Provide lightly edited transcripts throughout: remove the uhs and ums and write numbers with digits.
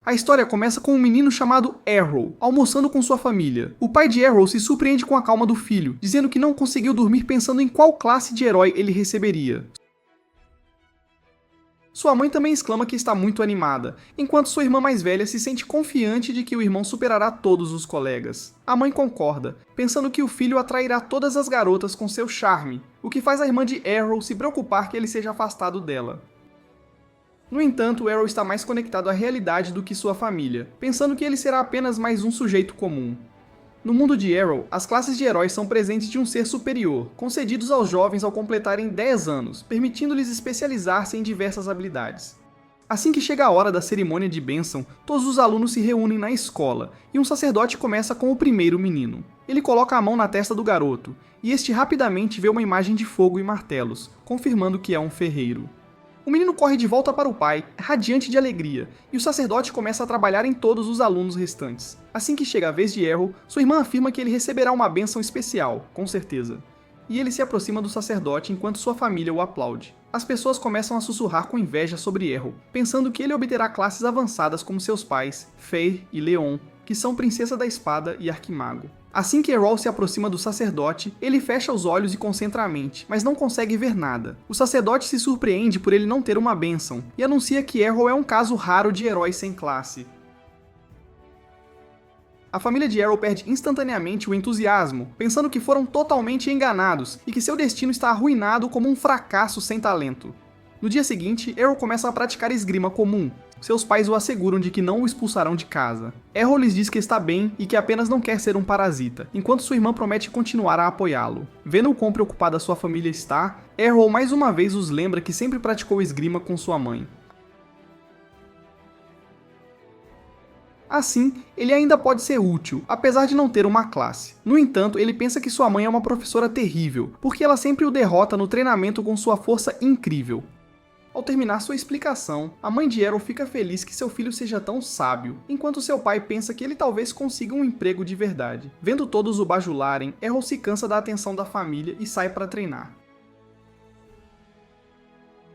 A história começa com um menino chamado Errol, almoçando com sua família. O pai de Errol se surpreende com a calma do filho, dizendo que não conseguiu dormir pensando em qual classe de herói ele receberia. Sua mãe também exclama que está muito animada, enquanto sua irmã mais velha se sente confiante de que o irmão superará todos os colegas. A mãe concorda, pensando que o filho atrairá todas as garotas com seu charme, o que faz a irmã de Errol se preocupar que ele seja afastado dela. No entanto, Errol está mais conectado à realidade do que sua família, pensando que ele será apenas mais um sujeito comum. No mundo de Errol, as classes de heróis são presentes de um ser superior, concedidos aos jovens ao completarem 10 anos, permitindo-lhes especializar-se em diversas habilidades. Assim que chega a hora da cerimônia de bênção, todos os alunos se reúnem na escola, e um sacerdote começa com o primeiro menino. Ele coloca a mão na testa do garoto, e este rapidamente vê uma imagem de fogo e martelos, confirmando que é um ferreiro. O menino corre de volta para o pai, radiante de alegria, e o sacerdote começa a trabalhar em todos os alunos restantes. Assim que chega a vez de Errol, sua irmã afirma que ele receberá uma bênção especial, com certeza. E ele se aproxima do sacerdote enquanto sua família o aplaude. As pessoas começam a sussurrar com inveja sobre Errol, pensando que ele obterá classes avançadas como seus pais, Feyre e Leon, que são Princesa da Espada e Arquimago. Assim que Errol se aproxima do sacerdote, ele fecha os olhos e concentra a mente, mas não consegue ver nada. O sacerdote se surpreende por ele não ter uma bênção, e anuncia que Errol é um caso raro de herói sem classe. A família de Errol perde instantaneamente o entusiasmo, pensando que foram totalmente enganados e que seu destino está arruinado como um fracasso sem talento. No dia seguinte, Errol começa a praticar esgrima comum. Seus pais o asseguram de que não o expulsarão de casa. Errol lhes diz que está bem e que apenas não quer ser um parasita, enquanto sua irmã promete continuar a apoiá-lo. Vendo o quão preocupada sua família está, Errol mais uma vez os lembra que sempre praticou esgrima com sua mãe. Assim, ele ainda pode ser útil, apesar de não ter uma classe. No entanto, ele pensa que sua mãe é uma professora terrível, porque ela sempre o derrota no treinamento com sua força incrível. Ao terminar sua explicação, a mãe de Errol fica feliz que seu filho seja tão sábio, enquanto seu pai pensa que ele talvez consiga um emprego de verdade. Vendo todos o bajularem, Errol se cansa da atenção da família e sai para treinar.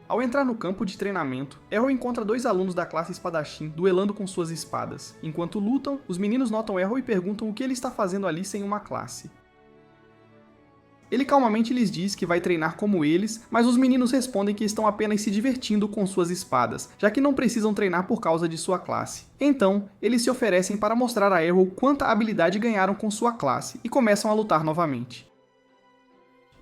Ao entrar no campo de treinamento, Errol encontra dois alunos da classe espadachim duelando com suas espadas. Enquanto lutam, os meninos notam Errol e perguntam o que ele está fazendo ali sem uma classe. Ele calmamente lhes diz que vai treinar como eles, mas os meninos respondem que estão apenas se divertindo com suas espadas, já que não precisam treinar por causa de sua classe. Então, eles se oferecem para mostrar a Errol quanta habilidade ganharam com sua classe, e começam a lutar novamente.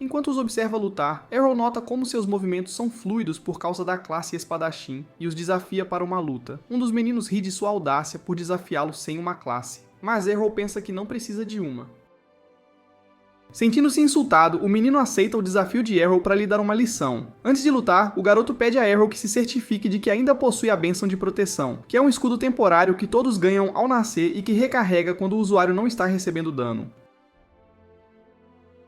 Enquanto os observa lutar, Errol nota como seus movimentos são fluidos por causa da classe espadachim, e os desafia para uma luta. Um dos meninos ri de sua audácia por desafiá-lo sem uma classe, mas Errol pensa que não precisa de uma. Sentindo-se insultado, o menino aceita o desafio de Errol para lhe dar uma lição. Antes de lutar, o garoto pede a Errol que se certifique de que ainda possui a bênção de proteção, que é um escudo temporário que todos ganham ao nascer e que recarrega quando o usuário não está recebendo dano.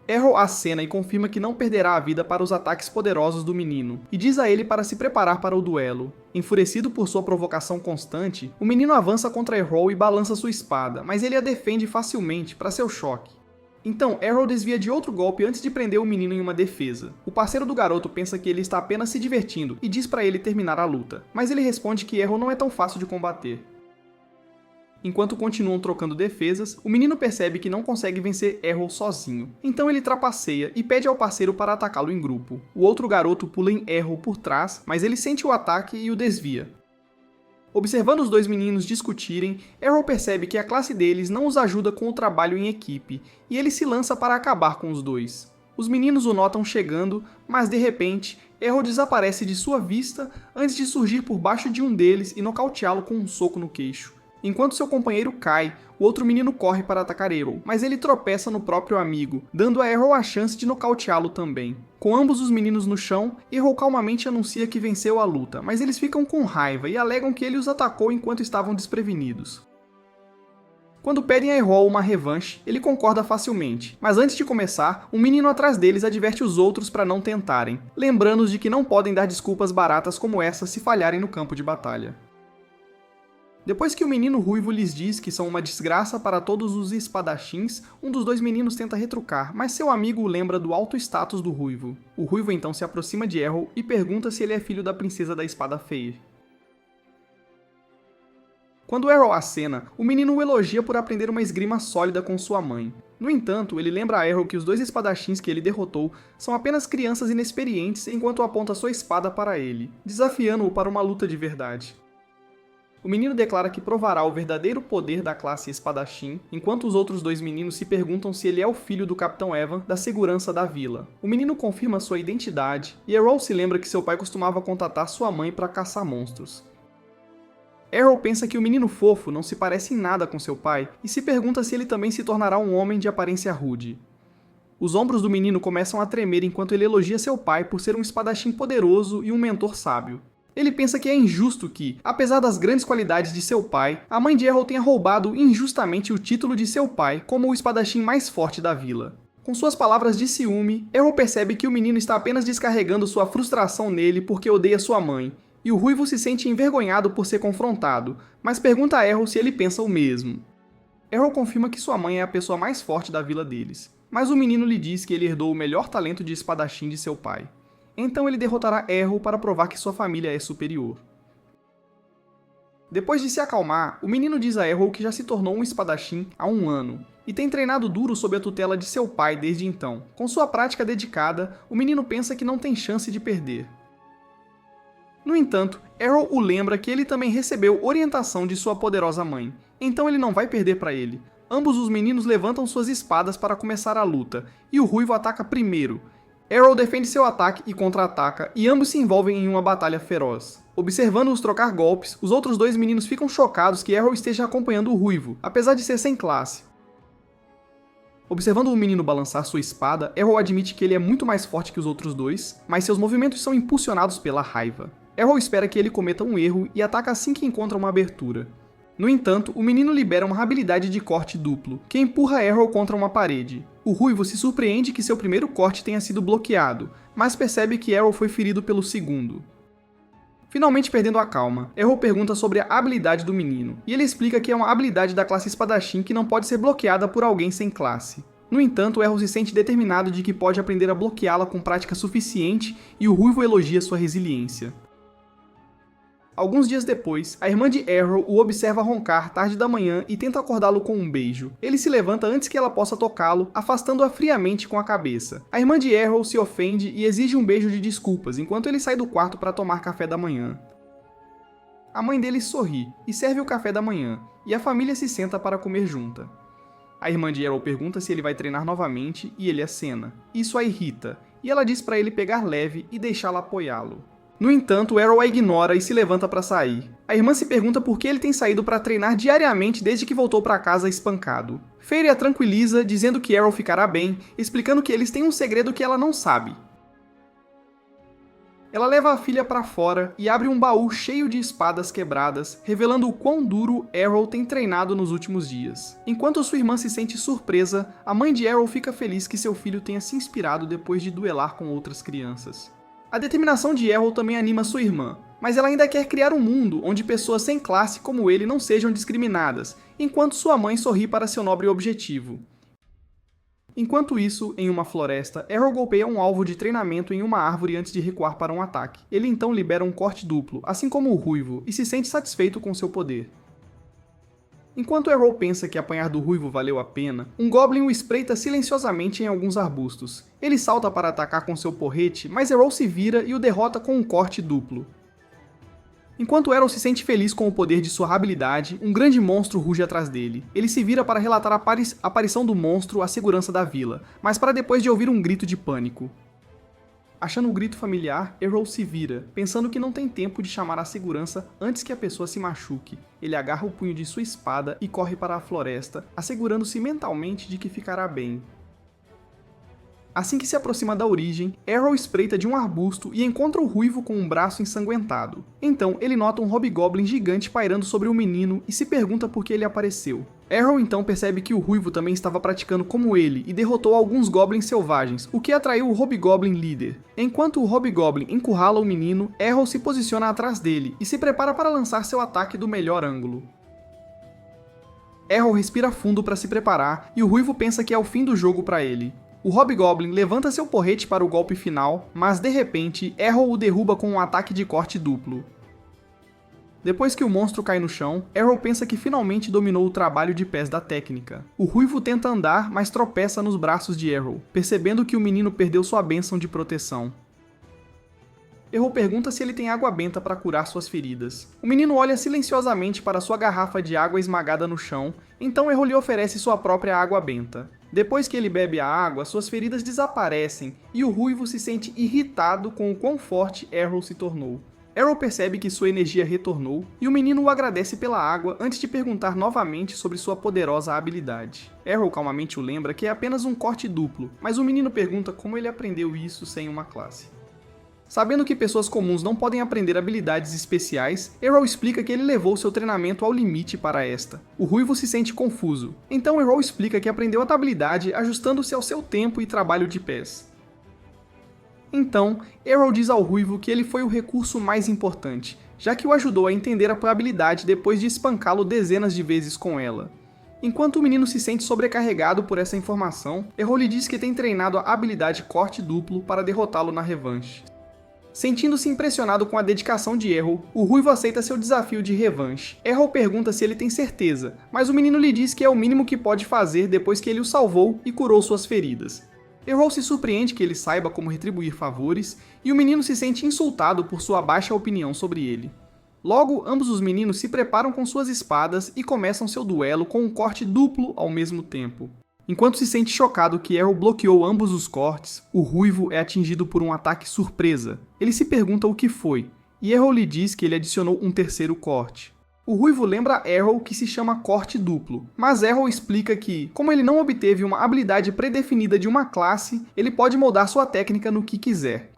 Errol acena e confirma que não perderá a vida para os ataques poderosos do menino, e diz a ele para se preparar para o duelo. Enfurecido por sua provocação constante, o menino avança contra Errol e balança sua espada, mas ele a defende facilmente para seu choque. Então, Errol desvia de outro golpe antes de prender o menino em uma defesa. O parceiro do garoto pensa que ele está apenas se divertindo e diz para ele terminar a luta, mas ele responde que Errol não é tão fácil de combater. Enquanto continuam trocando defesas, o menino percebe que não consegue vencer Errol sozinho. Então ele trapaceia e pede ao parceiro para atacá-lo em grupo. O outro garoto pula em Errol por trás, mas ele sente o ataque e o desvia. Observando os dois meninos discutirem, Errol percebe que a classe deles não os ajuda com o trabalho em equipe, e ele se lança para acabar com os dois. Os meninos o notam chegando, mas de repente, Errol desaparece de sua vista antes de surgir por baixo de um deles e nocauteá-lo com um soco no queixo. Enquanto seu companheiro cai, o outro menino corre para atacar Errol, mas ele tropeça no próprio amigo, dando a Errol a chance de nocauteá-lo também. Com ambos os meninos no chão, Errol calmamente anuncia que venceu a luta, mas eles ficam com raiva e alegam que ele os atacou enquanto estavam desprevenidos. Quando pedem a Errol uma revanche, ele concorda facilmente, mas antes de começar, um menino atrás deles adverte os outros para não tentarem, lembrando-os de que não podem dar desculpas baratas como essa se falharem no campo de batalha. Depois que o menino ruivo lhes diz que são uma desgraça para todos os espadachins, um dos dois meninos tenta retrucar, mas seu amigo o lembra do alto status do ruivo. O ruivo então se aproxima de Errol e pergunta se ele é filho da princesa da espada Feyre. Quando Errol acena, o menino o elogia por aprender uma esgrima sólida com sua mãe. No entanto, ele lembra a Errol que os 2 espadachins que ele derrotou são apenas crianças inexperientes enquanto aponta sua espada para ele, desafiando-o para uma luta de verdade. O menino declara que provará o verdadeiro poder da classe espadachim, enquanto os outros 2 meninos se perguntam se ele é o filho do Capitão Evan da segurança da vila. O menino confirma sua identidade, e Errol se lembra que seu pai costumava contatar sua mãe para caçar monstros. Errol pensa que o menino fofo não se parece em nada com seu pai, e se pergunta se ele também se tornará um homem de aparência rude. Os ombros do menino começam a tremer enquanto ele elogia seu pai por ser um espadachim poderoso e um mentor sábio. Ele pensa que é injusto que, apesar das grandes qualidades de seu pai, a mãe de Errol tenha roubado injustamente o título de seu pai como o espadachim mais forte da vila. Com suas palavras de ciúme, Errol percebe que o menino está apenas descarregando sua frustração nele porque odeia sua mãe, e o ruivo se sente envergonhado por ser confrontado, mas pergunta a Errol se ele pensa o mesmo. Errol confirma que sua mãe é a pessoa mais forte da vila deles, mas o menino lhe diz que ele herdou o melhor talento de espadachim de seu pai. Então ele derrotará Errol para provar que sua família é superior. Depois de se acalmar, o menino diz a Errol que já se tornou um espadachim há 1 ano, e tem treinado duro sob a tutela de seu pai desde então. Com sua prática dedicada, o menino pensa que não tem chance de perder. No entanto, Errol o lembra que ele também recebeu orientação de sua poderosa mãe, então ele não vai perder para ele. Ambos os meninos levantam suas espadas para começar a luta, e o ruivo ataca primeiro. Errol defende seu ataque e contra-ataca, e ambos se envolvem em uma batalha feroz. Observando-os trocar golpes, os outros 2 meninos ficam chocados que Errol esteja acompanhando o ruivo, apesar de ser sem classe. Observando o menino balançar sua espada, Errol admite que ele é muito mais forte que os outros 2, mas seus movimentos são impulsionados pela raiva. Errol espera que ele cometa um erro e ataca assim que encontra uma abertura. No entanto, o menino libera uma habilidade de corte duplo, que empurra Errol contra uma parede. O ruivo se surpreende que seu primeiro corte tenha sido bloqueado, mas percebe que Errol foi ferido pelo segundo. Finalmente perdendo a calma, Errol pergunta sobre a habilidade do menino, e ele explica que é uma habilidade da classe espadachim que não pode ser bloqueada por alguém sem classe. No entanto, Errol se sente determinado de que pode aprender a bloqueá-la com prática suficiente e o ruivo elogia sua resiliência. Alguns dias depois, a irmã de Errol o observa roncar tarde da manhã e tenta acordá-lo com um beijo. Ele se levanta antes que ela possa tocá-lo, afastando-a friamente com a cabeça. A irmã de Errol se ofende e exige um beijo de desculpas, enquanto ele sai do quarto para tomar café da manhã. A mãe dele sorri e serve o café da manhã, e a família se senta para comer junta. A irmã de Errol pergunta se ele vai treinar novamente e ele acena. Isso a irrita, e ela diz para ele pegar leve e deixá-la apoiá-lo. No entanto, Errol a ignora e se levanta para sair. A irmã se pergunta por que ele tem saído para treinar diariamente desde que voltou para casa espancado. Fairy a tranquiliza, dizendo que Errol ficará bem, explicando que eles têm um segredo que ela não sabe. Ela leva a filha para fora e abre um baú cheio de espadas quebradas, revelando o quão duro Errol tem treinado nos últimos dias. Enquanto sua irmã se sente surpresa, a mãe de Errol fica feliz que seu filho tenha se inspirado depois de duelar com outras crianças. A determinação de Errol também anima sua irmã, mas ela ainda quer criar um mundo onde pessoas sem classe como ele não sejam discriminadas, enquanto sua mãe sorri para seu nobre objetivo. Enquanto isso, em uma floresta, Errol golpeia um alvo de treinamento em uma árvore antes de recuar para um ataque. Ele então libera um corte duplo, assim como o ruivo, e se sente satisfeito com seu poder. Enquanto Errol pensa que apanhar do ruivo valeu a pena, um Goblin o espreita silenciosamente em alguns arbustos. Ele salta para atacar com seu porrete, mas Errol se vira e o derrota com um corte duplo. Enquanto Errol se sente feliz com o poder de sua habilidade, um grande monstro ruge atrás dele. Ele se vira para relatar a aparição do monstro à segurança da vila, mas para depois de ouvir um grito de pânico. Achando o grito familiar, Errol se vira, pensando que não tem tempo de chamar a segurança antes que a pessoa se machuque. Ele agarra o punho de sua espada e corre para a floresta, assegurando-se mentalmente de que ficará bem. Assim que se aproxima da origem, Errol espreita de um arbusto e encontra o ruivo com um braço ensanguentado. Então, ele nota um hobgoblin gigante pairando sobre o menino e se pergunta por que ele apareceu. Errol então percebe que o ruivo também estava praticando como ele e derrotou alguns goblins selvagens, o que atraiu o hobgoblin líder. Enquanto o hobgoblin encurrala o menino, Errol se posiciona atrás dele e se prepara para lançar seu ataque do melhor ângulo. Errol respira fundo para se preparar e o ruivo pensa que é o fim do jogo para ele. O hobgoblin levanta seu porrete para o golpe final, mas de repente, Errol o derruba com um ataque de corte duplo. Depois que o monstro cai no chão, Errol pensa que finalmente dominou o trabalho de pés da técnica. O Ruivo tenta andar, mas tropeça nos braços de Errol, percebendo que o menino perdeu sua bênção de proteção. Errol pergunta se ele tem água benta para curar suas feridas. O menino olha silenciosamente para sua garrafa de água esmagada no chão, então Errol lhe oferece sua própria água benta. Depois que ele bebe a água, suas feridas desaparecem e o Ruivo se sente irritado com o quão forte Errol se tornou. Errol percebe que sua energia retornou e o menino o agradece pela água antes de perguntar novamente sobre sua poderosa habilidade. Errol calmamente o lembra que é apenas um corte duplo, mas o menino pergunta como ele aprendeu isso sem uma classe. Sabendo que pessoas comuns não podem aprender habilidades especiais, Errol explica que ele levou seu treinamento ao limite para esta. O Ruivo se sente confuso, então Errol explica que aprendeu a habilidade ajustando-se ao seu tempo e trabalho de pés. Então, Errol diz ao Ruivo que ele foi o recurso mais importante, já que o ajudou a entender a habilidade depois de espancá-lo dezenas de vezes com ela. Enquanto o menino se sente sobrecarregado por essa informação, Errol lhe diz que tem treinado a habilidade corte duplo para derrotá-lo na revanche. Sentindo-se impressionado com a dedicação de Errol, o Ruivo aceita seu desafio de revanche. Errol pergunta se ele tem certeza, mas o menino lhe diz que é o mínimo que pode fazer depois que ele o salvou e curou suas feridas. Errol se surpreende que ele saiba como retribuir favores, e o menino se sente insultado por sua baixa opinião sobre ele. Logo, ambos os meninos se preparam com suas espadas e começam seu duelo com um corte duplo ao mesmo tempo. Enquanto se sente chocado que Errol bloqueou ambos os cortes, o Ruivo é atingido por um ataque surpresa. Ele se pergunta o que foi, e Errol lhe diz que ele adicionou um terceiro corte. O Ruivo lembra a Errol que se chama corte duplo, mas Errol explica que, como ele não obteve uma habilidade predefinida de uma classe, ele pode moldar sua técnica no que quiser.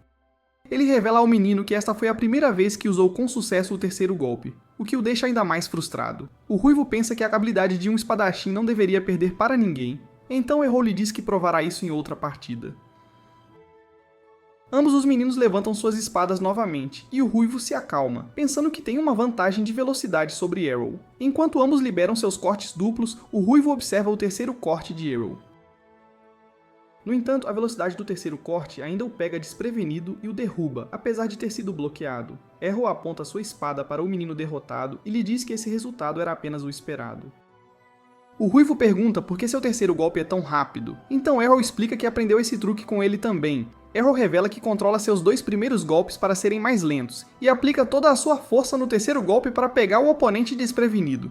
Ele revela ao menino que esta foi a primeira vez que usou com sucesso o terceiro golpe, o que o deixa ainda mais frustrado. O Ruivo pensa que a habilidade de um espadachim não deveria perder para ninguém, então Errol lhe diz que provará isso em outra partida. Ambos os meninos levantam suas espadas novamente, e o Ruivo se acalma, pensando que tem uma vantagem de velocidade sobre Errol. Enquanto ambos liberam seus cortes duplos, o Ruivo observa o terceiro corte de Errol. No entanto, a velocidade do terceiro corte ainda o pega desprevenido e o derruba, apesar de ter sido bloqueado. Errol aponta sua espada para o menino derrotado e lhe diz que esse resultado era apenas o esperado. O Ruivo pergunta por que seu terceiro golpe é tão rápido, então Errol explica que aprendeu esse truque com ele também. Errol revela que controla seus dois primeiros golpes para serem mais lentos, e aplica toda a sua força no terceiro golpe para pegar o oponente desprevenido.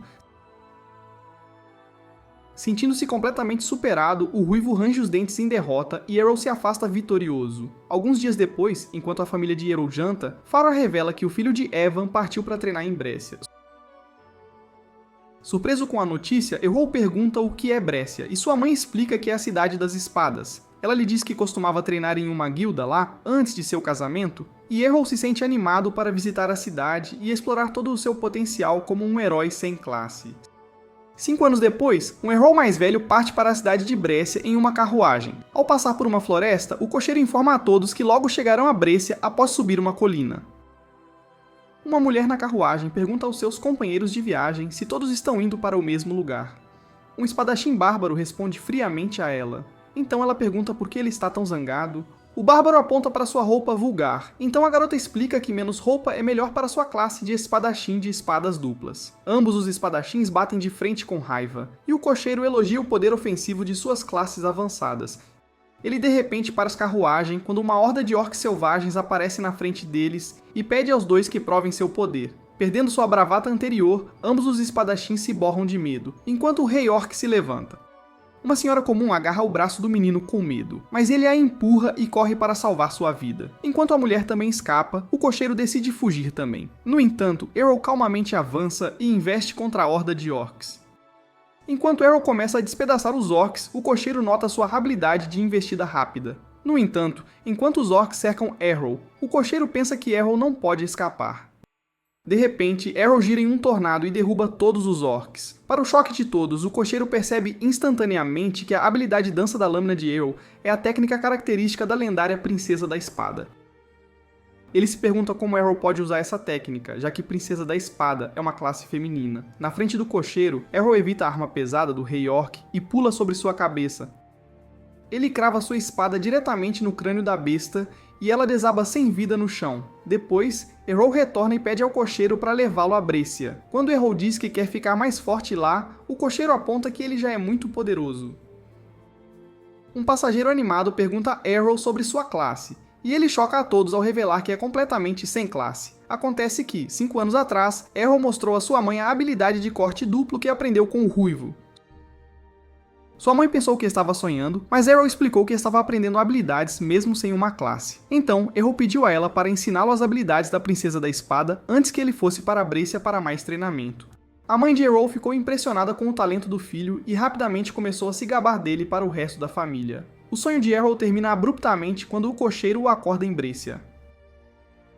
Sentindo-se completamente superado, o Ruivo range os dentes em derrota e Errol se afasta vitorioso. Alguns dias depois, enquanto a família de Errol janta, Farah revela que o filho de Evan partiu para treinar em Brécia. Surpreso com a notícia, Errol pergunta o que é Brécia, e sua mãe explica que é a cidade das espadas. Ela lhe diz que costumava treinar em uma guilda lá, antes de seu casamento, e Errol se sente animado para visitar a cidade e explorar todo o seu potencial como um herói sem classe. 5 anos depois, um Errol mais velho parte para a cidade de Brécia em uma carruagem. Ao passar por uma floresta, o cocheiro informa a todos que logo chegarão a Brécia após subir uma colina. Uma mulher na carruagem pergunta aos seus companheiros de viagem se todos estão indo para o mesmo lugar. Um espadachim bárbaro responde friamente a ela. Então ela pergunta por que ele está tão zangado. O bárbaro aponta para sua roupa vulgar, então a garota explica que menos roupa é melhor para sua classe de espadachim de espadas duplas. Ambos os espadachins batem de frente com raiva, e o cocheiro elogia o poder ofensivo de suas classes avançadas. Ele de repente para as carruagens quando uma horda de orcs selvagens aparece na frente deles e pede aos dois que provem seu poder. Perdendo sua bravata anterior, ambos os espadachins se borram de medo, enquanto o rei orc se levanta. Uma senhora comum agarra o braço do menino com medo, mas ele a empurra e corre para salvar sua vida. Enquanto a mulher também escapa, o cocheiro decide fugir também. No entanto, Errol calmamente avança e investe contra a horda de orcs. Enquanto Errol começa a despedaçar os orcs, o cocheiro nota sua habilidade de investida rápida. No entanto, enquanto os orcs cercam Errol, o cocheiro pensa que Errol não pode escapar. De repente, Errol gira em um tornado e derruba todos os orcs. Para o choque de todos, o cocheiro percebe instantaneamente que a habilidade dança da lâmina de Errol é a técnica característica da lendária Princesa da Espada. Ele se pergunta como Errol pode usar essa técnica, já que Princesa da Espada é uma classe feminina. Na frente do cocheiro, Errol evita a arma pesada do rei orc e pula sobre sua cabeça. Ele crava sua espada diretamente no crânio da besta e ela desaba sem vida no chão. Depois, Errol retorna e pede ao cocheiro para levá-lo a Brescia. Quando Errol diz que quer ficar mais forte lá, o cocheiro aponta que ele já é muito poderoso. Um passageiro animado pergunta a Errol sobre sua classe, e ele choca a todos ao revelar que é completamente sem classe. Acontece que, 5 anos atrás, Errol mostrou a sua mãe a habilidade de corte duplo que aprendeu com o Ruivo. Sua mãe pensou que estava sonhando, mas Errol explicou que estava aprendendo habilidades mesmo sem uma classe. Então, Errol pediu a ela para ensiná-lo as habilidades da Princesa da Espada antes que ele fosse para Brescia para mais treinamento. A mãe de Errol ficou impressionada com o talento do filho e rapidamente começou a se gabar dele para o resto da família. O sonho de Errol termina abruptamente quando o cocheiro o acorda em Brescia.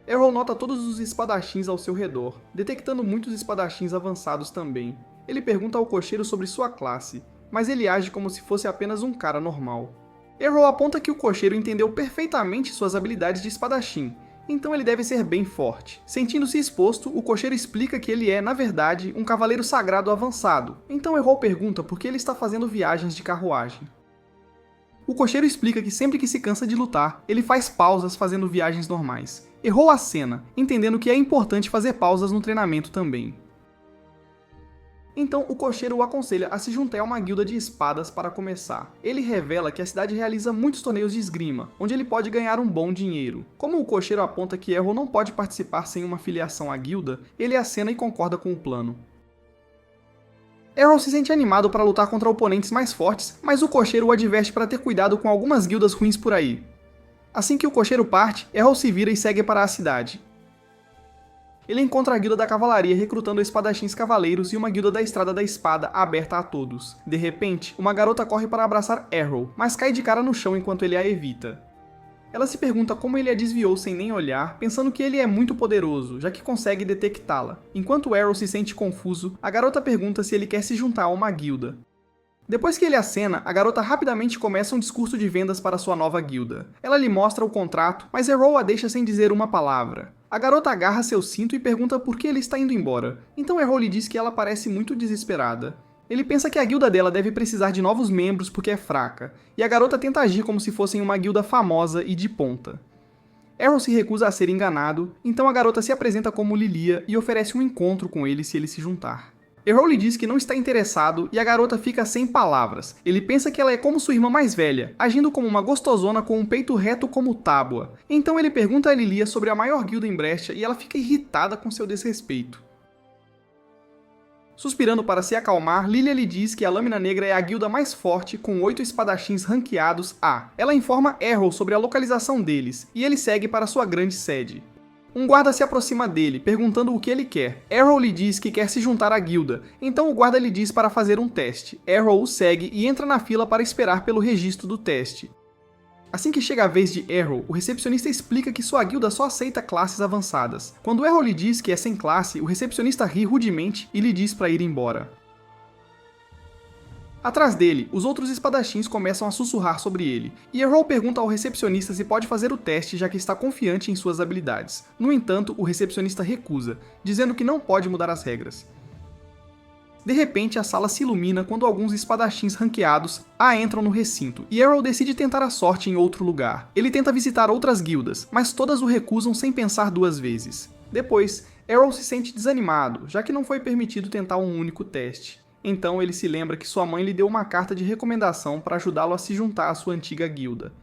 Errol nota todos os espadachins ao seu redor, detectando muitos espadachins avançados também. Ele pergunta ao cocheiro sobre sua classe, mas ele age como se fosse apenas um cara normal. Errol aponta que o cocheiro entendeu perfeitamente suas habilidades de espadachim, então ele deve ser bem forte. Sentindo-se exposto, o cocheiro explica que ele é, na verdade, um cavaleiro sagrado avançado. Então Errol pergunta por que ele está fazendo viagens de carruagem. O cocheiro explica que sempre que se cansa de lutar, ele faz pausas fazendo viagens normais. Errol acena, entendendo que é importante fazer pausas no treinamento também. Então o cocheiro o aconselha a se juntar a uma guilda de espadas para começar. Ele revela que a cidade realiza muitos torneios de esgrima, onde ele pode ganhar um bom dinheiro. Como o cocheiro aponta que Errol não pode participar sem uma filiação à guilda, ele acena e concorda com o plano. Errol se sente animado para lutar contra oponentes mais fortes, mas o cocheiro o adverte para ter cuidado com algumas guildas ruins por aí. Assim que o cocheiro parte, Errol se vira e segue para a cidade. Ele encontra a guilda da cavalaria recrutando espadachins cavaleiros e uma guilda da estrada da espada aberta a todos. De repente, uma garota corre para abraçar Errol, mas cai de cara no chão enquanto ele a evita. Ela se pergunta como ele a desviou sem nem olhar, pensando que ele é muito poderoso, já que consegue detectá-la. Enquanto Errol se sente confuso, a garota pergunta se ele quer se juntar a uma guilda. Depois que ele acena, a garota rapidamente começa um discurso de vendas para sua nova guilda. Ela lhe mostra o contrato, mas Errol a deixa sem dizer uma palavra. A garota agarra seu cinto e pergunta por que ele está indo embora. Então Errol lhe diz que ela parece muito desesperada. Ele pensa que a guilda dela deve precisar de novos membros porque é fraca, e a garota tenta agir como se fossem uma guilda famosa e de ponta. Errol se recusa a ser enganado, então a garota se apresenta como Lilia e oferece um encontro com ele se ele se juntar. Errol lhe diz que não está interessado e a garota fica sem palavras. Ele pensa que ela é como sua irmã mais velha, agindo como uma gostosona com um peito reto como tábua. Então ele pergunta a Lilia sobre a maior guilda em Brescia e ela fica irritada com seu desrespeito. Suspirando para se acalmar, Lilia lhe diz que a Lâmina Negra é a guilda mais forte, com 8 espadachins ranqueados A. Ela informa Errol sobre a localização deles, e ele segue para sua grande sede. Um guarda se aproxima dele, perguntando o que ele quer. Errol lhe diz que quer se juntar à guilda, então o guarda lhe diz para fazer um teste. Errol o segue e entra na fila para esperar pelo registro do teste. Assim que chega a vez de Errol, o recepcionista explica que sua guilda só aceita classes avançadas. Quando Errol lhe diz que é sem classe, o recepcionista ri rudemente e lhe diz para ir embora. Atrás dele, os outros espadachins começam a sussurrar sobre ele, e Errol pergunta ao recepcionista se pode fazer o teste já que está confiante em suas habilidades. No entanto, o recepcionista recusa, dizendo que não pode mudar as regras. De repente, a sala se ilumina quando alguns espadachins ranqueados entram no recinto, e Errol decide tentar a sorte em outro lugar. Ele tenta visitar outras guildas, mas todas o recusam sem pensar duas vezes. Depois, Errol se sente desanimado, já que não foi permitido tentar um único teste. Então ele se lembra que sua mãe lhe deu uma carta de recomendação para ajudá-lo a se juntar à sua antiga guilda.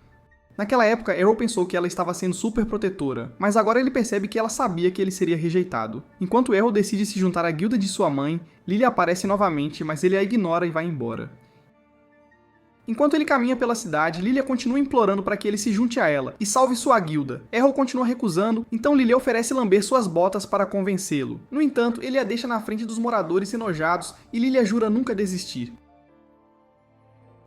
Naquela época, Errol pensou que ela estava sendo super protetora, mas agora ele percebe que ela sabia que ele seria rejeitado. Enquanto Errol decide se juntar à guilda de sua mãe, Lilia aparece novamente, mas ele a ignora e vai embora. Enquanto ele caminha pela cidade, Lilia continua implorando para que ele se junte a ela e salve sua guilda. Errol continua recusando, então Lilia oferece lamber suas botas para convencê-lo. No entanto, ele a deixa na frente dos moradores enojados e Lilia jura nunca desistir.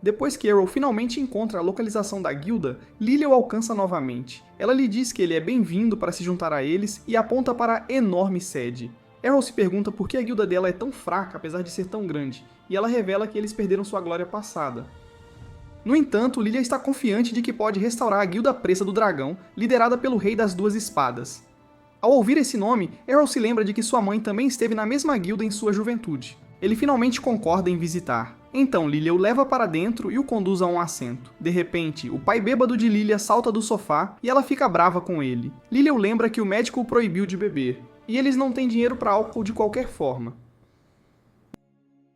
Depois que Errol finalmente encontra a localização da guilda, Lilia o alcança novamente. Ela lhe diz que ele é bem-vindo para se juntar a eles e aponta para a enorme sede. Errol se pergunta por que a guilda dela é tão fraca apesar de ser tão grande, e ela revela que eles perderam sua glória passada. No entanto, Lilia está confiante de que pode restaurar a Guilda Presa do Dragão, liderada pelo Rei das Duas Espadas. Ao ouvir esse nome, Errol se lembra de que sua mãe também esteve na mesma guilda em sua juventude. Ele finalmente concorda em visitar. Então Lilia o leva para dentro e o conduz a um assento. De repente, o pai bêbado de Lilia salta do sofá e ela fica brava com ele. Lilia o lembra que o médico o proibiu de beber, e eles não têm dinheiro para álcool de qualquer forma.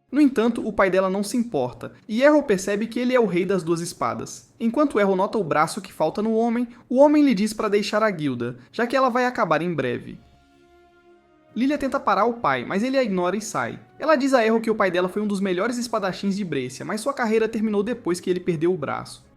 No entanto, o pai dela não se importa, e Errol percebe que ele é o rei das duas espadas. Enquanto Errol nota o braço que falta no homem, o homem lhe diz para deixar a guilda, já que ela vai acabar em breve. Lilia tenta parar o pai, mas ele a ignora e sai. Ela diz a Errol que o pai dela foi um dos melhores espadachins de Brescia, mas sua carreira terminou depois que ele perdeu o braço.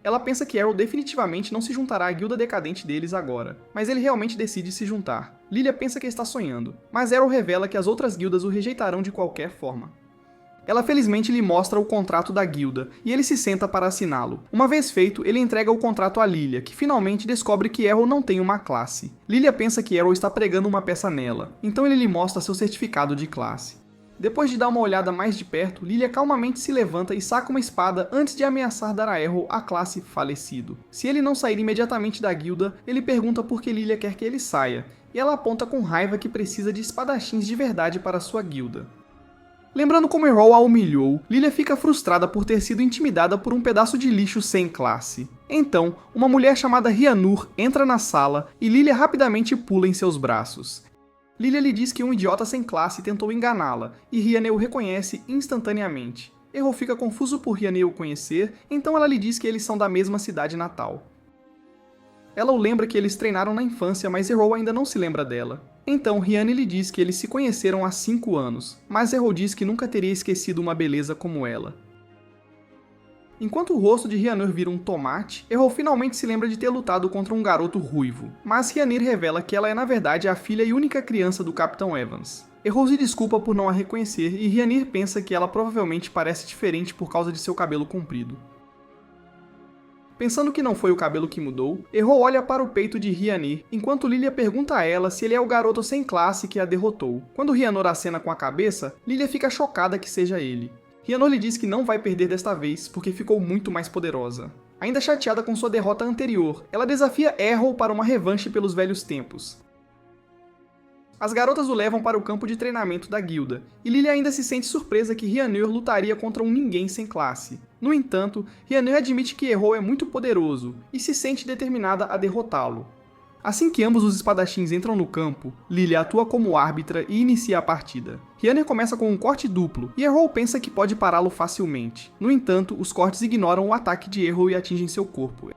Ela pensa que Errol definitivamente não se juntará à guilda decadente deles agora, mas ele realmente decide se juntar. Lilia pensa que está sonhando, mas Errol revela que as outras guildas o rejeitarão de qualquer forma. Ela felizmente lhe mostra o contrato da guilda, e ele se senta para assiná-lo. Uma vez feito, ele entrega o contrato a Lilia, que finalmente descobre que Errol não tem uma classe. Lilia pensa que Errol está pregando uma peça nela, então ele lhe mostra seu certificado de classe. Depois de dar uma olhada mais de perto, Lilia calmamente se levanta e saca uma espada antes de ameaçar dar a Errol a classe falecido. Se ele não sair imediatamente da guilda, ele pergunta por que Lilia quer que ele saia, e ela aponta com raiva que precisa de espadachins de verdade para sua guilda. Lembrando como Errol a humilhou, Lilia fica frustrada por ter sido intimidada por um pedaço de lixo sem classe. Então, uma mulher chamada Rhiannur entra na sala e Lilia rapidamente pula em seus braços. Lilia lhe diz que um idiota sem classe tentou enganá-la, e Rhiannur o reconhece instantaneamente. Errol fica confuso por Rhiannur o conhecer, então ela lhe diz que eles são da mesma cidade natal. Ela o lembra que eles treinaram na infância, mas Errol ainda não se lembra dela. Então Rhiannur lhe diz que eles se conheceram há 5 anos, mas Errol diz que nunca teria esquecido uma beleza como ela. Enquanto o rosto de Rhiannur vira um tomate, Errol finalmente se lembra de ter lutado contra um garoto ruivo, mas Rhiannur revela que ela é na verdade a filha e única criança do Capitão Evans. Errol se desculpa por não a reconhecer e Rhiannur pensa que ela provavelmente parece diferente por causa de seu cabelo comprido. Pensando que não foi o cabelo que mudou, Errol olha para o peito de Rhiannur, enquanto Lilia pergunta a ela se ele é o garoto sem classe que a derrotou. Quando Rhiannur acena com a cabeça, Lilia fica chocada que seja ele. Rhiannur lhe diz que não vai perder desta vez, porque ficou muito mais poderosa. Ainda chateada com sua derrota anterior, ela desafia Errol para uma revanche pelos velhos tempos. As garotas o levam para o campo de treinamento da guilda, e Lilia ainda se sente surpresa que Rhiannur lutaria contra um ninguém sem classe. No entanto, Rhiannur admite que Errol é muito poderoso, e se sente determinada a derrotá-lo. Assim que ambos os espadachins entram no campo, Lilia atua como árbitra e inicia a partida. Rhiannur começa com um corte duplo, e Errol pensa que pode pará-lo facilmente. No entanto, os cortes ignoram o ataque de Errol e atingem seu corpo.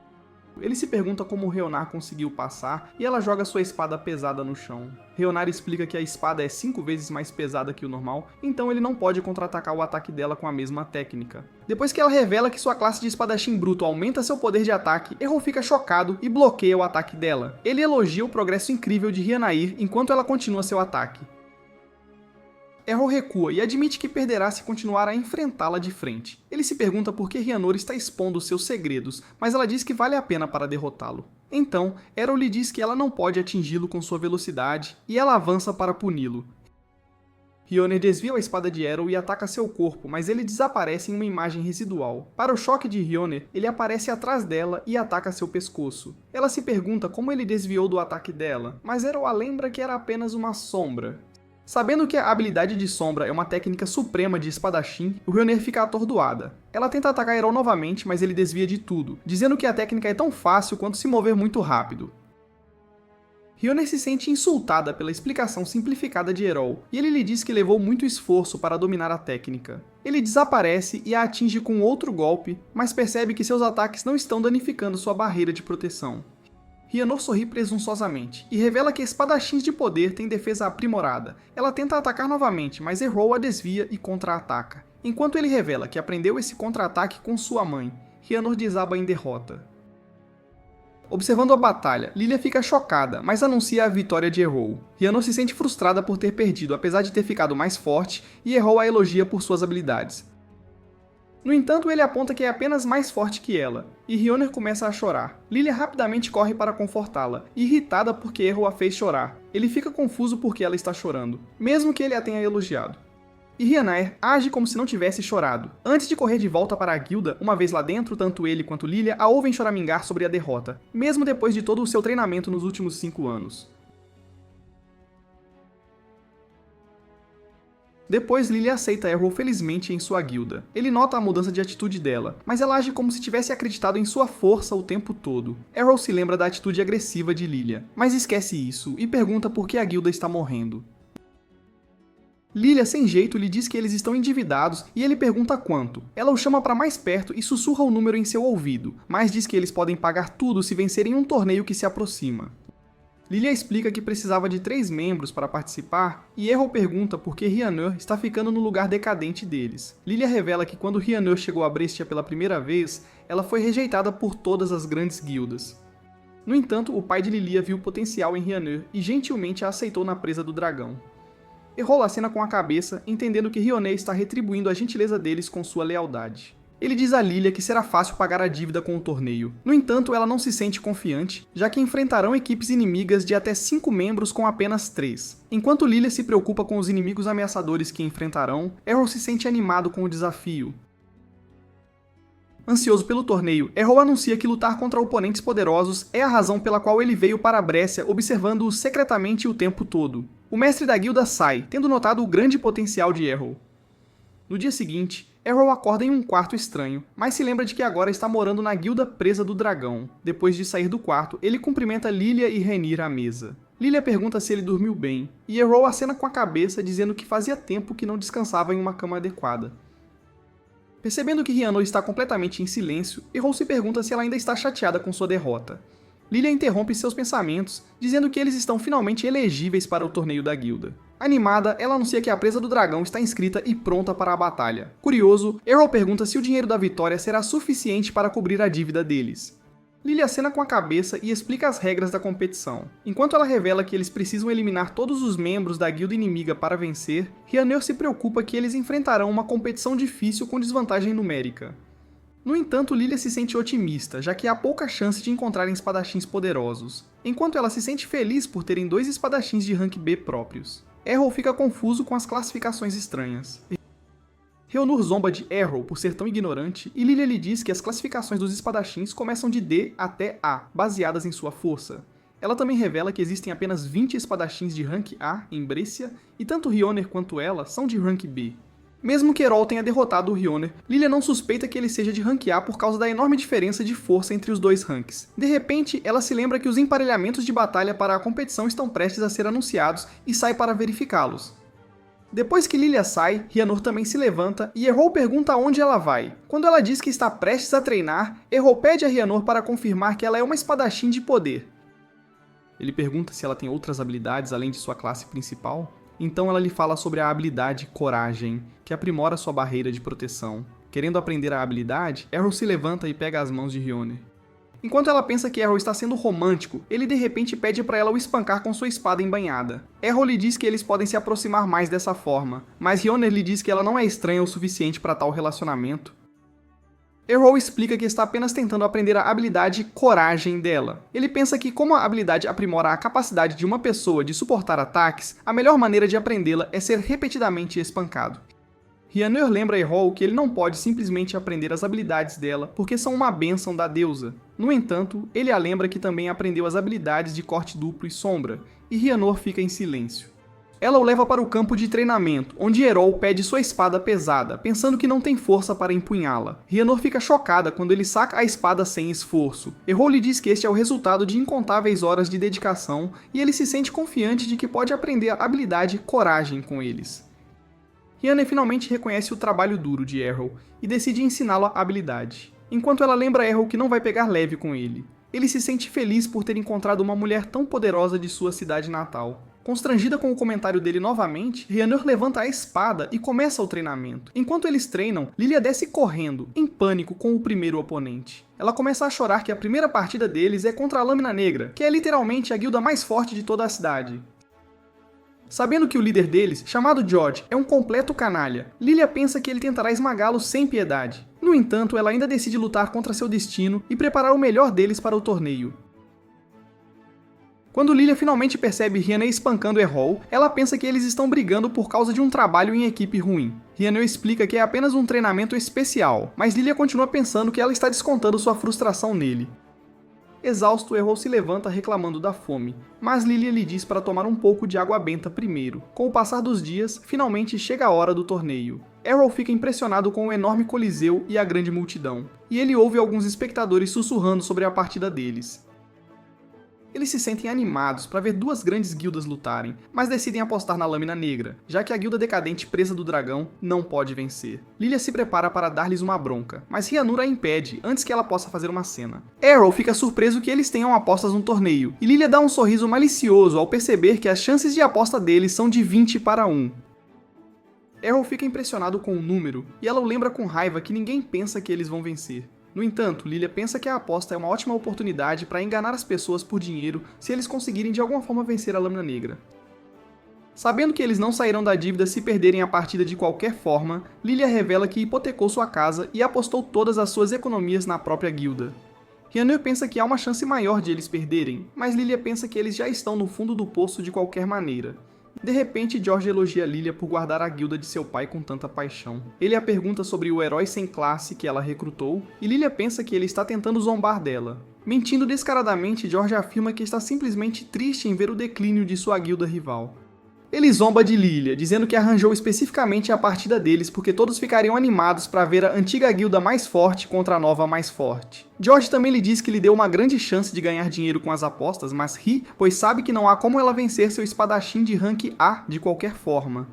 Ele se pergunta como Rheonnar conseguiu passar, e ela joga sua espada pesada no chão. Rheonnar explica que a espada é 5 vezes mais pesada que o normal, então ele não pode contra-atacar o ataque dela com a mesma técnica. Depois que ela revela que sua classe de espadachim bruto aumenta seu poder de ataque, Errol fica chocado e bloqueia o ataque dela. Ele elogia o progresso incrível de Rhiannair enquanto ela continua seu ataque. Errol recua e admite que perderá se continuar a enfrentá-la de frente. Ele se pergunta por que Rhiannur está expondo seus segredos, mas ela diz que vale a pena para derrotá-lo. Então, Errol lhe diz que ela não pode atingi-lo com sua velocidade, e ela avança para puni-lo. Rhiannur desvia a espada de Errol e ataca seu corpo, mas ele desaparece em uma imagem residual. Para o choque de Rhiannur, ele aparece atrás dela e ataca seu pescoço. Ela se pergunta como ele desviou do ataque dela, mas Errol a lembra que era apenas uma sombra. Sabendo que a habilidade de sombra é uma técnica suprema de espadachim, o Rhiannur fica atordoada. Ela tenta atacar Errol novamente, mas ele desvia de tudo, dizendo que a técnica é tão fácil quanto se mover muito rápido. Rhiannur se sente insultada pela explicação simplificada de Errol, e ele lhe diz que levou muito esforço para dominar a técnica. Ele desaparece e a atinge com outro golpe, mas percebe que seus ataques não estão danificando sua barreira de proteção. Rhiannur sorri presunçosamente, e revela que espadachins de poder têm defesa aprimorada. Ela tenta atacar novamente, mas Errol a desvia e contra-ataca. Enquanto ele revela que aprendeu esse contra-ataque com sua mãe, Rhiannur desaba em derrota. Observando a batalha, Lilia fica chocada, mas anuncia a vitória de Errol. Rhiannur se sente frustrada por ter perdido, apesar de ter ficado mais forte, e Errol a elogia por suas habilidades. No entanto, ele aponta que é apenas mais forte que ela, e Rhiannur começa a chorar. Lilia rapidamente corre para confortá-la, irritada porque Errol a fez chorar. Ele fica confuso porque ela está chorando, mesmo que ele a tenha elogiado. E Rhiannair age como se não tivesse chorado. Antes de correr de volta para a guilda, uma vez lá dentro, tanto ele quanto Lilia a ouvem choramingar sobre a derrota, mesmo depois de todo o seu treinamento nos últimos 5 anos. Depois, Lilia aceita Errol felizmente em sua guilda. Ele nota a mudança de atitude dela, mas ela age como se tivesse acreditado em sua força o tempo todo. Errol se lembra da atitude agressiva de Lilia, mas esquece isso e pergunta por que a guilda está morrendo. Lilia, sem jeito, lhe diz que eles estão endividados e ele pergunta quanto. Ela o chama para mais perto e sussurra o número em seu ouvido, mas diz que eles podem pagar tudo se vencerem um torneio que se aproxima. Lilia explica que precisava de 3 membros para participar e Errol pergunta por que Rhiannon está ficando no lugar decadente deles. Lilia revela que quando Rhiannon chegou a Brestia pela primeira vez, ela foi rejeitada por todas as grandes guildas. No entanto, o pai de Lilia viu potencial em Rhiannon e gentilmente a aceitou na presa do dragão. Errol acena com a cabeça, entendendo que Rhiannon está retribuindo a gentileza deles com sua lealdade. Ele diz a Lilia que será fácil pagar a dívida com o torneio. No entanto, ela não se sente confiante, já que enfrentarão equipes inimigas de até 5 membros com apenas 3. Enquanto Lilia se preocupa com os inimigos ameaçadores que enfrentarão, Errol se sente animado com o desafio. Ansioso pelo torneio, Errol anuncia que lutar contra oponentes poderosos é a razão pela qual ele veio para Brescia, observando-o secretamente o tempo todo. O mestre da guilda sai, tendo notado o grande potencial de Errol. No dia seguinte, Errol acorda em um quarto estranho, mas se lembra de que agora está morando na guilda presa do dragão. Depois de sair do quarto, ele cumprimenta Lilia e Rhaenyra à mesa. Lilia pergunta se ele dormiu bem, e Errol acena com a cabeça dizendo que fazia tempo que não descansava em uma cama adequada. Percebendo que Rhiannon está completamente em silêncio, Errol se pergunta se ela ainda está chateada com sua derrota. Lilia interrompe seus pensamentos, dizendo que eles estão finalmente elegíveis para o torneio da guilda. Animada, ela anuncia que a presa do dragão está inscrita e pronta para a batalha. Curioso, Errol pergunta se o dinheiro da vitória será suficiente para cobrir a dívida deles. Lilia acena com a cabeça e explica as regras da competição. Enquanto ela revela que eles precisam eliminar todos os membros da guilda inimiga para vencer, Rhiannon se preocupa que eles enfrentarão uma competição difícil com desvantagem numérica. No entanto, Lilia se sente otimista, já que há pouca chance de encontrarem espadachins poderosos, enquanto ela se sente feliz por terem 2 espadachins de rank B próprios. Errol fica confuso com as classificações estranhas. Rheonur zomba de Errol por ser tão ignorante, e Lilia lhe diz que as classificações dos espadachins começam de D até A, baseadas em sua força. Ela também revela que existem apenas 20 espadachins de rank A em Brescia, e tanto Rhiannon quanto ela são de rank B. Mesmo que Errol tenha derrotado o Rhiannon, Lilia não suspeita que ele seja de rank A por causa da enorme diferença de força entre os 2 ranks. De repente, ela se lembra que os emparelhamentos de batalha para a competição estão prestes a ser anunciados e sai para verificá-los. Depois que Lilia sai, Rhiannon também se levanta e Errol pergunta aonde ela vai. Quando ela diz que está prestes a treinar, Errol pede a Rhiannon para confirmar que ela é uma espadachim de poder. Ele pergunta se ela tem outras habilidades além de sua classe principal. Então ela lhe fala sobre a habilidade Coragem, que aprimora sua barreira de proteção. Querendo aprender a habilidade, Errol se levanta e pega as mãos de Rhiannon. Enquanto ela pensa que Errol está sendo romântico, ele de repente pede para ela o espancar com sua espada embainhada. Errol lhe diz que eles podem se aproximar mais dessa forma, mas Rhiannon lhe diz que ela não é estranha o suficiente para tal relacionamento. Errol explica que está apenas tentando aprender a habilidade Coragem dela. Ele pensa que como a habilidade aprimora a capacidade de uma pessoa de suportar ataques, a melhor maneira de aprendê-la é ser repetidamente espancado. Rhiannon lembra Errol que ele não pode simplesmente aprender as habilidades dela, porque são uma bênção da deusa. No entanto, ele a lembra que também aprendeu as habilidades de corte duplo e sombra, e Rhiannon fica em silêncio. Ela o leva para o campo de treinamento, onde Errol pede sua espada pesada, pensando que não tem força para empunhá-la. Rhiannon fica chocada quando ele saca a espada sem esforço. Errol lhe diz que este é o resultado de incontáveis horas de dedicação, e ele se sente confiante de que pode aprender a habilidade Coragem com eles. Rhiannon finalmente reconhece o trabalho duro de Errol, e decide ensiná-lo a habilidade. Enquanto ela lembra Errol que não vai pegar leve com ele. Ele se sente feliz por ter encontrado uma mulher tão poderosa de sua cidade natal. Constrangida com o comentário dele novamente, Rhiannon levanta a espada e começa o treinamento. Enquanto eles treinam, Lilia desce correndo, em pânico com o primeiro oponente. Ela começa a chorar que a primeira partida deles é contra a Lâmina Negra, que é literalmente a guilda mais forte de toda a cidade. Sabendo que o líder deles, chamado George, é um completo canalha, Lilia pensa que ele tentará esmagá-lo sem piedade. No entanto, ela ainda decide lutar contra seu destino e preparar o melhor deles para o torneio. Quando Lilia finalmente percebe Rhiannon espancando Errol, ela pensa que eles estão brigando por causa de um trabalho em equipe ruim. Rhiannon explica que é apenas um treinamento especial, mas Lilia continua pensando que ela está descontando sua frustração nele. Exausto, Errol se levanta reclamando da fome, mas Lilia lhe diz para tomar um pouco de água benta primeiro. Com o passar dos dias, finalmente chega a hora do torneio. Errol fica impressionado com o enorme coliseu e a grande multidão, e ele ouve alguns espectadores sussurrando sobre a partida deles. Eles se sentem animados para ver duas grandes guildas lutarem, mas decidem apostar na Lâmina Negra, já que a guilda decadente presa do dragão não pode vencer. Lilia se prepara para dar-lhes uma bronca, mas Rhiannour a impede antes que ela possa fazer uma cena. Errol fica surpreso que eles tenham apostas no torneio, e Lilia dá um sorriso malicioso ao perceber que as chances de aposta deles são de 20-1. Errol fica impressionado com o número, e ela o lembra com raiva que ninguém pensa que eles vão vencer. No entanto, Lilia pensa que a aposta é uma ótima oportunidade para enganar as pessoas por dinheiro se eles conseguirem de alguma forma vencer a Lâmina Negra. Sabendo que eles não sairão da dívida se perderem a partida de qualquer forma, Lilia revela que hipotecou sua casa e apostou todas as suas economias na própria guilda. Rhiannour pensa que há uma chance maior de eles perderem, mas Lilia pensa que eles já estão no fundo do poço de qualquer maneira. De repente, George elogia Lilia por guardar a guilda de seu pai com tanta paixão. Ele a pergunta sobre o herói sem classe que ela recrutou, e Lilia pensa que ele está tentando zombar dela. Mentindo descaradamente, George afirma que está simplesmente triste em ver o declínio de sua guilda rival. Ele zomba de Lilia, dizendo que arranjou especificamente a partida deles porque todos ficariam animados para ver a antiga guilda mais forte contra a nova mais forte. George também lhe diz que lhe deu uma grande chance de ganhar dinheiro com as apostas, mas ri, pois sabe que não há como ela vencer seu espadachim de rank A de qualquer forma.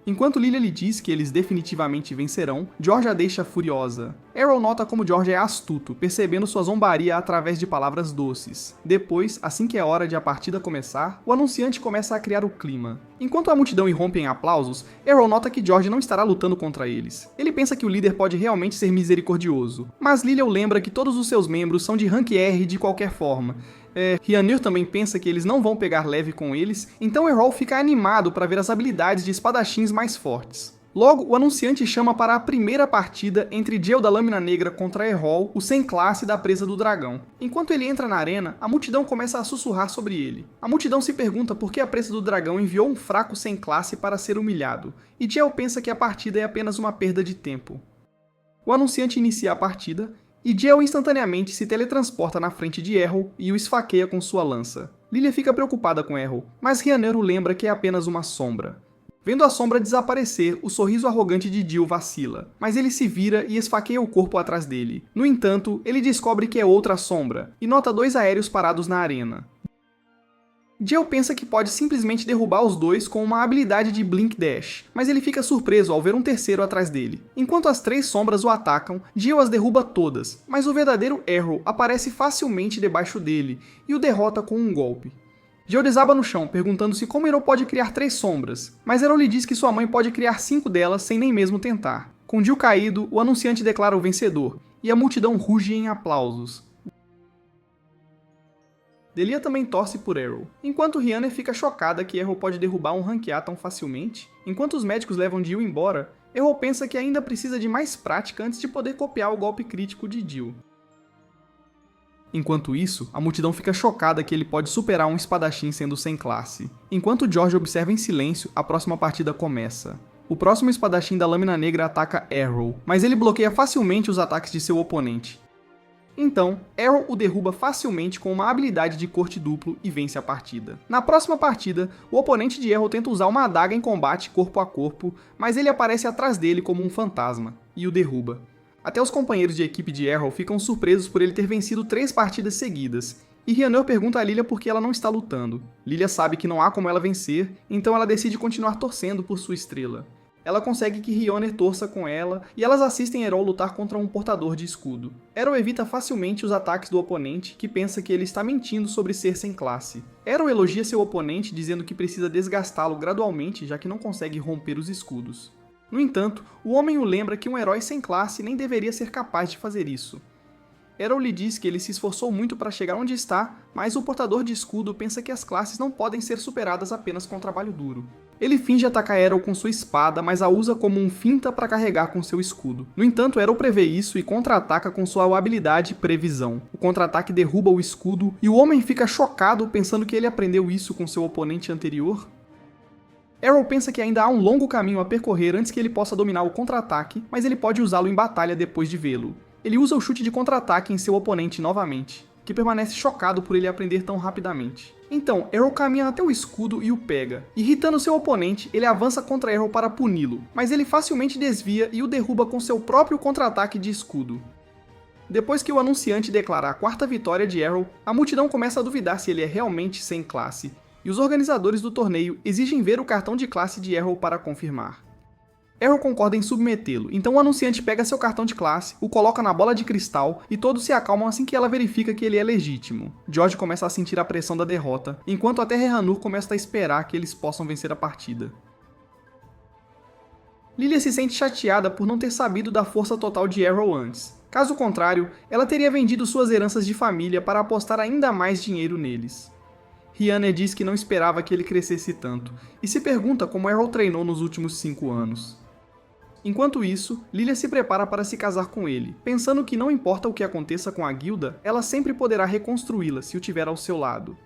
Enquanto Lilia lhe diz que eles definitivamente vencerão, George a deixa furiosa. Errol nota como George é astuto, percebendo sua zombaria através de palavras doces. Depois, assim que é hora de a partida começar, o anunciante começa a criar o clima. Enquanto a multidão irrompe em aplausos, Errol nota que George não estará lutando contra eles. Ele pensa que o líder pode realmente ser misericordioso, mas Lilia o lembra que todos os seus membros são de rank R de qualquer forma. Rhiannour também pensa que eles não vão pegar leve com eles, então Errol fica animado para ver as habilidades de espadachins mais fortes. Logo, o anunciante chama para a primeira partida entre Jale da Lâmina Negra contra Errol, o sem classe da Presa do Dragão. Enquanto ele entra na arena, a multidão começa a sussurrar sobre ele. A multidão se pergunta por que a Presa do Dragão enviou um fraco sem classe para ser humilhado, e Jale pensa que a partida é apenas uma perda de tempo. O anunciante inicia a partida, e Jale instantaneamente se teletransporta na frente de Errol e o esfaqueia com sua lança. Lilia fica preocupada com Errol, mas Rhiannour o lembra que é apenas uma sombra. Vendo a sombra desaparecer, o sorriso arrogante de Jill vacila, mas ele se vira e esfaqueia o corpo atrás dele. No entanto, ele descobre que é outra sombra, e nota dois aéreos parados na arena. Jill pensa que pode simplesmente derrubar os dois com uma habilidade de Blink Dash, mas ele fica surpreso ao ver um terceiro atrás dele. Enquanto as três sombras o atacam, Jill as derruba todas, mas o verdadeiro Errol aparece facilmente debaixo dele e o derrota com um golpe. Jill desaba no chão, perguntando-se como Errol pode criar 3 sombras, mas Errol lhe diz que sua mãe pode criar 5 delas sem nem mesmo tentar. Com Jill caído, o anunciante declara o vencedor, e a multidão ruge em aplausos. Delia também torce por Errol, enquanto Rhiannour fica chocada que Errol pode derrubar um rank A tão facilmente. Enquanto os médicos levam Jill embora, Errol pensa que ainda precisa de mais prática antes de poder copiar o golpe crítico de Jill. Enquanto isso, a multidão fica chocada que ele pode superar um espadachim sendo sem classe. Enquanto George observa em silêncio, a próxima partida começa. O próximo espadachim da Lâmina Negra ataca Errol, mas ele bloqueia facilmente os ataques de seu oponente. Então, Errol o derruba facilmente com uma habilidade de corte duplo e vence a partida. Na próxima partida, o oponente de Errol tenta usar uma adaga em combate corpo a corpo, mas ele aparece atrás dele como um fantasma, e o derruba. Até os companheiros de equipe de Errol ficam surpresos por ele ter vencido 3 partidas seguidas, e Rhiannour pergunta a Lilia por que ela não está lutando. Lilia sabe que não há como ela vencer, então ela decide continuar torcendo por sua estrela. Ela consegue que Rhiannour torça com ela, e elas assistem Errol lutar contra um portador de escudo. Errol evita facilmente os ataques do oponente, que pensa que ele está mentindo sobre ser sem classe. Errol elogia seu oponente, dizendo que precisa desgastá-lo gradualmente, já que não consegue romper os escudos. No entanto, o homem o lembra que um herói sem classe nem deveria ser capaz de fazer isso. Errol lhe diz que ele se esforçou muito para chegar onde está, mas o portador de escudo pensa que as classes não podem ser superadas apenas com trabalho duro. Ele finge atacar Errol com sua espada, mas a usa como um finta para carregar com seu escudo. No entanto, Errol prevê isso e contra-ataca com sua habilidade Previsão. O contra-ataque derruba o escudo e o homem fica chocado pensando que ele aprendeu isso com seu oponente anterior. Errol pensa que ainda há um longo caminho a percorrer antes que ele possa dominar o contra-ataque, mas ele pode usá-lo em batalha depois de vê-lo. Ele usa o chute de contra-ataque em seu oponente novamente, que permanece chocado por ele aprender tão rapidamente. Então, Errol caminha até o escudo e o pega. Irritando seu oponente, ele avança contra Errol para puni-lo, mas ele facilmente desvia e o derruba com seu próprio contra-ataque de escudo. Depois que o anunciante declara a quarta vitória de Errol, a multidão começa a duvidar se ele é realmente sem classe, e os organizadores do torneio exigem ver o cartão de classe de Errol para confirmar. Errol concorda em submetê-lo, então o anunciante pega seu cartão de classe, o coloca na bola de cristal e todos se acalmam assim que ela verifica que ele é legítimo. George começa a sentir a pressão da derrota, enquanto até Rehanur começa a esperar que eles possam vencer a partida. Lilia se sente chateada por não ter sabido da força total de Errol antes. Caso contrário, ela teria vendido suas heranças de família para apostar ainda mais dinheiro neles. Rhianner diz que não esperava que ele crescesse tanto, e se pergunta como Errol treinou nos últimos 5 anos. Enquanto isso, Lilia se prepara para se casar com ele, pensando que não importa o que aconteça com a guilda, ela sempre poderá reconstruí-la se o tiver ao seu lado.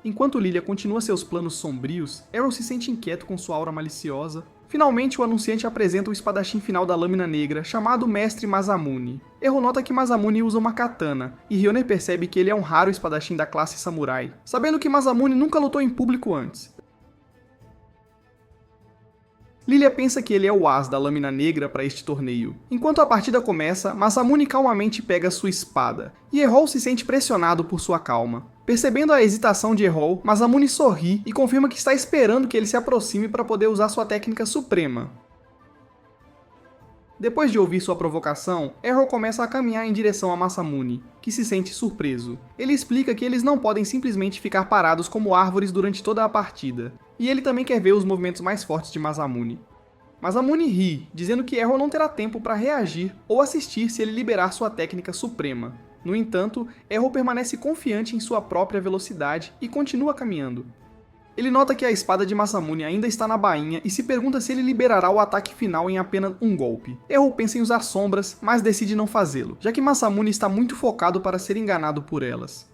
Enquanto Lilia continua seus planos sombrios, Errol se sente inquieto com sua aura maliciosa. Finalmente, o anunciante apresenta o espadachim final da Lâmina Negra, chamado Mestre Masamune. Errol nota que Masamune usa uma katana, e Ryoner percebe que ele é um raro espadachim da classe samurai, sabendo que Masamune nunca lutou em público antes. Lilia pensa que ele é o as da Lâmina Negra para este torneio. Enquanto a partida começa, Masamune calmamente pega sua espada, e Errol se sente pressionado por sua calma. Percebendo a hesitação de Errol, Masamune sorri e confirma que está esperando que ele se aproxime para poder usar sua técnica suprema. Depois de ouvir sua provocação, Errol começa a caminhar em direção a Masamune, que se sente surpreso. Ele explica que eles não podem simplesmente ficar parados como árvores durante toda a partida, e ele também quer ver os movimentos mais fortes de Masamune. Masamune ri, dizendo que Errol não terá tempo para reagir ou assistir se ele liberar sua técnica suprema. No entanto, Errol permanece confiante em sua própria velocidade e continua caminhando. Ele nota que a espada de Masamune ainda está na bainha e se pergunta se ele liberará o ataque final em apenas um golpe. Errol pensa em usar sombras, mas decide não fazê-lo, já que Masamune está muito focado para ser enganado por elas.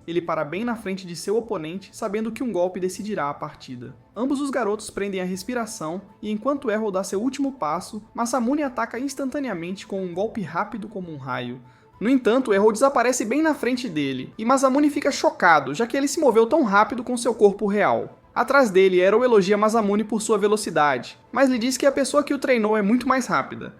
Ele para bem na frente de seu oponente, sabendo que um golpe decidirá a partida. Ambos os garotos prendem a respiração, e enquanto Errol dá seu último passo, Masamune ataca instantaneamente com um golpe rápido como um raio. No entanto, Errol desaparece bem na frente dele, e Masamune fica chocado, já que ele se moveu tão rápido com seu corpo real. Atrás dele, Errol elogia Masamune por sua velocidade, mas lhe diz que a pessoa que o treinou é muito mais rápida.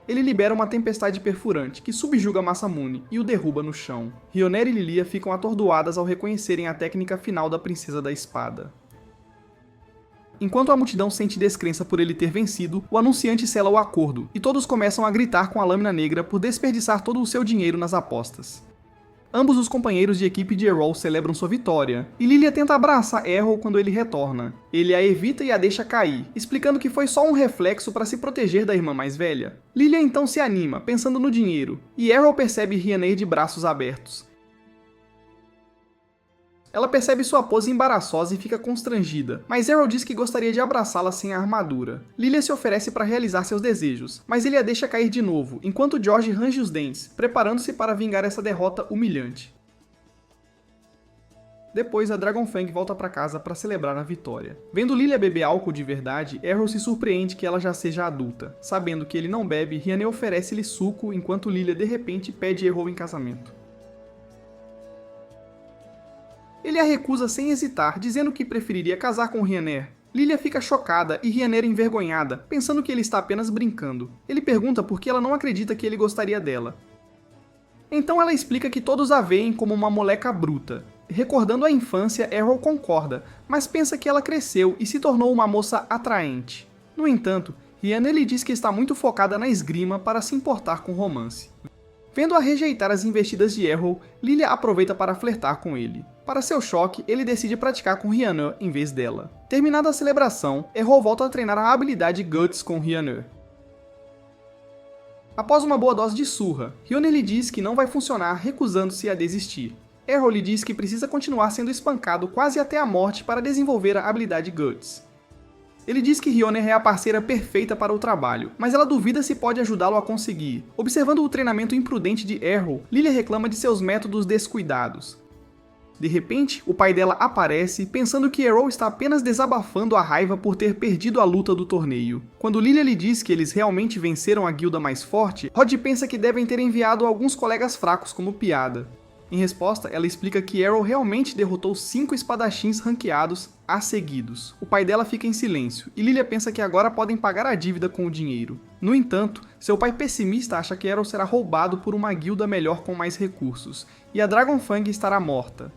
Ele libera uma tempestade perfurante, que subjuga Masamune e o derruba no chão. Ryoner e Lilia ficam atordoadas ao reconhecerem a técnica final da Princesa da Espada. Enquanto a multidão sente descrença por ele ter vencido, o anunciante sela o acordo, e todos começam a gritar com a Lâmina Negra por desperdiçar todo o seu dinheiro nas apostas. Ambos os companheiros de equipe de Errol celebram sua vitória, e Lilia tenta abraçar Errol quando ele retorna. Ele a evita e a deixa cair, explicando que foi só um reflexo para se proteger da irmã mais velha. Lilia então se anima, pensando no dinheiro, e Errol percebe Rhianner de braços abertos. Ela percebe sua pose embaraçosa e fica constrangida, mas Errol diz que gostaria de abraçá-la sem a armadura. Lilia se oferece para realizar seus desejos, mas ele a deixa cair de novo, enquanto George range os dentes, preparando-se para vingar essa derrota humilhante. Depois, a Dragonfang volta para casa para celebrar a vitória. Vendo Lilia beber álcool de verdade, Errol se surpreende que ela já seja adulta. Sabendo que ele não bebe, Rhianner oferece-lhe suco, enquanto Lilia de repente pede Errol em casamento. Ele a recusa sem hesitar, dizendo que preferiria casar com Rhianner. Lilia fica chocada e Rhianner envergonhada, pensando que ele está apenas brincando. Ele pergunta por que ela não acredita que ele gostaria dela. Então ela explica que todos a veem como uma moleca bruta. Recordando a infância, Errol concorda, mas pensa que ela cresceu e se tornou uma moça atraente. No entanto, Rhianner lhe diz que está muito focada na esgrima para se importar com romance. Vendo-a rejeitar as investidas de Errol, Lilia aproveita para flertar com ele. Para seu choque, ele decide praticar com Rhianner em vez dela. Terminada a celebração, Errol volta a treinar a habilidade Guts com Rhianner. Após uma boa dose de surra, Rhianner lhe diz que não vai funcionar, recusando-se a desistir. Errol lhe diz que precisa continuar sendo espancado quase até a morte para desenvolver a habilidade Guts. Ele diz que Rhianner é a parceira perfeita para o trabalho, mas ela duvida se pode ajudá-lo a conseguir. Observando o treinamento imprudente de Errol, Lilia reclama de seus métodos descuidados. De repente, o pai dela aparece, pensando que Errol está apenas desabafando a raiva por ter perdido a luta do torneio. Quando Lilia lhe diz que eles realmente venceram a guilda mais forte, Rod pensa que devem ter enviado alguns colegas fracos como piada. Em resposta, ela explica que Errol realmente derrotou 5 espadachins ranqueados a seguidos. O pai dela fica em silêncio, e Lilia pensa que agora podem pagar a dívida com o dinheiro. No entanto, seu pai pessimista acha que Errol será roubado por uma guilda melhor com mais recursos, e a Dragonfang estará morta.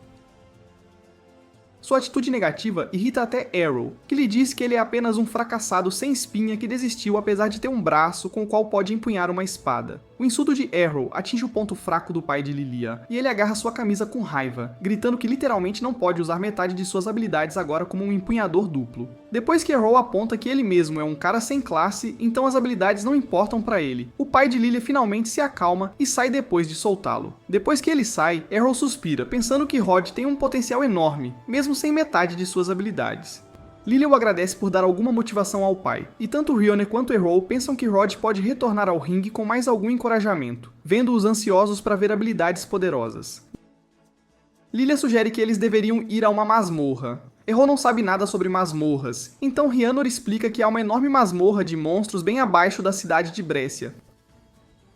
Sua atitude negativa irrita até Errol, que lhe diz que ele é apenas um fracassado sem espinha que desistiu apesar de ter um braço com o qual pode empunhar uma espada. O insulto de Errol atinge o ponto fraco do pai de Lilia, e ele agarra sua camisa com raiva, gritando que literalmente não pode usar metade de suas habilidades agora como um empunhador duplo. Depois que Errol aponta que ele mesmo é um cara sem classe, então as habilidades não importam pra ele. O pai de Lilia finalmente se acalma e sai depois de soltá-lo. Depois que ele sai, Errol suspira, pensando que Rod tem um potencial enorme, mesmo sem metade de suas habilidades. Lilia o agradece por dar alguma motivação ao pai, e tanto Rioner quanto Errol pensam que Rod pode retornar ao ringue com mais algum encorajamento, vendo-os ansiosos para ver habilidades poderosas. Lilia sugere que eles deveriam ir a uma masmorra. Errol não sabe nada sobre masmorras, então Rhiannon explica que há uma enorme masmorra de monstros bem abaixo da cidade de Brescia.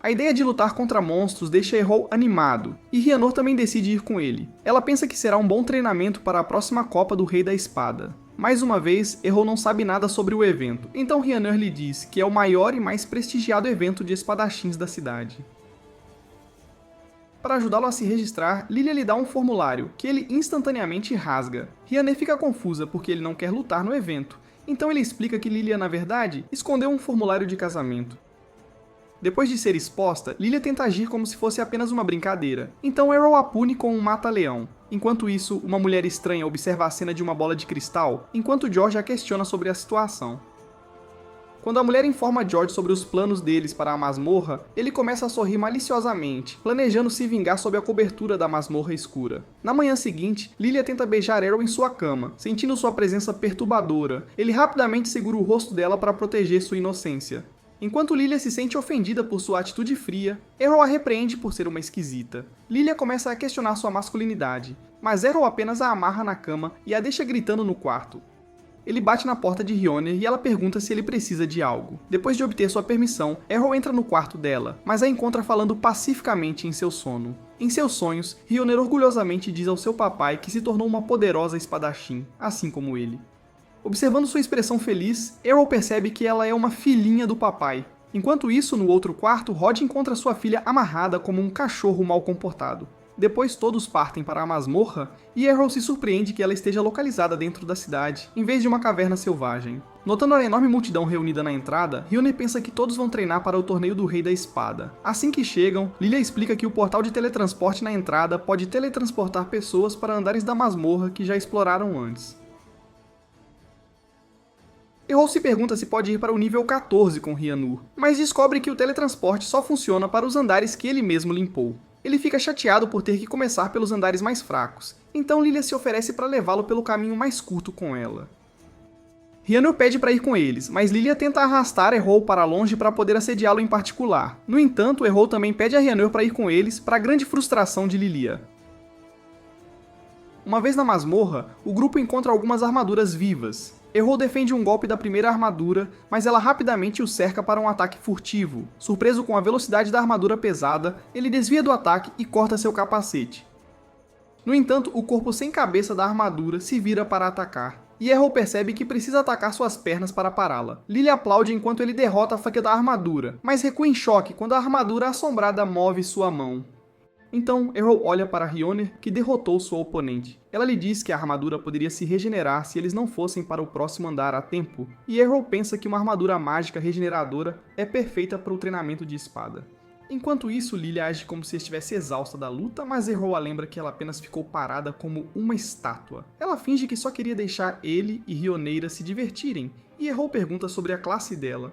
A ideia de lutar contra monstros deixa Errol animado, e Rhiannon também decide ir com ele. Ela pensa que será um bom treinamento para a próxima Copa do Rei da Espada. Mais uma vez, Errol não sabe nada sobre o evento, então Rhiannon lhe diz que é o maior e mais prestigiado evento de espadachins da cidade. Para ajudá-lo a se registrar, Lilia lhe dá um formulário, que ele instantaneamente rasga. Rhiannon fica confusa porque ele não quer lutar no evento, então ele explica que Lilia, na verdade, escondeu um formulário de casamento. Depois de ser exposta, Lilia tenta agir como se fosse apenas uma brincadeira, então Errol a pune com um mata-leão. Enquanto isso, uma mulher estranha observa a cena de uma bola de cristal, enquanto George a questiona sobre a situação. Quando a mulher informa George sobre os planos deles para a masmorra, ele começa a sorrir maliciosamente, planejando se vingar sob a cobertura da masmorra escura. Na manhã seguinte, Lilia tenta beijar Errol em sua cama, sentindo sua presença perturbadora. Ele rapidamente segura o rosto dela para proteger sua inocência. Enquanto Lilia se sente ofendida por sua atitude fria, Errol a repreende por ser uma esquisita. Lilia começa a questionar sua masculinidade, mas Errol apenas a amarra na cama e a deixa gritando no quarto. Ele bate na porta de Rioner e ela pergunta se ele precisa de algo. Depois de obter sua permissão, Errol entra no quarto dela, mas a encontra falando pacificamente em seu sono. Em seus sonhos, Rioner orgulhosamente diz ao seu papai que se tornou uma poderosa espadachim, assim como ele. Observando sua expressão feliz, Errol percebe que ela é uma filhinha do papai. Enquanto isso, no outro quarto, Rod encontra sua filha amarrada como um cachorro mal comportado. Depois todos partem para a masmorra, e Errol se surpreende que ela esteja localizada dentro da cidade, em vez de uma caverna selvagem. Notando a enorme multidão reunida na entrada, Rioner pensa que todos vão treinar para o torneio do Rei da Espada. Assim que chegam, Lilia explica que o portal de teletransporte na entrada pode teletransportar pessoas para andares da masmorra que já exploraram antes. Errol se pergunta se pode ir para o nível 14 com Rhiannon, mas descobre que o teletransporte só funciona para os andares que ele mesmo limpou. Ele fica chateado por ter que começar pelos andares mais fracos, então Lilia se oferece para levá-lo pelo caminho mais curto com ela. Rhiannon pede para ir com eles, mas Lilia tenta arrastar Errol para longe para poder assediá-lo em particular. No entanto, Errol também pede a Rhiannon para ir com eles, para a grande frustração de Lilia. Uma vez na masmorra, o grupo encontra algumas armaduras vivas. Errol defende um golpe da primeira armadura, mas ela rapidamente o cerca para um ataque furtivo. Surpreso com a velocidade da armadura pesada, ele desvia do ataque e corta seu capacete. No entanto, o corpo sem cabeça da armadura se vira para atacar, e Errol percebe que precisa atacar suas pernas para pará-la. Lilia aplaude enquanto ele derrota a faca da armadura, mas recua em choque quando a armadura assombrada move sua mão. Então, Errol olha para Rioner, que derrotou sua oponente. Ela lhe diz que a armadura poderia se regenerar se eles não fossem para o próximo andar a tempo, e Errol pensa que uma armadura mágica regeneradora é perfeita para o treinamento de espada. Enquanto isso, Lilia age como se estivesse exausta da luta, mas Errol a lembra que ela apenas ficou parada como uma estátua. Ela finge que só queria deixar ele e Rioneira se divertirem, e Errol pergunta sobre a classe dela.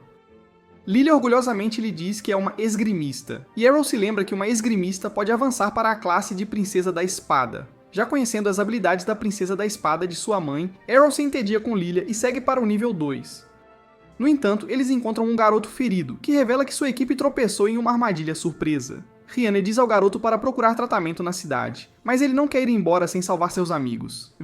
Lilia orgulhosamente lhe diz que é uma esgrimista, e Errol se lembra que uma esgrimista pode avançar para a classe de Princesa da Espada. Já conhecendo as habilidades da Princesa da Espada de sua mãe, Errol se entedia com Lilia e segue para o nível 2. No entanto, eles encontram um garoto ferido, que revela que sua equipe tropeçou em uma armadilha surpresa. Rihanna diz ao garoto para procurar tratamento na cidade, mas ele não quer ir embora sem salvar seus amigos.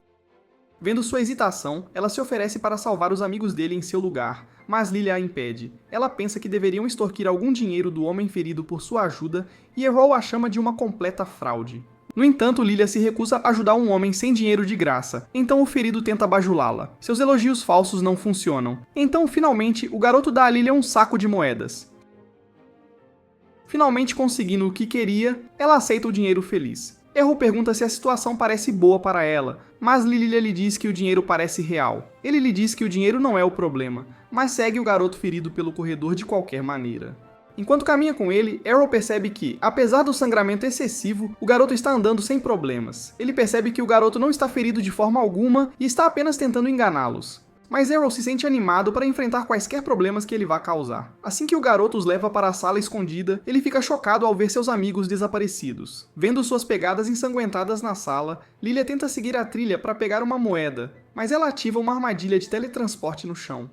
Vendo sua hesitação, ela se oferece para salvar os amigos dele em seu lugar, mas Lilia a impede. Ela pensa que deveriam extorquir algum dinheiro do homem ferido por sua ajuda e Errol a chama de uma completa fraude. No entanto, Lilia se recusa a ajudar um homem sem dinheiro de graça, então o ferido tenta bajulá-la. Seus elogios falsos não funcionam. Então, finalmente, o garoto dá a Lilia um saco de moedas. Finalmente conseguindo o que queria, ela aceita o dinheiro feliz. Errol pergunta se a situação parece boa para ela, mas Lilia lhe diz que o dinheiro parece real. Ele lhe diz que o dinheiro não é o problema, mas segue o garoto ferido pelo corredor de qualquer maneira. Enquanto caminha com ele, Errol percebe que, apesar do sangramento excessivo, o garoto está andando sem problemas. Ele percebe que o garoto não está ferido de forma alguma e está apenas tentando enganá-los. Mas Errol se sente animado para enfrentar quaisquer problemas que ele vá causar. Assim que o garoto os leva para a sala escondida, ele fica chocado ao ver seus amigos desaparecidos. Vendo suas pegadas ensanguentadas na sala, Lilia tenta seguir a trilha para pegar uma moeda, mas ela ativa uma armadilha de teletransporte no chão.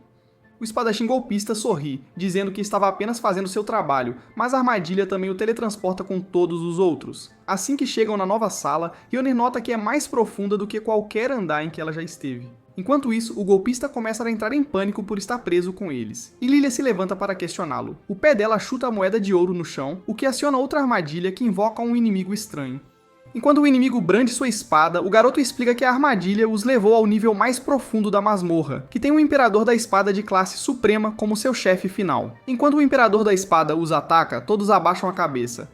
O espadachim golpista sorri, dizendo que estava apenas fazendo seu trabalho, mas a armadilha também o teletransporta com todos os outros. Assim que chegam na nova sala, Rihanna nota que é mais profunda do que qualquer andar em que ela já esteve. Enquanto isso, o golpista começa a entrar em pânico por estar preso com eles, e Lilia se levanta para questioná-lo. O pé dela chuta a moeda de ouro no chão, o que aciona outra armadilha que invoca um inimigo estranho. Enquanto o inimigo brande sua espada, o garoto explica que a armadilha os levou ao nível mais profundo da masmorra, que tem o Imperador da Espada de classe suprema como seu chefe final. Enquanto o Imperador da Espada os ataca, todos abaixam a cabeça.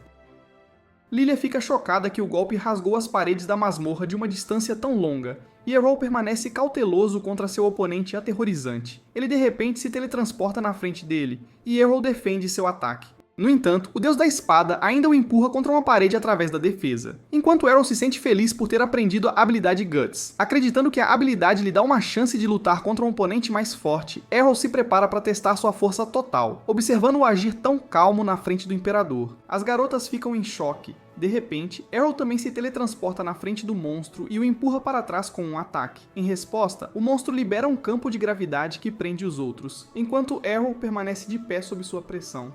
Lilia fica chocada que o golpe rasgou as paredes da masmorra de uma distância tão longa, e Errol permanece cauteloso contra seu oponente aterrorizante. Ele de repente se teletransporta na frente dele, e Errol defende seu ataque. No entanto, o deus da espada ainda o empurra contra uma parede através da defesa, enquanto Errol se sente feliz por ter aprendido a habilidade Guts. Acreditando que a habilidade lhe dá uma chance de lutar contra um oponente mais forte, Errol se prepara para testar sua força total, observando-o agir tão calmo na frente do Imperador. As garotas ficam em choque. De repente, Errol também se teletransporta na frente do monstro e o empurra para trás com um ataque. Em resposta, o monstro libera um campo de gravidade que prende os outros, enquanto Errol permanece de pé sob sua pressão.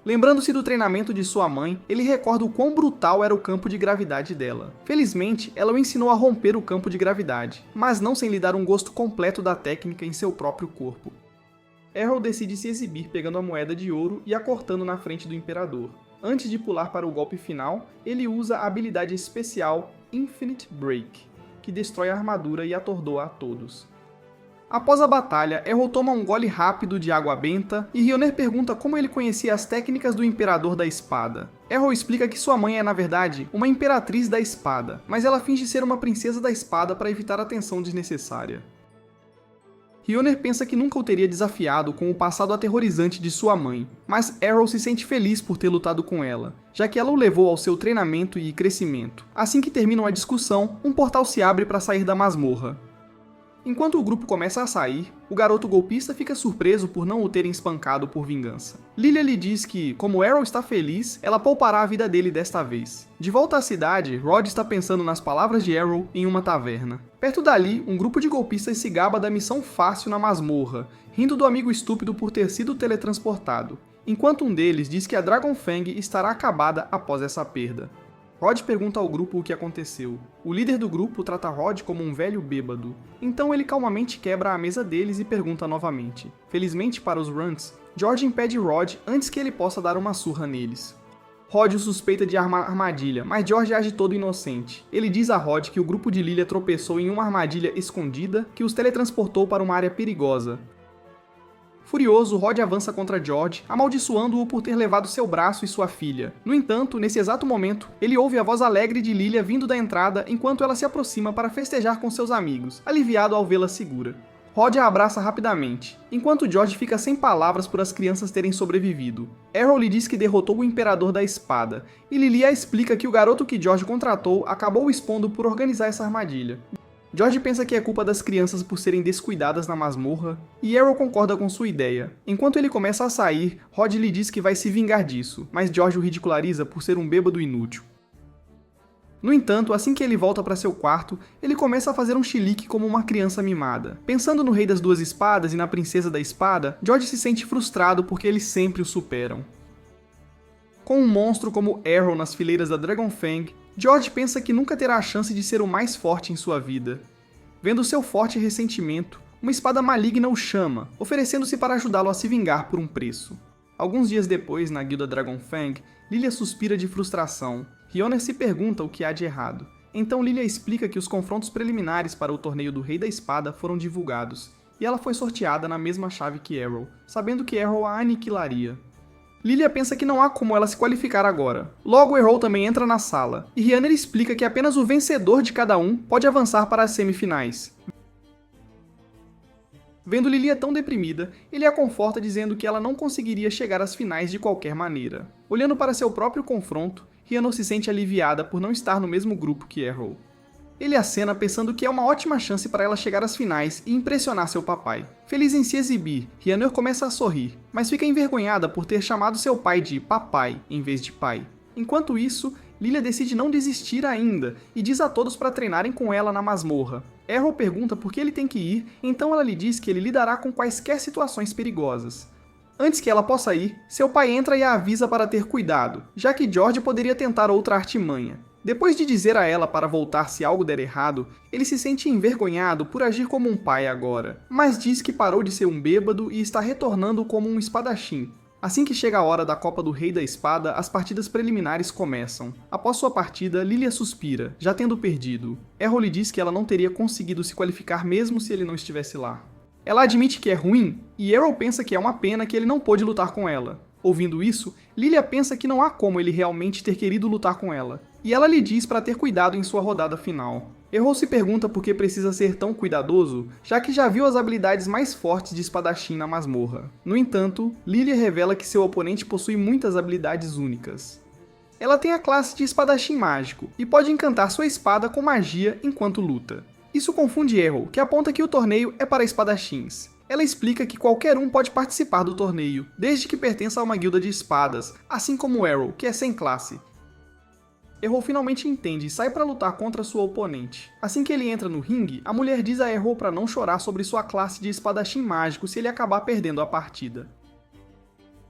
Lembrando-se do treinamento de sua mãe, ele recorda o quão brutal era o campo de gravidade dela. Felizmente, ela o ensinou a romper o campo de gravidade, mas não sem lhe dar um gosto completo da técnica em seu próprio corpo. Errol decide se exibir pegando a moeda de ouro e a cortando na frente do Imperador. Antes de pular para o golpe final, ele usa a habilidade especial Infinite Break, que destrói a armadura e atordoa a todos. Após a batalha, Errol toma um gole rápido de água benta e Rihanna pergunta como ele conhecia as técnicas do Imperador da Espada. Errol explica que sua mãe é, na verdade, uma imperatriz da espada, mas ela finge ser uma princesa da espada para evitar a tensão desnecessária. Rihanna pensa que nunca o teria desafiado com o passado aterrorizante de sua mãe, mas Errol se sente feliz por ter lutado com ela, já que ela o levou ao seu treinamento e crescimento. Assim que terminam a discussão, um portal se abre para sair da masmorra. Enquanto o grupo começa a sair, o garoto golpista fica surpreso por não o terem espancado por vingança. Lilia lhe diz que, como Errol está feliz, ela poupará a vida dele desta vez. De volta à cidade, Rod está pensando nas palavras de Errol em uma taverna. Perto dali, um grupo de golpistas se gaba da missão fácil na masmorra, rindo do amigo estúpido por ter sido teletransportado, enquanto um deles diz que a Dragon Fang estará acabada após essa perda. Rod pergunta ao grupo o que aconteceu. O líder do grupo trata Rod como um velho bêbado, então ele calmamente quebra a mesa deles e pergunta novamente. Felizmente para os Runts, George impede Rod antes que ele possa dar uma surra neles. Rod o suspeita de armar armadilha, mas George age todo inocente. Ele diz a Rod que o grupo de Lilia tropeçou em uma armadilha escondida que os teletransportou para uma área perigosa. Furioso, Rod avança contra George, amaldiçoando-o por ter levado seu braço e sua filha. No entanto, nesse exato momento, ele ouve a voz alegre de Lilia vindo da entrada enquanto ela se aproxima para festejar com seus amigos, aliviado ao vê-la segura. Rod a abraça rapidamente, enquanto George fica sem palavras por as crianças terem sobrevivido. Errol lhe diz que derrotou o Imperador da Espada, e Lilia explica que o garoto que George contratou acabou o expondo por organizar essa armadilha. George pensa que é culpa das crianças por serem descuidadas na masmorra, e Errol concorda com sua ideia. Enquanto ele começa a sair, Rod lhe diz que vai se vingar disso, mas George o ridiculariza por ser um bêbado inútil. No entanto, assim que ele volta para seu quarto, ele começa a fazer um chilique como uma criança mimada. Pensando no Rei das Duas Espadas e na Princesa da Espada, George se sente frustrado porque eles sempre o superam. Com um monstro como Arrow nas fileiras da Dragon Fang, George pensa que nunca terá a chance de ser o mais forte em sua vida. Vendo seu forte ressentimento, uma espada maligna o chama, oferecendo-se para ajudá-lo a se vingar por um preço. Alguns dias depois, na guilda Dragon Fang, Lilia suspira de frustração. Rioner se pergunta o que há de errado. Então Lilia explica que os confrontos preliminares para o torneio do Rei da Espada foram divulgados, e ela foi sorteada na mesma chave que Arrow, sabendo que Arrow a aniquilaria. Lilia pensa que não há como ela se qualificar agora. Logo, Arrow também entra na sala, e Rioner explica que apenas o vencedor de cada um pode avançar para as semifinais. Vendo Lilia tão deprimida, ele a conforta dizendo que ela não conseguiria chegar às finais de qualquer maneira. Olhando para seu próprio confronto, Rhiannon se sente aliviada por não estar no mesmo grupo que Arrow. Ele acena pensando que é uma ótima chance para ela chegar às finais e impressionar seu papai. Feliz em se exibir, Rhiannon começa a sorrir, mas fica envergonhada por ter chamado seu pai de papai em vez de pai. Enquanto isso, Lilia decide não desistir ainda e diz a todos para treinarem com ela na masmorra. Arrow pergunta por que ele tem que ir, então ela lhe diz que ele lidará com quaisquer situações perigosas. Antes que ela possa ir, seu pai entra e a avisa para ter cuidado, já que George poderia tentar outra artimanha. Depois de dizer a ela para voltar se algo der errado, ele se sente envergonhado por agir como um pai agora, mas diz que parou de ser um bêbado e está retornando como um espadachim. Assim que chega a hora da Copa do Rei da Espada, as partidas preliminares começam. Após sua partida, Lilia suspira, já tendo perdido. Arrow lhe diz que ela não teria conseguido se qualificar mesmo se ele não estivesse lá. Ela admite que é ruim, e Arrow pensa que é uma pena que ele não pôde lutar com ela. Ouvindo isso, Lilia pensa que não há como ele realmente ter querido lutar com ela, e ela lhe diz para ter cuidado em sua rodada final. Arrow se pergunta por que precisa ser tão cuidadoso, já que já viu as habilidades mais fortes de espadachim na masmorra. No entanto, Lilia revela que seu oponente possui muitas habilidades únicas. Ela tem a classe de espadachim mágico, e pode encantar sua espada com magia enquanto luta. Isso confunde Arrow, que aponta que o torneio é para espadachins. Ela explica que qualquer um pode participar do torneio, desde que pertença a uma guilda de espadas, assim como Arrow, que é sem classe. Arrow finalmente entende e sai para lutar contra sua oponente. Assim que ele entra no ringue, a mulher diz a Arrow para não chorar sobre sua classe de espadachim mágico se ele acabar perdendo a partida.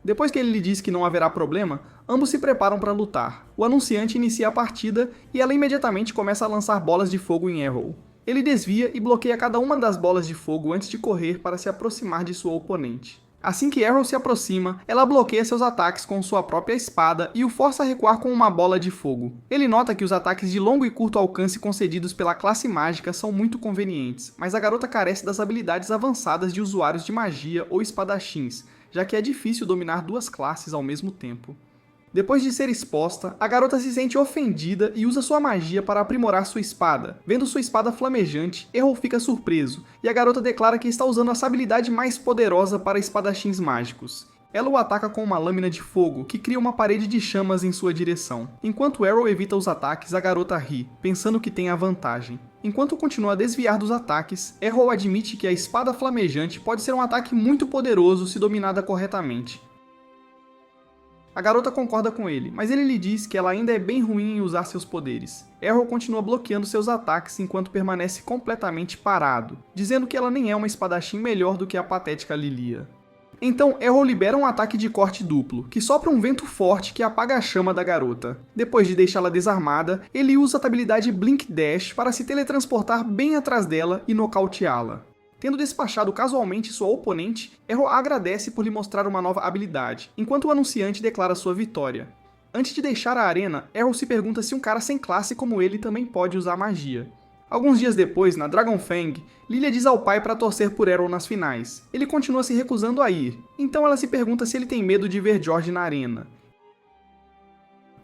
Depois que ele lhe diz que não haverá problema, ambos se preparam para lutar. O anunciante inicia a partida e ela imediatamente começa a lançar bolas de fogo em Arrow. Ele desvia e bloqueia cada uma das bolas de fogo antes de correr para se aproximar de sua oponente. Assim que Arrow se aproxima, ela bloqueia seus ataques com sua própria espada e o força a recuar com uma bola de fogo. Ele nota que os ataques de longo e curto alcance concedidos pela classe mágica são muito convenientes, mas a garota carece das habilidades avançadas de usuários de magia ou espadachins, já que é difícil dominar duas classes ao mesmo tempo. Depois de ser exposta, a garota se sente ofendida e usa sua magia para aprimorar sua espada. Vendo sua espada flamejante, Arrow fica surpreso, e a garota declara que está usando essa habilidade mais poderosa para espadachins mágicos. Ela o ataca com uma lâmina de fogo, que cria uma parede de chamas em sua direção. Enquanto Arrow evita os ataques, a garota ri, pensando que tem a vantagem. Enquanto continua a desviar dos ataques, Arrow admite que a espada flamejante pode ser um ataque muito poderoso se dominada corretamente. A garota concorda com ele, mas ele lhe diz que ela ainda é bem ruim em usar seus poderes. Arrow continua bloqueando seus ataques enquanto permanece completamente parado, dizendo que ela nem é uma espadachim melhor do que a patética Lilia. Então Arrow libera um ataque de corte duplo, que sopra um vento forte que apaga a chama da garota. Depois de deixá-la desarmada, ele usa a habilidade Blink Dash para se teletransportar bem atrás dela e nocauteá-la. Tendo despachado casualmente sua oponente, Arrow agradece por lhe mostrar uma nova habilidade, enquanto o anunciante declara sua vitória. Antes de deixar a arena, Arrow se pergunta se um cara sem classe como ele também pode usar magia. Alguns dias depois, na Dragon Fang, Lilia diz ao pai para torcer por Arrow nas finais. Ele continua se recusando a ir, então ela se pergunta se ele tem medo de ver George na arena.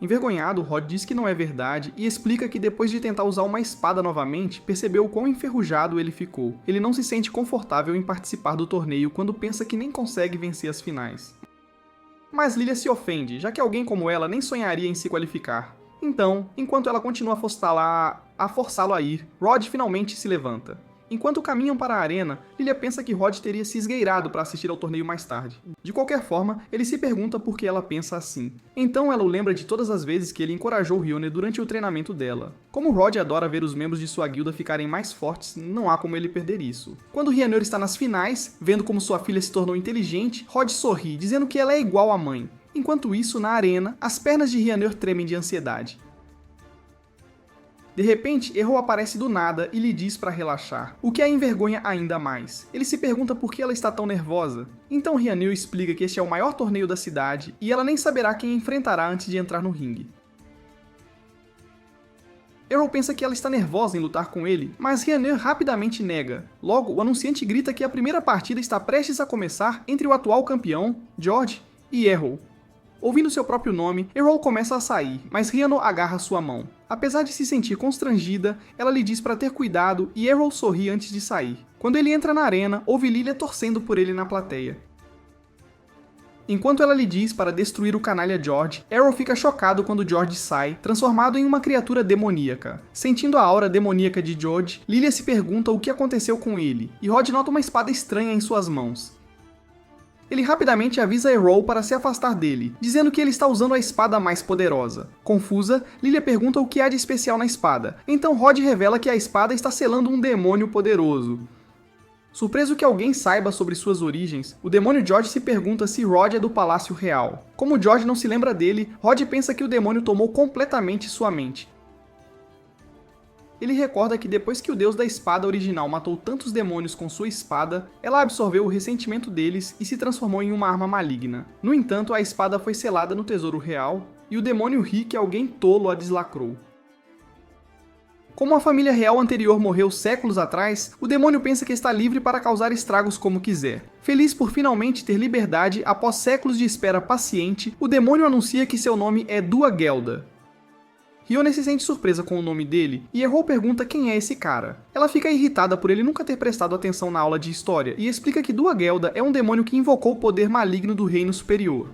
Envergonhado, Rod diz que não é verdade e explica que depois de tentar usar uma espada novamente, percebeu o quão enferrujado ele ficou. Ele não se sente confortável em participar do torneio quando pensa que nem consegue vencer as finais. Mas Lilia se ofende, já que alguém como ela nem sonharia em se qualificar. Então, enquanto ela continua a forçá-lo a ir, Rod finalmente se levanta. Enquanto caminham para a arena, Lilia pensa que Rod teria se esgueirado para assistir ao torneio mais tarde. De qualquer forma, ele se pergunta por que ela pensa assim. Então ela o lembra de todas as vezes que ele encorajou Rioner durante o treinamento dela. Como Rod adora ver os membros de sua guilda ficarem mais fortes, não há como ele perder isso. Quando Rhiannon está nas finais, vendo como sua filha se tornou inteligente, Rod sorri, dizendo que ela é igual à mãe. Enquanto isso, na arena, as pernas de Rhiannon tremem de ansiedade. De repente, Errol aparece do nada e lhe diz para relaxar, o que a envergonha ainda mais. Ele se pergunta por que ela está tão nervosa. Então Rhiannon explica que este é o maior torneio da cidade e ela nem saberá quem enfrentará antes de entrar no ringue. Errol pensa que ela está nervosa em lutar com ele, mas Rhiannon rapidamente nega. Logo, o anunciante grita que a primeira partida está prestes a começar entre o atual campeão, George, e Errol. Ouvindo seu próprio nome, Errol começa a sair, mas Rhiannon agarra sua mão. Apesar de se sentir constrangida, ela lhe diz para ter cuidado e Errol sorri antes de sair. Quando ele entra na arena, ouve Lilia torcendo por ele na plateia. Enquanto ela lhe diz para destruir o canalha George, Errol fica chocado quando George sai, transformado em uma criatura demoníaca. Sentindo a aura demoníaca de George, Lilia se pergunta o que aconteceu com ele, e Rod nota uma espada estranha em suas mãos. Ele rapidamente avisa Errol para se afastar dele, dizendo que ele está usando a espada mais poderosa. Confusa, Lilia pergunta o que há de especial na espada, então Rod revela que a espada está selando um demônio poderoso. Surpreso que alguém saiba sobre suas origens, o demônio George se pergunta se Rod é do Palácio Real. Como George não se lembra dele, Rod pensa que o demônio tomou completamente sua mente. Ele recorda que depois que o deus da espada original matou tantos demônios com sua espada, ela absorveu o ressentimento deles e se transformou em uma arma maligna. No entanto, a espada foi selada no tesouro real, e o demônio ri que alguém tolo a deslacrou. Como a família real anterior morreu séculos atrás, o demônio pensa que está livre para causar estragos como quiser. Feliz por finalmente ter liberdade após séculos de espera paciente, o demônio anuncia que seu nome é Duagelda. Rhiannon se sente surpresa com o nome dele, e Errol pergunta quem é esse cara. Ela fica irritada por ele nunca ter prestado atenção na aula de história, e explica que Duagelda é um demônio que invocou o poder maligno do Reino Superior.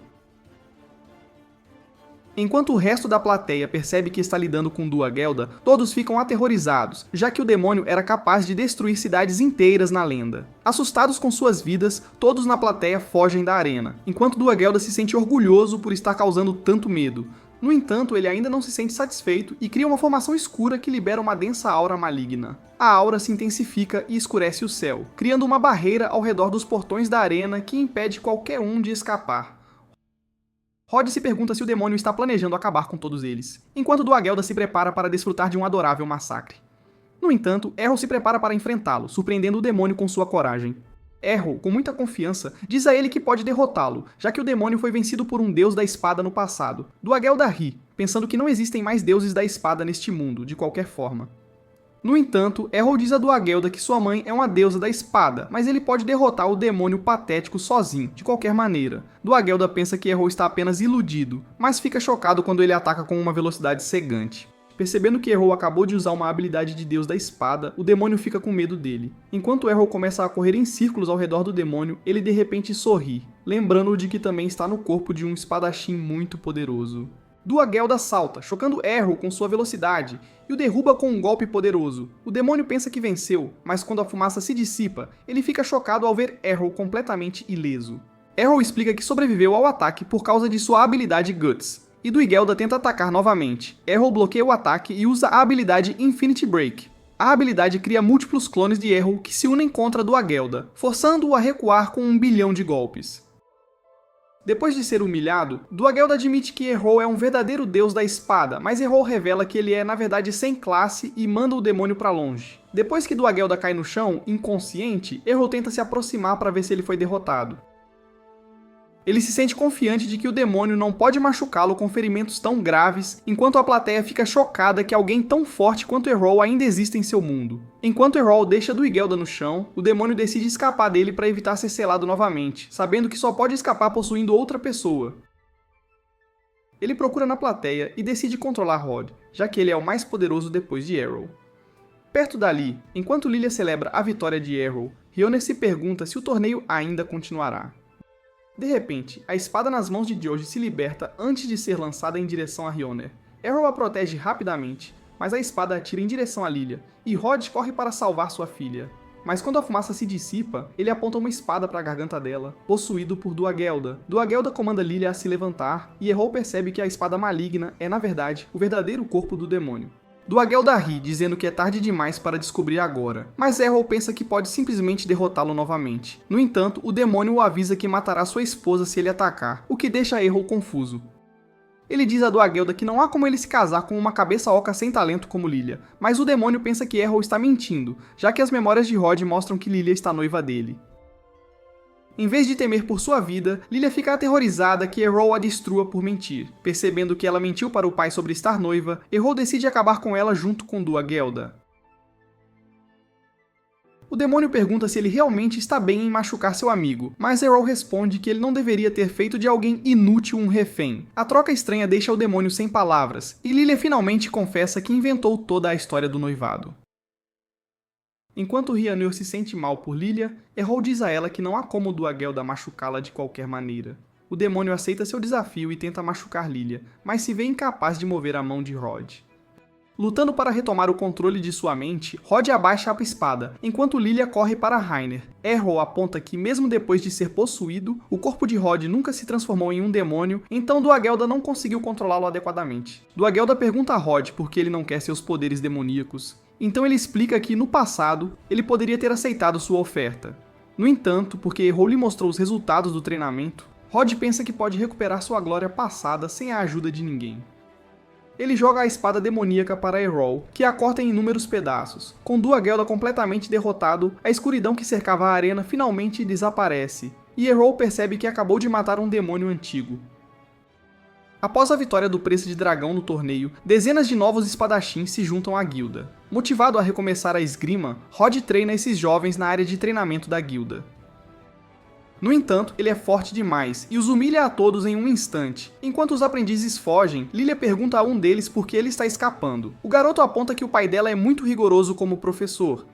Enquanto o resto da plateia percebe que está lidando com Duagelda, todos ficam aterrorizados, já que o demônio era capaz de destruir cidades inteiras na lenda. Assustados com suas vidas, todos na plateia fogem da arena, enquanto Duagelda se sente orgulhoso por estar causando tanto medo. No entanto, ele ainda não se sente satisfeito e cria uma formação escura que libera uma densa aura maligna. A aura se intensifica e escurece o céu, criando uma barreira ao redor dos portões da arena que impede qualquer um de escapar. Rod se pergunta se o demônio está planejando acabar com todos eles, enquanto Duagelda se prepara para desfrutar de um adorável massacre. No entanto, Errol se prepara para enfrentá-lo, surpreendendo o demônio com sua coragem. Errol, com muita confiança, diz a ele que pode derrotá-lo, já que o demônio foi vencido por um deus da espada no passado. Duagelda ri, pensando que não existem mais deuses da espada neste mundo, de qualquer forma. No entanto, Errol diz a Duagelda que sua mãe é uma deusa da espada, mas ele pode derrotar o demônio patético sozinho, de qualquer maneira. Duagelda pensa que Errol está apenas iludido, mas fica chocado quando ele ataca com uma velocidade cegante. Percebendo que Errol acabou de usar uma habilidade de deus da espada, o demônio fica com medo dele. Enquanto Errol começa a correr em círculos ao redor do demônio, ele de repente sorri, lembrando-o de que também está no corpo de um espadachim muito poderoso. Duagelda salta, chocando Errol com sua velocidade, e o derruba com um golpe poderoso. O demônio pensa que venceu, mas quando a fumaça se dissipa, ele fica chocado ao ver Errol completamente ileso. Errol explica que sobreviveu ao ataque por causa de sua habilidade Guts, e Duagelda tenta atacar novamente. Errol bloqueia o ataque e usa a habilidade Infinity Break. A habilidade cria múltiplos clones de Errol que se unem contra Duagelda, forçando-o a recuar com 1 bilhão de golpes. Depois de ser humilhado, Duagelda admite que Errol é um verdadeiro deus da espada, mas Errol revela que ele é na verdade sem classe e manda o demônio pra longe. Depois que Duagelda cai no chão, inconsciente, Errol tenta se aproximar para ver se ele foi derrotado. Ele se sente confiante de que o demônio não pode machucá-lo com ferimentos tão graves, enquanto a plateia fica chocada que alguém tão forte quanto Errol ainda existe em seu mundo. Enquanto Errol deixa Duagelda no chão, o demônio decide escapar dele para evitar ser selado novamente, sabendo que só pode escapar possuindo outra pessoa. Ele procura na plateia e decide controlar Rod, já que ele é o mais poderoso depois de Errol. Perto dali, enquanto Lilia celebra a vitória de Errol, Rhiannon se pergunta se o torneio ainda continuará. De repente, a espada nas mãos de George se liberta antes de ser lançada em direção a Rhiannon. Errol a protege rapidamente, mas a espada atira em direção a Lilia, e Rod corre para salvar sua filha. Mas quando a fumaça se dissipa, ele aponta uma espada para a garganta dela, possuído por Duagelda. Duagelda comanda Lilia a se levantar, e Errol percebe que a espada maligna é, na verdade, o verdadeiro corpo do demônio. Duagelda ri, dizendo que é tarde demais para descobrir agora, mas Errol pensa que pode simplesmente derrotá-lo novamente. No entanto, o demônio o avisa que matará sua esposa se ele atacar, o que deixa Errol confuso. Ele diz a Duagelda que não há como ele se casar com uma cabeça oca sem talento como Lilia, mas o demônio pensa que Errol está mentindo, já que as memórias de Rod mostram que Lilia está noiva dele. Em vez de temer por sua vida, Lilia fica aterrorizada que Errol a destrua por mentir. Percebendo que ela mentiu para o pai sobre estar noiva, Errol decide acabar com ela junto com Duagelda. O demônio pergunta se ele realmente está bem em machucar seu amigo, mas Errol responde que ele não deveria ter feito de alguém inútil um refém. A troca estranha deixa o demônio sem palavras, e Lilia finalmente confessa que inventou toda a história do noivado. Enquanto Rhiannon se sente mal por Lilia, Errol diz a ela que não há como Duagelda machucá-la de qualquer maneira. O demônio aceita seu desafio e tenta machucar Lilia, mas se vê incapaz de mover a mão de Rod. Lutando para retomar o controle de sua mente, Rod abaixa a espada, enquanto Lilia corre para Rainer. Errol aponta que, mesmo depois de ser possuído, o corpo de Rod nunca se transformou em um demônio, então Duagelda não conseguiu controlá-lo adequadamente. Duagelda pergunta a Rod por que ele não quer seus poderes demoníacos. Então ele explica que, no passado, ele poderia ter aceitado sua oferta. No entanto, porque Errol lhe mostrou os resultados do treinamento, Rod pensa que pode recuperar sua glória passada sem a ajuda de ninguém. Ele joga a espada demoníaca para Errol, que a corta em inúmeros pedaços. Com Duagelda completamente derrotado, a escuridão que cercava a arena finalmente desaparece, e Errol percebe que acabou de matar um demônio antigo. Após a vitória do Prece de Dragão no torneio, dezenas de novos espadachins se juntam à guilda. Motivado a recomeçar a esgrima, Rod treina esses jovens na área de treinamento da guilda. No entanto, ele é forte demais e os humilha a todos em um instante. Enquanto os aprendizes fogem, Lilia pergunta a um deles por que ele está escapando. O garoto aponta que o pai dela é muito rigoroso como professor.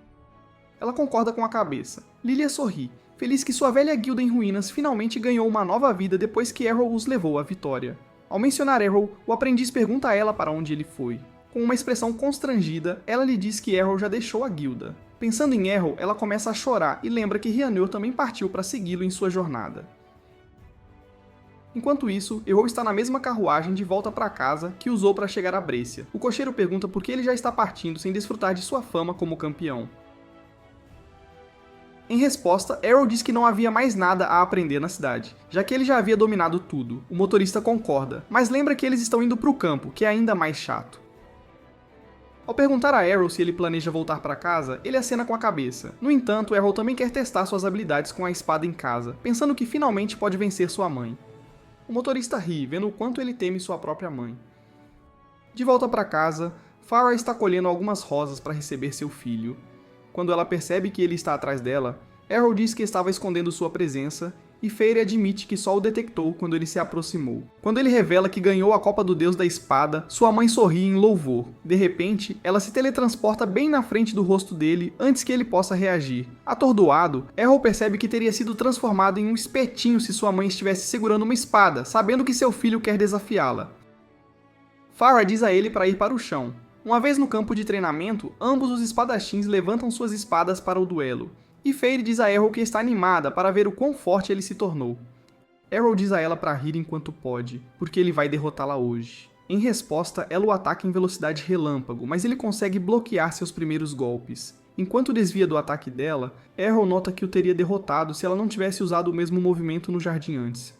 Ela concorda com a cabeça. Lilia sorri, feliz que sua velha guilda em ruínas finalmente ganhou uma nova vida depois que Errol os levou à vitória. Ao mencionar Errol, o aprendiz pergunta a ela para onde ele foi. Com uma expressão constrangida, ela lhe diz que Errol já deixou a guilda. Pensando em Errol, ela começa a chorar e lembra que Rhiannon também partiu para segui-lo em sua jornada. Enquanto isso, Errol está na mesma carruagem de volta para casa que usou para chegar a Brescia. O cocheiro pergunta por que ele já está partindo sem desfrutar de sua fama como campeão. Em resposta, Errol diz que não havia mais nada a aprender na cidade, já que ele já havia dominado tudo. O motorista concorda, mas lembra que eles estão indo para o campo, que é ainda mais chato. Ao perguntar a Errol se ele planeja voltar para casa, ele acena com a cabeça. No entanto, Errol também quer testar suas habilidades com a espada em casa, pensando que finalmente pode vencer sua mãe. O motorista ri, vendo o quanto ele teme sua própria mãe. De volta para casa, Farah está colhendo algumas rosas para receber seu filho. Quando ela percebe que ele está atrás dela, Errol diz que estava escondendo sua presença e Feyre admite que só o detectou quando ele se aproximou. Quando ele revela que ganhou a Copa do Deus da Espada, sua mãe sorri em louvor. De repente, ela se teletransporta bem na frente do rosto dele antes que ele possa reagir. Atordoado, Errol percebe que teria sido transformado em um espetinho se sua mãe estivesse segurando uma espada, sabendo que seu filho quer desafiá-la. Farah diz a ele para ir para o chão. Uma vez no campo de treinamento, ambos os espadachins levantam suas espadas para o duelo, e Feyre diz a Errol que está animada para ver o quão forte ele se tornou. Errol diz a ela para rir enquanto pode, porque ele vai derrotá-la hoje. Em resposta, ela o ataca em velocidade relâmpago, mas ele consegue bloquear seus primeiros golpes. Enquanto desvia do ataque dela, Errol nota que o teria derrotado se ela não tivesse usado o mesmo movimento no jardim antes.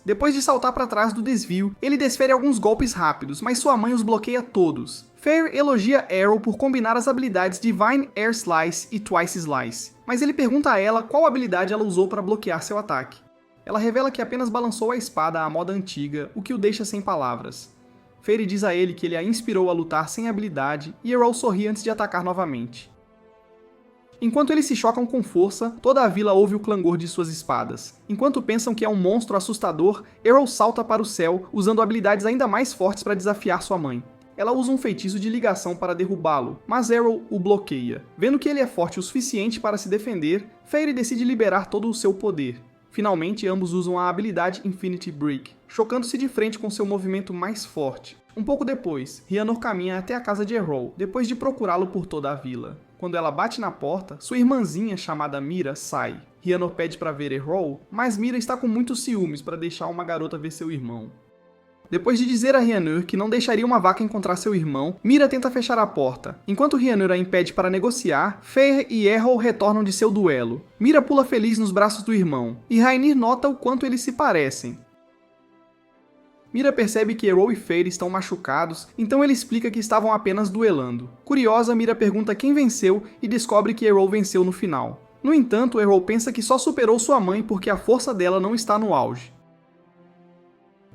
Depois de saltar para trás do desvio, ele desfere alguns golpes rápidos, mas sua mãe os bloqueia todos. Feyre elogia Errol por combinar as habilidades Divine Air Slice e Twice Slice, mas ele pergunta a ela qual habilidade ela usou para bloquear seu ataque. Ela revela que apenas balançou a espada à moda antiga, o que o deixa sem palavras. Feyre diz a ele que ele a inspirou a lutar sem habilidade e Errol sorri antes de atacar novamente. Enquanto eles se chocam com força, toda a vila ouve o clangor de suas espadas. Enquanto pensam que é um monstro assustador, Errol salta para o céu, usando habilidades ainda mais fortes para desafiar sua mãe. Ela usa um feitiço de ligação para derrubá-lo, mas Errol o bloqueia. Vendo que ele é forte o suficiente para se defender, Feyre decide liberar todo o seu poder. Finalmente, ambos usam a habilidade Infinity Break, chocando-se de frente com seu movimento mais forte. Um pouco depois, Rhiannon caminha até a casa de Errol, depois de procurá-lo por toda a vila. Quando ela bate na porta, sua irmãzinha chamada Mira sai. Rhiannon pede para ver Errol, mas Mira está com muitos ciúmes para deixar uma garota ver seu irmão. Depois de dizer a Rhiannon que não deixaria uma vaca encontrar seu irmão, Mira tenta fechar a porta. Enquanto Rhiannon a impede para negociar, Feyre e Errol retornam de seu duelo. Mira pula feliz nos braços do irmão, e Rhaenyra nota o quanto eles se parecem. Mira percebe que Errol e Feyre estão machucados, então ele explica que estavam apenas duelando. Curiosa, Mira pergunta quem venceu e descobre que Errol venceu no final. No entanto, Errol pensa que só superou sua mãe porque a força dela não está no auge.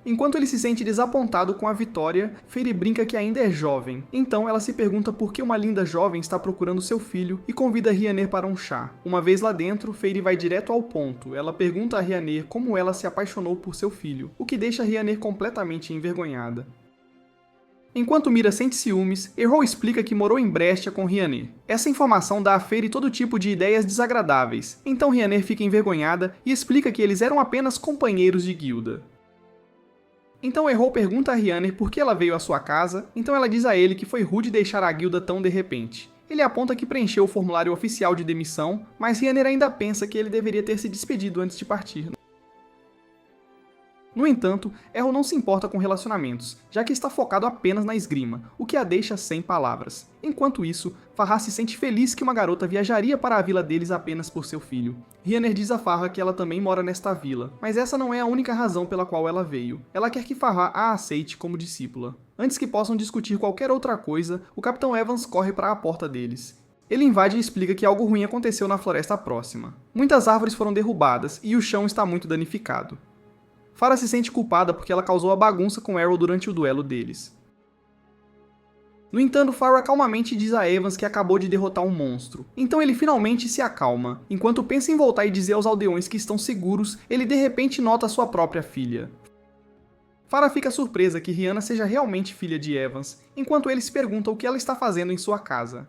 Enquanto ele se sente desapontado com a vitória, Feyre brinca que ainda é jovem. Então ela se pergunta por que uma linda jovem está procurando seu filho e convida Rhiannon para um chá. Uma vez lá dentro, Feyre vai direto ao ponto. Ela pergunta a Rhiannon como ela se apaixonou por seu filho, o que deixa Rhiannon completamente envergonhada. Enquanto Mira sente ciúmes, Errol explica que morou em Brescia com Rhiannon. Essa informação dá a Feyre todo tipo de ideias desagradáveis, então Rhiannon fica envergonhada e explica que eles eram apenas companheiros de guilda. Então Errol pergunta a Rhiannon por que ela veio à sua casa, então ela diz a ele que foi rude deixar a guilda tão de repente. Ele aponta que preencheu o formulário oficial de demissão, mas Rhiannon ainda pensa que ele deveria ter se despedido antes de partir. No entanto, Errol não se importa com relacionamentos, já que está focado apenas na esgrima, o que a deixa sem palavras. Enquanto isso, Farrah se sente feliz que uma garota viajaria para a vila deles apenas por seu filho. Rhiannon diz a Farrah que ela também mora nesta vila, mas essa não é a única razão pela qual ela veio. Ela quer que Farrah a aceite como discípula. Antes que possam discutir qualquer outra coisa, o Capitão Evans corre para a porta deles. Ele invade e explica que algo ruim aconteceu na floresta próxima. Muitas árvores foram derrubadas e o chão está muito danificado. Farrah se sente culpada porque ela causou a bagunça com Errol durante o duelo deles. No entanto, Farrah calmamente diz a Evans que acabou de derrotar um monstro. Então ele finalmente se acalma. Enquanto pensa em voltar e dizer aos aldeões que estão seguros, ele de repente nota sua própria filha. Farrah fica surpresa que Rhiannon seja realmente filha de Evans, enquanto ele se pergunta o que ela está fazendo em sua casa.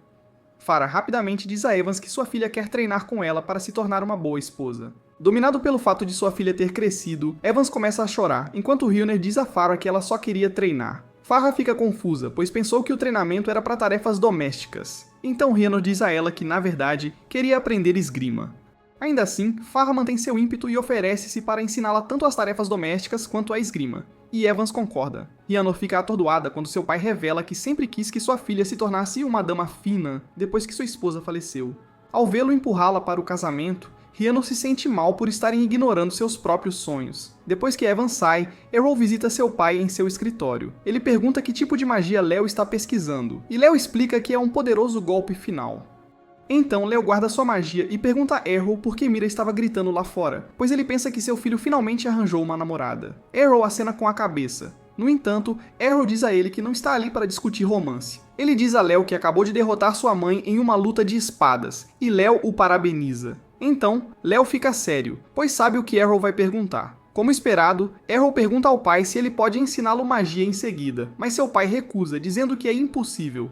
Farrah rapidamente diz a Evans que sua filha quer treinar com ela para se tornar uma boa esposa. Dominado pelo fato de sua filha ter crescido, Evans começa a chorar, enquanto Rhiannon diz a Farrah que ela só queria treinar. Farrah fica confusa, pois pensou que o treinamento era para tarefas domésticas. Então Rhiannon diz a ela que, na verdade, queria aprender esgrima. Ainda assim, Farrah mantém seu ímpeto e oferece-se para ensiná-la tanto as tarefas domésticas quanto a esgrima. E Evans concorda. Rhiannon fica atordoada quando seu pai revela que sempre quis que sua filha se tornasse uma dama fina depois que sua esposa faleceu. Ao vê-lo empurrá-la para o casamento, Rhiannon se sente mal por estarem ignorando seus próprios sonhos. Depois que Evans sai, Errol visita seu pai em seu escritório. Ele pergunta que tipo de magia Léo está pesquisando, e Léo explica que é um poderoso golpe final. Então, Léo guarda sua magia e pergunta a Errol por que Mira estava gritando lá fora, pois ele pensa que seu filho finalmente arranjou uma namorada. Errol acena com a cabeça. No entanto, Errol diz a ele que não está ali para discutir romance. Ele diz a Léo que acabou de derrotar sua mãe em uma luta de espadas, e Léo o parabeniza. Então, Léo fica sério, pois sabe o que Errol vai perguntar. Como esperado, Errol pergunta ao pai se ele pode ensiná-lo magia em seguida, mas seu pai recusa, dizendo que é impossível.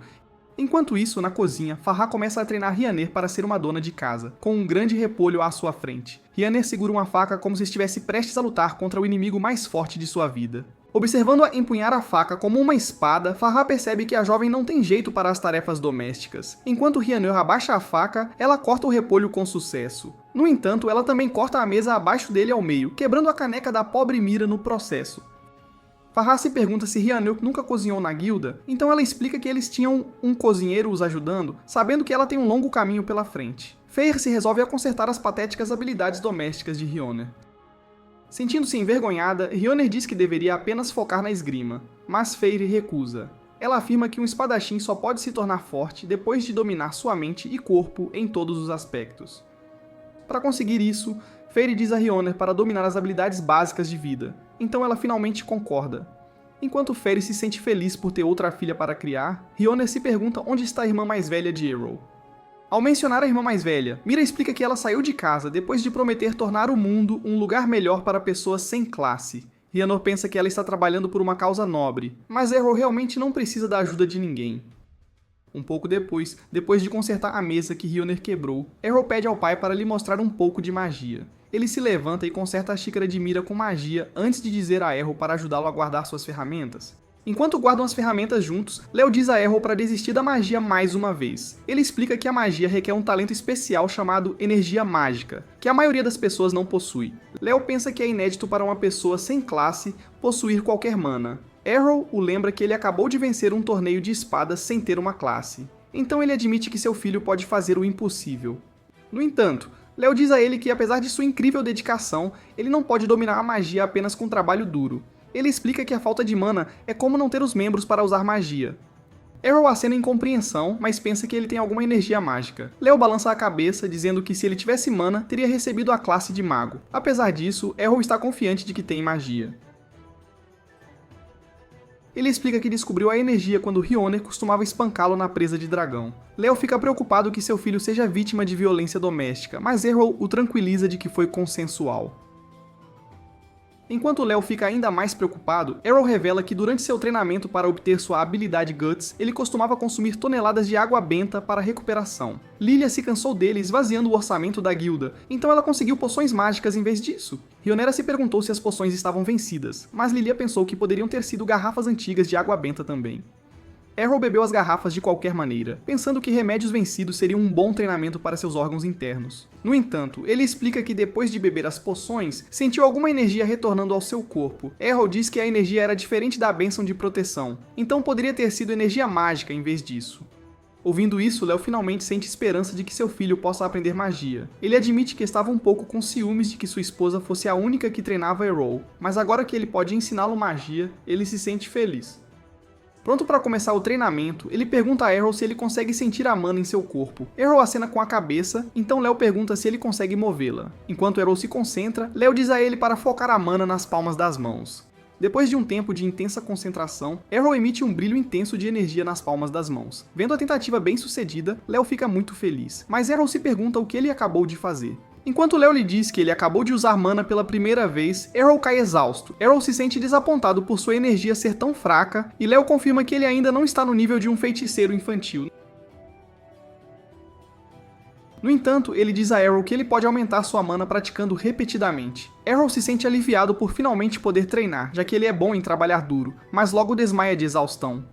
Enquanto isso, na cozinha, Farrah começa a treinar Rhiannon para ser uma dona de casa, com um grande repolho à sua frente. Rhiannon segura uma faca como se estivesse prestes a lutar contra o inimigo mais forte de sua vida. Observando-a empunhar a faca como uma espada, Farrah percebe que a jovem não tem jeito para as tarefas domésticas. Enquanto Rhiannon abaixa a faca, ela corta o repolho com sucesso. No entanto, ela também corta a mesa abaixo dele ao meio, quebrando a caneca da pobre Mira no processo. Farrah se pergunta se Rhiannon nunca cozinhou na guilda, então ela explica que eles tinham um cozinheiro os ajudando, sabendo que ela tem um longo caminho pela frente. Feyre se resolve a consertar as patéticas habilidades domésticas de Rhiannon. Sentindo-se envergonhada, Rhiannon diz que deveria apenas focar na esgrima, mas Feyre recusa. Ela afirma que um espadachim só pode se tornar forte depois de dominar sua mente e corpo em todos os aspectos. Para conseguir isso, Feyre diz a Rhiannon para dominar as habilidades básicas de vida, então ela finalmente concorda. Enquanto Feyre se sente feliz por ter outra filha para criar, Rhiannon se pergunta onde está a irmã mais velha de Errol. Ao mencionar a irmã mais velha, Mira explica que ela saiu de casa depois de prometer tornar o mundo um lugar melhor para pessoas sem classe. Rhiannon pensa que ela está trabalhando por uma causa nobre, mas Errol realmente não precisa da ajuda de ninguém. Um pouco depois de consertar a mesa que Rhiannon quebrou, Errol pede ao pai para lhe mostrar um pouco de magia. Ele se levanta e conserta a xícara de Mira com magia antes de dizer a Errol para ajudá-lo a guardar suas ferramentas. Enquanto guardam as ferramentas juntos, Léo diz a Errol para desistir da magia mais uma vez. Ele explica que a magia requer um talento especial chamado energia mágica, que a maioria das pessoas não possui. Léo pensa que é inédito para uma pessoa sem classe possuir qualquer mana. Errol o lembra que ele acabou de vencer um torneio de espadas sem ter uma classe. Então ele admite que seu filho pode fazer o impossível. No entanto, Léo diz a ele que apesar de sua incrível dedicação, ele não pode dominar a magia apenas com trabalho duro. Ele explica que a falta de mana é como não ter os membros para usar magia. Errol acena em compreensão, mas pensa que ele tem alguma energia mágica. Léo balança a cabeça, dizendo que se ele tivesse mana, teria recebido a classe de mago. Apesar disso, Errol está confiante de que tem magia. Ele explica que descobriu a energia quando Hyoner costumava espancá-lo na presa de dragão. Léo fica preocupado que seu filho seja vítima de violência doméstica, mas Errol o tranquiliza de que foi consensual. Enquanto Léo fica ainda mais preocupado, Errol revela que durante seu treinamento para obter sua habilidade Guts, ele costumava consumir toneladas de água benta para recuperação. Lilia se cansou dele esvaziando o orçamento da guilda, então ela conseguiu poções mágicas em vez disso. Rionera se perguntou se as poções estavam vencidas, mas Lilia pensou que poderiam ter sido garrafas antigas de água benta também. Errol bebeu as garrafas de qualquer maneira, pensando que remédios vencidos seriam um bom treinamento para seus órgãos internos. No entanto, ele explica que depois de beber as poções, sentiu alguma energia retornando ao seu corpo. Errol diz que a energia era diferente da bênção de proteção, então poderia ter sido energia mágica em vez disso. Ouvindo isso, Léo finalmente sente esperança de que seu filho possa aprender magia. Ele admite que estava um pouco com ciúmes de que sua esposa fosse a única que treinava Errol, mas agora que ele pode ensiná-lo magia, ele se sente feliz. Pronto para começar o treinamento, ele pergunta a Errol se ele consegue sentir a mana em seu corpo. Errol acena com a cabeça, então Léo pergunta se ele consegue movê-la. Enquanto Errol se concentra, Léo diz a ele para focar a mana nas palmas das mãos. Depois de um tempo de intensa concentração, Errol emite um brilho intenso de energia nas palmas das mãos. Vendo a tentativa bem sucedida, Léo fica muito feliz, mas Errol se pergunta o que ele acabou de fazer. Enquanto Léo lhe diz que ele acabou de usar mana pela primeira vez, Errol cai exausto. Errol se sente desapontado por sua energia ser tão fraca, e Léo confirma que ele ainda não está no nível de um feiticeiro infantil. No entanto, ele diz a Errol que ele pode aumentar sua mana praticando repetidamente. Errol se sente aliviado por finalmente poder treinar, já que ele é bom em trabalhar duro, mas logo desmaia de exaustão.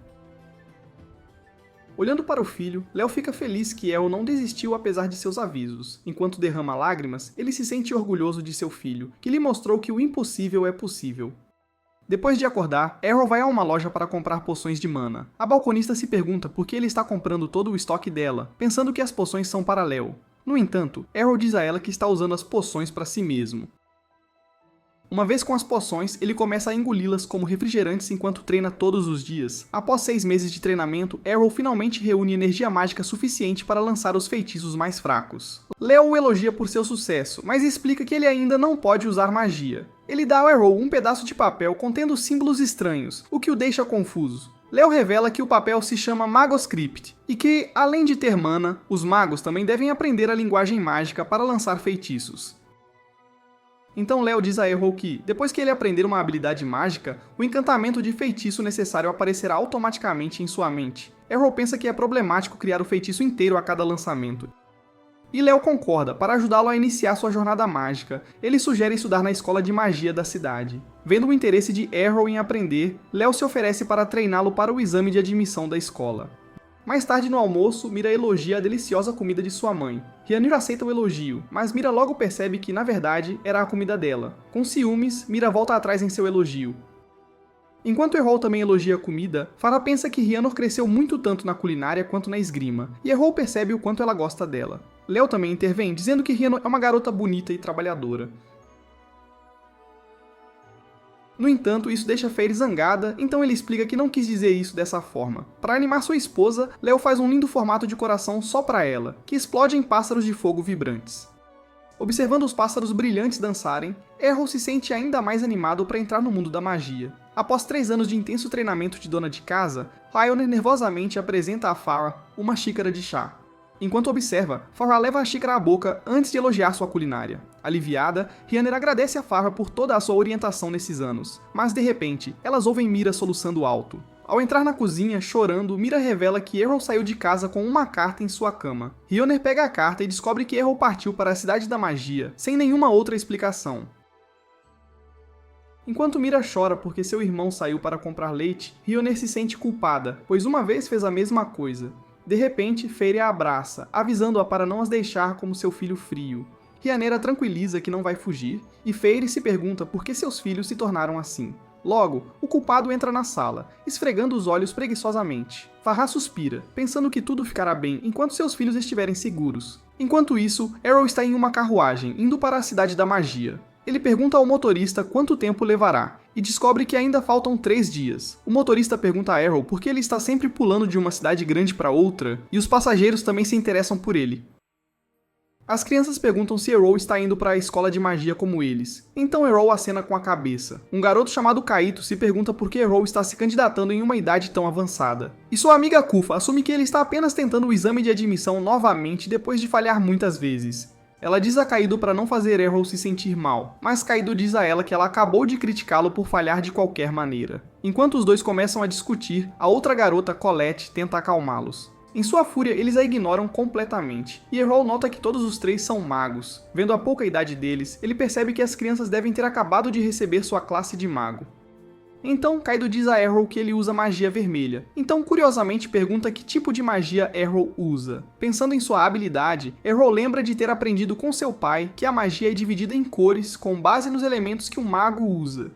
Olhando para o filho, Léo fica feliz que Errol não desistiu apesar de seus avisos. Enquanto derrama lágrimas, ele se sente orgulhoso de seu filho, que lhe mostrou que o impossível é possível. Depois de acordar, Errol vai a uma loja para comprar poções de mana. A balconista se pergunta por que ele está comprando todo o estoque dela, pensando que as poções são para Léo. No entanto, Errol diz a ela que está usando as poções para si mesmo. Uma vez com as poções, ele começa a engoli-las como refrigerantes enquanto treina todos os dias. Após 6 meses de treinamento, Errol finalmente reúne energia mágica suficiente para lançar os feitiços mais fracos. Léo o elogia por seu sucesso, mas explica que ele ainda não pode usar magia. Ele dá a Errol um pedaço de papel contendo símbolos estranhos, o que o deixa confuso. Léo revela que o papel se chama Magoscript, e que, além de ter mana, os magos também devem aprender a linguagem mágica para lançar feitiços. Então Léo diz a Errol que, depois que ele aprender uma habilidade mágica, o encantamento de feitiço necessário aparecerá automaticamente em sua mente. Errol pensa que é problemático criar o feitiço inteiro a cada lançamento. E Léo concorda, para ajudá-lo a iniciar sua jornada mágica. Ele sugere estudar na escola de magia da cidade. Vendo o interesse de Errol em aprender, Léo se oferece para treiná-lo para o exame de admissão da escola. Mais tarde no almoço, Mira elogia a deliciosa comida de sua mãe. Rhaenyra aceita o elogio, mas Mira logo percebe que, na verdade, era a comida dela. Com ciúmes, Mira volta atrás em seu elogio. Enquanto Errol também elogia a comida, Farah pensa que Rhiannon cresceu muito tanto na culinária quanto na esgrima, e Errol percebe o quanto ela gosta dela. Léo também intervém, dizendo que Rhiannon é uma garota bonita e trabalhadora. No entanto, isso deixa Feyre zangada, então ele explica que não quis dizer isso dessa forma. Para animar sua esposa, Léo faz um lindo formato de coração só para ela, que explode em pássaros de fogo vibrantes. Observando os pássaros brilhantes dançarem, Errol se sente ainda mais animado para entrar no mundo da magia. Após 3 anos de intenso treinamento de dona de casa, Rhaenyra nervosamente apresenta a Farah uma xícara de chá. Enquanto observa, Farah leva a xícara à boca antes de elogiar sua culinária. Aliviada, Rhaenyra agradece a Farah por toda a sua orientação nesses anos, mas de repente, elas ouvem Mira soluçando alto. Ao entrar na cozinha, chorando, Mira revela que Errol saiu de casa com uma carta em sua cama. Rhaenyra pega a carta e descobre que Errol partiu para a Cidade da Magia, sem nenhuma outra explicação. Enquanto Mira chora porque seu irmão saiu para comprar leite, Rhaenyra se sente culpada, pois uma vez fez a mesma coisa. De repente, Feyre a abraça, avisando-a para não as deixar como seu filho frio. Rhaenyra tranquiliza que não vai fugir, e Feyre se pergunta por que seus filhos se tornaram assim. Logo, o culpado entra na sala, esfregando os olhos preguiçosamente. Farrah suspira, pensando que tudo ficará bem enquanto seus filhos estiverem seguros. Enquanto isso, Errol está em uma carruagem, indo para a Cidade da Magia. Ele pergunta ao motorista quanto tempo levará, e descobre que ainda faltam 3 dias. O motorista pergunta a Errol por que ele está sempre pulando de uma cidade grande para outra, e os passageiros também se interessam por ele. As crianças perguntam se Errol está indo para a escola de magia como eles. Então Errol acena com a cabeça. Um garoto chamado Kaito se pergunta por que Errol está se candidatando em uma idade tão avançada. E sua amiga Kufa assume que ele está apenas tentando o exame de admissão novamente depois de falhar muitas vezes. Ela diz a Kaido para não fazer Errol se sentir mal, mas Kaido diz a ela que ela acabou de criticá-lo por falhar de qualquer maneira. Enquanto os dois começam a discutir, a outra garota, Colette, tenta acalmá-los. Em sua fúria, eles a ignoram completamente, e Errol nota que todos os 3 são magos. Vendo a pouca idade deles, ele percebe que as crianças devem ter acabado de receber sua classe de mago. Então, Kaido diz a Errol que ele usa magia vermelha. Então, curiosamente, pergunta que tipo de magia Errol usa. Pensando em sua habilidade, Errol lembra de ter aprendido com seu pai que a magia é dividida em cores com base nos elementos que um mago usa.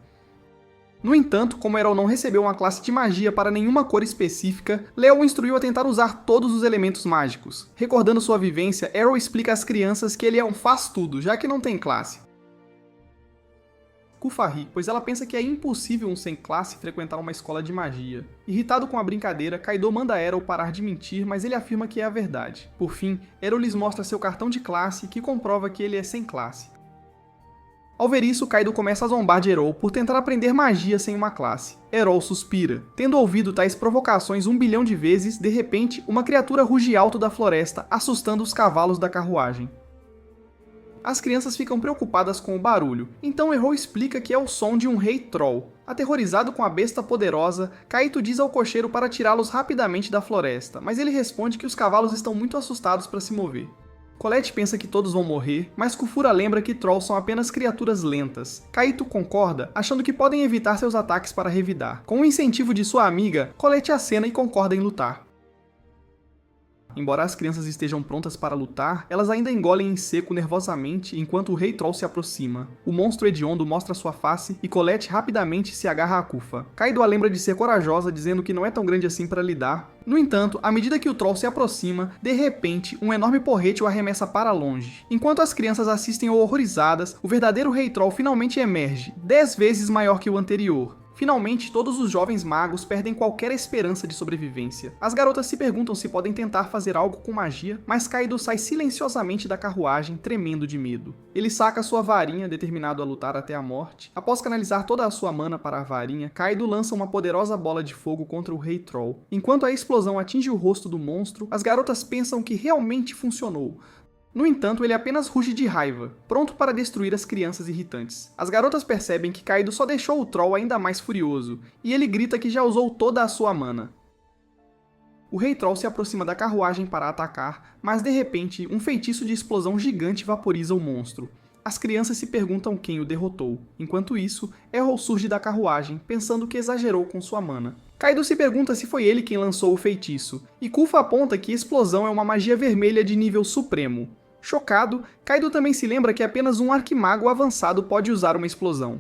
No entanto, como Errol não recebeu uma classe de magia para nenhuma cor específica, Leo o instruiu a tentar usar todos os elementos mágicos. Recordando sua vivência, Errol explica às crianças que ele é um faz-tudo, já que não tem classe. Kufa ri, pois ela pensa que é impossível um sem classe frequentar uma escola de magia. Irritado com a brincadeira, Kaido manda Errol parar de mentir, mas ele afirma que é a verdade. Por fim, Errol lhes mostra seu cartão de classe, que comprova que ele é sem classe. Ao ver isso, Kaido começa a zombar de Errol por tentar aprender magia sem uma classe. Errol suspira. Tendo ouvido tais provocações 1 bilhão de vezes, de repente, uma criatura ruge alto da floresta, assustando os cavalos da carruagem. As crianças ficam preocupadas com o barulho, então Errol explica que é o som de um rei troll. Aterrorizado com a besta poderosa, Kaito diz ao cocheiro para tirá-los rapidamente da floresta, mas ele responde que os cavalos estão muito assustados para se mover. Colette pensa que todos vão morrer, mas Kufura lembra que trolls são apenas criaturas lentas. Kaito concorda, achando que podem evitar seus ataques para revidar. Com o incentivo de sua amiga, Colette acena e concorda em lutar. Embora as crianças estejam prontas para lutar, elas ainda engolem em seco nervosamente enquanto o Rei Troll se aproxima. O monstro hediondo mostra sua face e Colette rapidamente se agarra a Kufa. Kaido a lembra de ser corajosa, dizendo que não é tão grande assim para lidar. No entanto, à medida que o Troll se aproxima, de repente, um enorme porrete o arremessa para longe. Enquanto as crianças assistem horrorizadas, o verdadeiro Rei Troll finalmente emerge, 10 vezes maior que o anterior. Finalmente, todos os jovens magos perdem qualquer esperança de sobrevivência. As garotas se perguntam se podem tentar fazer algo com magia, mas Kaido sai silenciosamente da carruagem, tremendo de medo. Ele saca sua varinha, determinado a lutar até a morte. Após canalizar toda a sua mana para a varinha, Kaido lança uma poderosa bola de fogo contra o Rei Troll. Enquanto a explosão atinge o rosto do monstro, as garotas pensam que realmente funcionou. No entanto, ele apenas ruge de raiva, pronto para destruir as crianças irritantes. As garotas percebem que Kaido só deixou o Troll ainda mais furioso, e ele grita que já usou toda a sua mana. O Rei Troll se aproxima da carruagem para atacar, mas de repente, um feitiço de explosão gigante vaporiza o monstro. As crianças se perguntam quem o derrotou. Enquanto isso, Errol surge da carruagem, pensando que exagerou com sua mana. Kaido se pergunta se foi ele quem lançou o feitiço, e Kufa aponta que explosão é uma magia vermelha de nível supremo. Chocado, Kaido também se lembra que apenas um arquimago avançado pode usar uma explosão.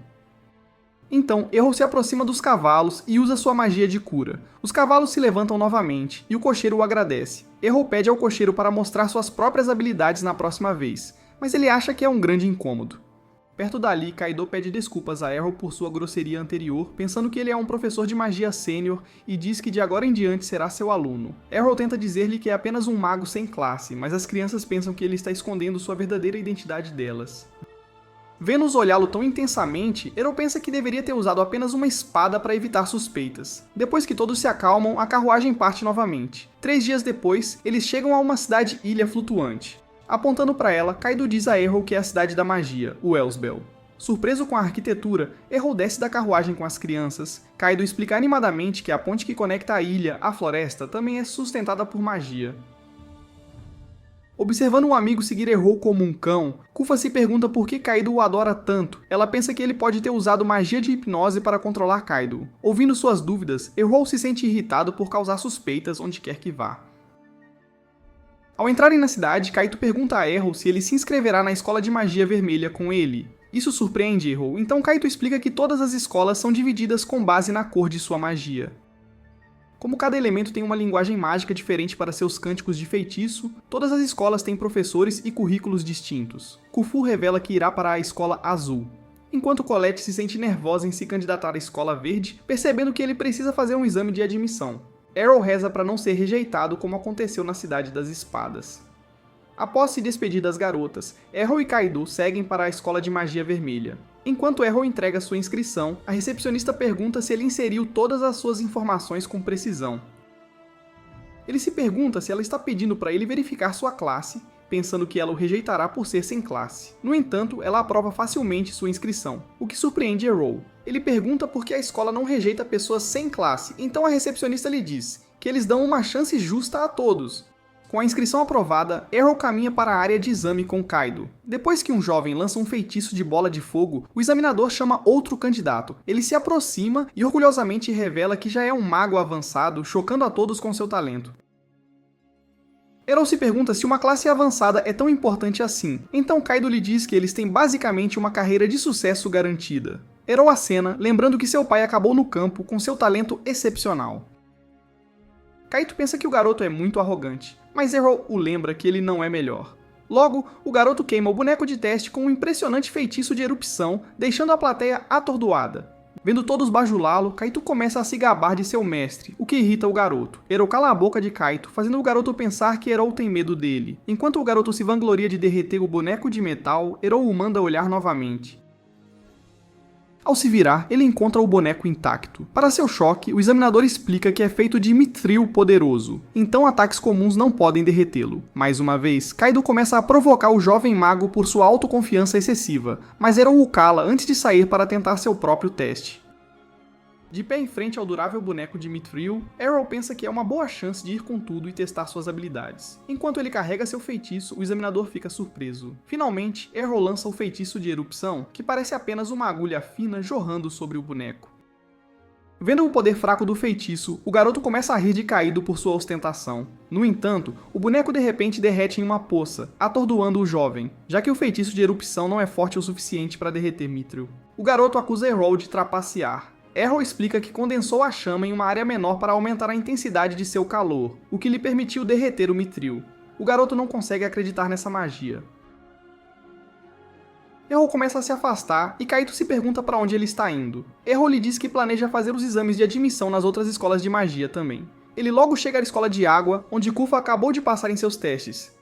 Então, Errol se aproxima dos cavalos e usa sua magia de cura. Os cavalos se levantam novamente, e o cocheiro o agradece. Errol pede ao cocheiro para mostrar suas próprias habilidades na próxima vez, mas ele acha que é um grande incômodo. Perto dali, Kaido pede desculpas a Errol por sua grosseria anterior, pensando que ele é um professor de magia sênior e diz que de agora em diante será seu aluno. Errol tenta dizer-lhe que é apenas um mago sem classe, mas as crianças pensam que ele está escondendo sua verdadeira identidade delas. Vendo-os olhá-lo tão intensamente, Errol pensa que deveria ter usado apenas uma espada para evitar suspeitas. Depois que todos se acalmam, a carruagem parte novamente. 3 dias depois, eles chegam a uma cidade-ilha flutuante. Apontando para ela, Kaido diz a Errol que é a cidade da magia, o Elsbel. Surpreso com a arquitetura, Errol desce da carruagem com as crianças. Kaido explica animadamente que a ponte que conecta a ilha à floresta também é sustentada por magia. Observando um amigo seguir Errol como um cão, Kufa se pergunta por que Kaido o adora tanto. Ela pensa que ele pode ter usado magia de hipnose para controlar Kaido. Ouvindo suas dúvidas, Errol se sente irritado por causar suspeitas onde quer que vá. Ao entrarem na cidade, Kaito pergunta a Errol se ele se inscreverá na escola de magia vermelha com ele. Isso surpreende Errol, então Kaito explica que todas as escolas são divididas com base na cor de sua magia. Como cada elemento tem uma linguagem mágica diferente para seus cânticos de feitiço, todas as escolas têm professores e currículos distintos. Khufu revela que irá para a escola azul, enquanto Colette se sente nervosa em se candidatar à escola verde, percebendo que ele precisa fazer um exame de admissão. Errol reza para não ser rejeitado como aconteceu na Cidade das Espadas. Após se despedir das garotas, Errol e Kaido seguem para a escola de magia vermelha. Enquanto Errol entrega sua inscrição, a recepcionista pergunta se ele inseriu todas as suas informações com precisão. Ele se pergunta se ela está pedindo para ele verificar sua classe, pensando que ela o rejeitará por ser sem classe. No entanto, ela aprova facilmente sua inscrição, o que surpreende Errol. Ele pergunta por que a escola não rejeita pessoas sem classe, então a recepcionista lhe diz que eles dão uma chance justa a todos. Com a inscrição aprovada, Errol caminha para a área de exame com Kaido. Depois que um jovem lança um feitiço de bola de fogo, o examinador chama outro candidato. Ele se aproxima e orgulhosamente revela que já é um mago avançado, chocando a todos com seu talento. Errol se pergunta se uma classe avançada é tão importante assim, então Kaido lhe diz que eles têm basicamente uma carreira de sucesso garantida. Errol acena, lembrando que seu pai acabou no campo com seu talento excepcional. Kaito pensa que o garoto é muito arrogante, mas Errol o lembra que ele não é melhor. Logo, o garoto queima o boneco de teste com um impressionante feitiço de erupção, deixando a plateia atordoada. Vendo todos bajulá-lo, Kaito começa a se gabar de seu mestre, o que irrita o garoto. Errol cala a boca de Kaito, fazendo o garoto pensar que Errol tem medo dele. Enquanto o garoto se vangloria de derreter o boneco de metal, Errol o manda olhar novamente. Ao se virar, ele encontra o boneco intacto. Para seu choque, o examinador explica que é feito de Mithril poderoso, então ataques comuns não podem derretê-lo. Mais uma vez, Kaido começa a provocar o jovem mago por sua autoconfiança excessiva, mas Errol o cala antes de sair para tentar seu próprio teste. De pé em frente ao durável boneco de Mithril, Errol pensa que é uma boa chance de ir com tudo e testar suas habilidades. Enquanto ele carrega seu feitiço, o examinador fica surpreso. Finalmente, Errol lança o feitiço de erupção, que parece apenas uma agulha fina jorrando sobre o boneco. Vendo o poder fraco do feitiço, o garoto começa a rir de Kaido por sua ostentação. No entanto, o boneco de repente derrete em uma poça, atordoando o jovem, já que o feitiço de erupção não é forte o suficiente para derreter Mithril. O garoto acusa Errol de trapacear. Errol explica que condensou a chama em uma área menor para aumentar a intensidade de seu calor, o que lhe permitiu derreter o Mithril. O garoto não consegue acreditar nessa magia. Errol começa a se afastar e Kaito se pergunta para onde ele está indo. Errol lhe diz que planeja fazer os exames de admissão nas outras escolas de magia também. Ele logo chega à escola de água, onde Kufa acabou de passar em seus testes.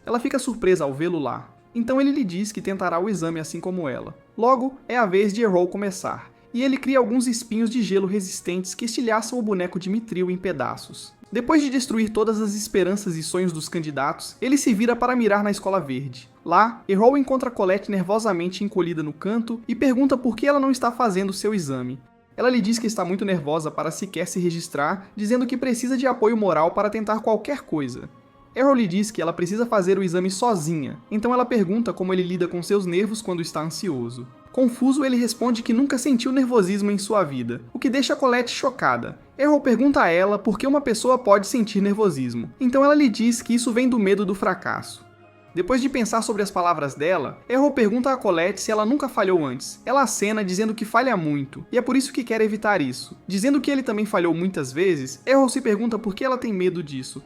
Ela fica surpresa ao vê-lo lá. Então ele lhe diz que tentará o exame assim como ela. Logo, é a vez de Errol começar, e ele cria alguns espinhos de gelo resistentes que estilhaçam o boneco de Mithril em pedaços. Depois de destruir todas as esperanças e sonhos dos candidatos, ele se vira para mirar na escola verde. Lá, Errol encontra Colette nervosamente encolhida no canto e pergunta por que ela não está fazendo seu exame. Ela lhe diz que está muito nervosa para sequer se registrar, dizendo que precisa de apoio moral para tentar qualquer coisa. Errol lhe diz que ela precisa fazer o exame sozinha, então ela pergunta como ele lida com seus nervos quando está ansioso. Confuso, ele responde que nunca sentiu nervosismo em sua vida, o que deixa Colette chocada. Errol pergunta a ela por que uma pessoa pode sentir nervosismo, então ela lhe diz que isso vem do medo do fracasso. Depois de pensar sobre as palavras dela, Errol pergunta a Colette se ela nunca falhou antes. Ela acena dizendo que falha muito, e é por isso que quer evitar isso. Dizendo que ele também falhou muitas vezes, Errol se pergunta por que ela tem medo disso.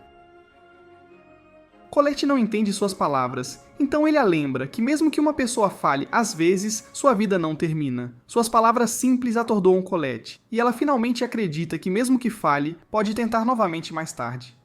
Colette não entende suas palavras, então ele a lembra que mesmo que uma pessoa falhe às vezes, sua vida não termina. Suas palavras simples atordoam Colette, e ela finalmente acredita que mesmo que falhe, pode tentar novamente mais tarde.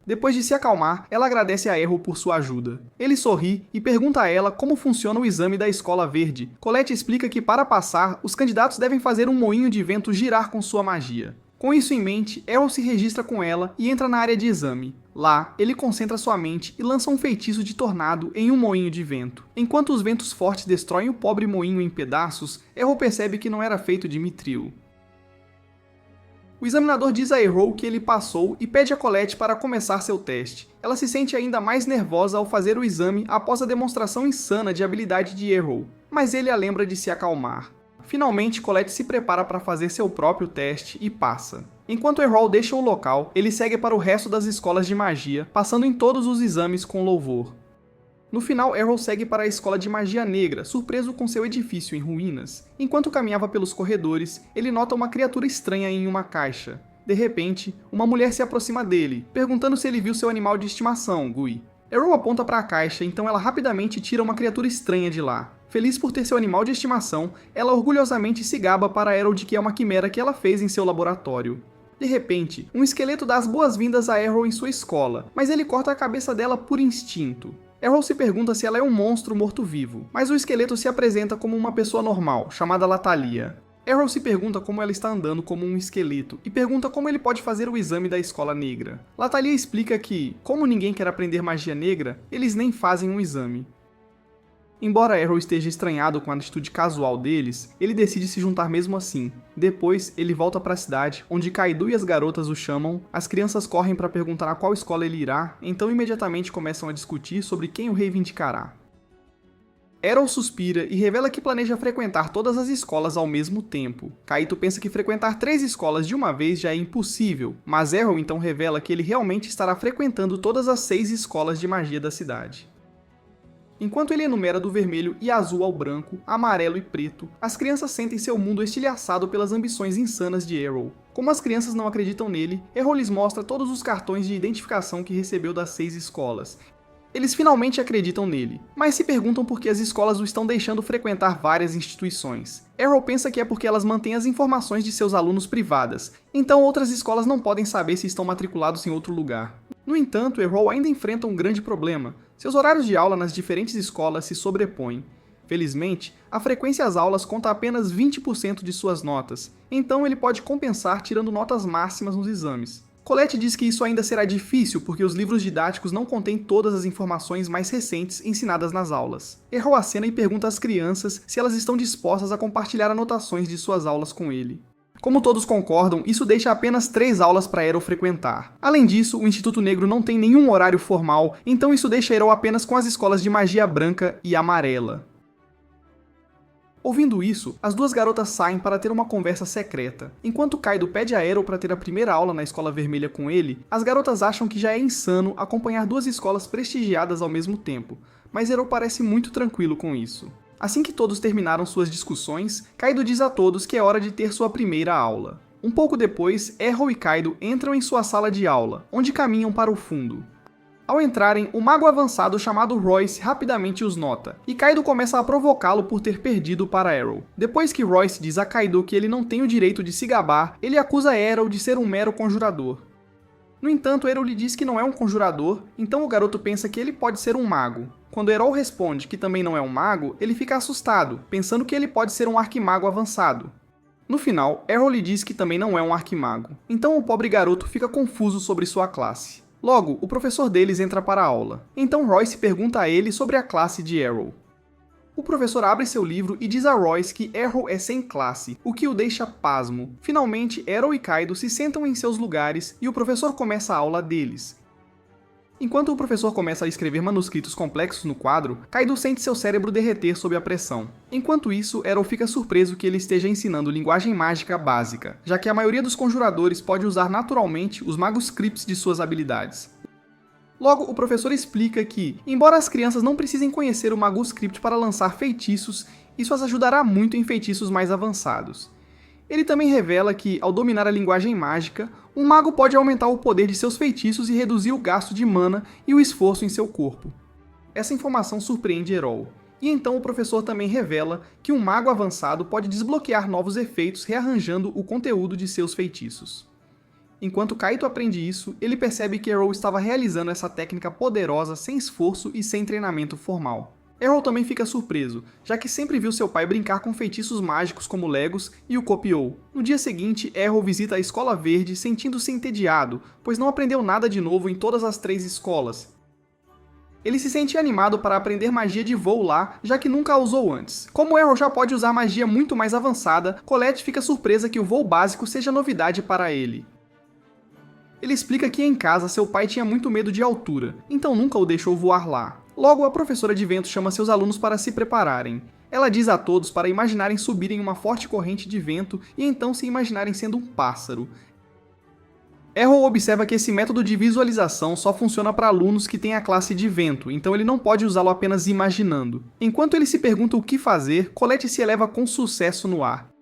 Depois de se acalmar, ela agradece a Errol por sua ajuda. Ele sorri e pergunta a ela como funciona o exame da Escola Verde. Colette explica que para passar, os candidatos devem fazer um moinho de vento girar com sua magia. Com isso em mente, Errol se registra com ela e entra na área de exame. Lá, ele concentra sua mente e lança um feitiço de tornado em um moinho de vento. Enquanto os ventos fortes destroem o pobre moinho em pedaços, Errol percebe que não era feito de Mithril. O examinador diz a Errol que ele passou e pede a Colette para começar seu teste. Ela se sente ainda mais nervosa ao fazer o exame após a demonstração insana de habilidade de Errol, mas ele a lembra de se acalmar. Finalmente, Colette se prepara para fazer seu próprio teste e passa. Enquanto Errol deixa o local, ele segue para o resto das escolas de magia, passando em todos os exames com louvor. No final, Errol segue para a escola de magia negra, surpreso com seu edifício em ruínas. Enquanto caminhava pelos corredores, ele nota uma criatura estranha em uma caixa. De repente, uma mulher se aproxima dele, perguntando se ele viu seu animal de estimação, Gui. Errol aponta para a caixa, então ela rapidamente tira uma criatura estranha de lá. Feliz por ter seu animal de estimação, ela orgulhosamente se gaba para Errol de que é uma quimera que ela fez em seu laboratório. De repente, um esqueleto dá as boas-vindas a Errol em sua escola, mas ele corta a cabeça dela por instinto. Errol se pergunta se ela é um monstro morto-vivo, mas o esqueleto se apresenta como uma pessoa normal, chamada Latalia. Errol se pergunta como ela está andando como um esqueleto e pergunta como ele pode fazer o exame da escola negra. Latalia explica que, como ninguém quer aprender magia negra, eles nem fazem um exame. Embora Errol esteja estranhado com a atitude casual deles, ele decide se juntar mesmo assim. Depois, ele volta para a cidade, onde Kaido e as garotas o chamam, as crianças correm para perguntar a qual escola ele irá, então imediatamente começam a discutir sobre quem o reivindicará. Errol suspira e revela que planeja frequentar todas as escolas ao mesmo tempo. Kaito pensa que frequentar 3 escolas de uma vez já é impossível, mas Errol então revela que ele realmente estará frequentando todas as 6 escolas de magia da cidade. Enquanto ele enumera do vermelho e azul ao branco, amarelo e preto, as crianças sentem seu mundo estilhaçado pelas ambições insanas de Errol. Como as crianças não acreditam nele, Errol lhes mostra todos os cartões de identificação que recebeu das 6 escolas. Eles finalmente acreditam nele, mas se perguntam por que as escolas o estão deixando frequentar várias instituições. Errol pensa que é porque elas mantêm as informações de seus alunos privadas, então outras escolas não podem saber se estão matriculados em outro lugar. No entanto, Errol ainda enfrenta um grande problema. Seus horários de aula nas diferentes escolas se sobrepõem. Felizmente, a frequência às aulas conta apenas 20% de suas notas, então ele pode compensar tirando notas máximas nos exames. Colette diz que isso ainda será difícil porque os livros didáticos não contêm todas as informações mais recentes ensinadas nas aulas. Errol acena e pergunta às crianças se elas estão dispostas a compartilhar anotações de suas aulas com ele. Como todos concordam, isso deixa apenas 3 aulas para Errol frequentar. Além disso, o Instituto Negro não tem nenhum horário formal, então isso deixa Errol apenas com as escolas de magia branca e amarela. Ouvindo isso, as 2 garotas saem para ter uma conversa secreta. Enquanto Kaido pede a Errol para ter a primeira aula na escola vermelha com ele, as garotas acham que já é insano acompanhar 2 escolas prestigiadas ao mesmo tempo, mas Errol parece muito tranquilo com isso. Assim que todos terminaram suas discussões, Kaido diz a todos que é hora de ter sua primeira aula. Um pouco depois, Errol e Kaido entram em sua sala de aula, onde caminham para o fundo. Ao entrarem, o mago avançado chamado Royce rapidamente os nota, e Kaido começa a provocá-lo por ter perdido para Errol. Depois que Royce diz a Kaido que ele não tem o direito de se gabar, ele acusa Errol de ser um mero conjurador. No entanto, Errol lhe diz que não é um conjurador, então o garoto pensa que ele pode ser um mago. Quando Errol responde que também não é um mago, ele fica assustado, pensando que ele pode ser um arquimago avançado. No final, Errol lhe diz que também não é um arquimago, então o pobre garoto fica confuso sobre sua classe. Logo, o professor deles entra para a aula. Então Royce pergunta a ele sobre a classe de Errol. O professor abre seu livro e diz a Royce que Errol é sem classe, o que o deixa pasmo. Finalmente, Errol e Kaido se sentam em seus lugares e o professor começa a aula deles. Enquanto o professor começa a escrever manuscritos complexos no quadro, Kaido sente seu cérebro derreter sob a pressão. Enquanto isso, Errol fica surpreso que ele esteja ensinando linguagem mágica básica, já que a maioria dos conjuradores pode usar naturalmente os maguscripts de suas habilidades. Logo, o professor explica que, embora as crianças não precisem conhecer o maguscript para lançar feitiços, isso as ajudará muito em feitiços mais avançados. Ele também revela que, ao dominar a linguagem mágica, um mago pode aumentar o poder de seus feitiços e reduzir o gasto de mana e o esforço em seu corpo. Essa informação surpreende Errol, e então o professor também revela que um mago avançado pode desbloquear novos efeitos rearranjando o conteúdo de seus feitiços. Enquanto Kaito aprende isso, ele percebe que Errol estava realizando essa técnica poderosa sem esforço e sem treinamento formal. Errol também fica surpreso, já que sempre viu seu pai brincar com feitiços mágicos como Legos e o copiou. No dia seguinte, Errol visita a Escola Verde sentindo-se entediado, pois não aprendeu nada de novo em todas as 3 escolas. Ele se sente animado para aprender magia de voo lá, já que nunca a usou antes. Como Errol já pode usar magia muito mais avançada, Colette fica surpresa que o voo básico seja novidade para ele. Ele explica que em casa seu pai tinha muito medo de altura, então nunca o deixou voar lá. Logo, a professora de vento chama seus alunos para se prepararem. Ela diz a todos para imaginarem subirem uma forte corrente de vento e então se imaginarem sendo um pássaro. Errol observa que esse método de visualização só funciona para alunos que têm a classe de vento, então ele não pode usá-lo apenas imaginando. Enquanto ele se pergunta o que fazer, Colette se eleva com sucesso no ar.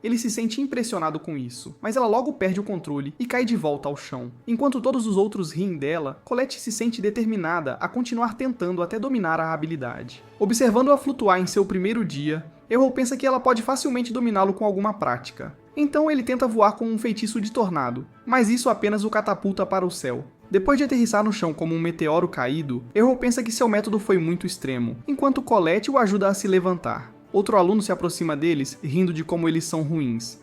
Ele se sente impressionado com isso, mas ela logo perde o controle e cai de volta ao chão. Enquanto todos os outros riem dela, Colette se sente determinada a continuar tentando até dominar a habilidade. Observando-a flutuar em seu primeiro dia, Errol pensa que ela pode facilmente dominá-lo com alguma prática. Então ele tenta voar com um feitiço de tornado, mas isso apenas o catapulta para o céu. Depois de aterrissar no chão como um meteoro caído, Errol pensa que seu método foi muito extremo, enquanto Colette o ajuda a se levantar. Outro aluno se aproxima deles, rindo de como eles são ruins.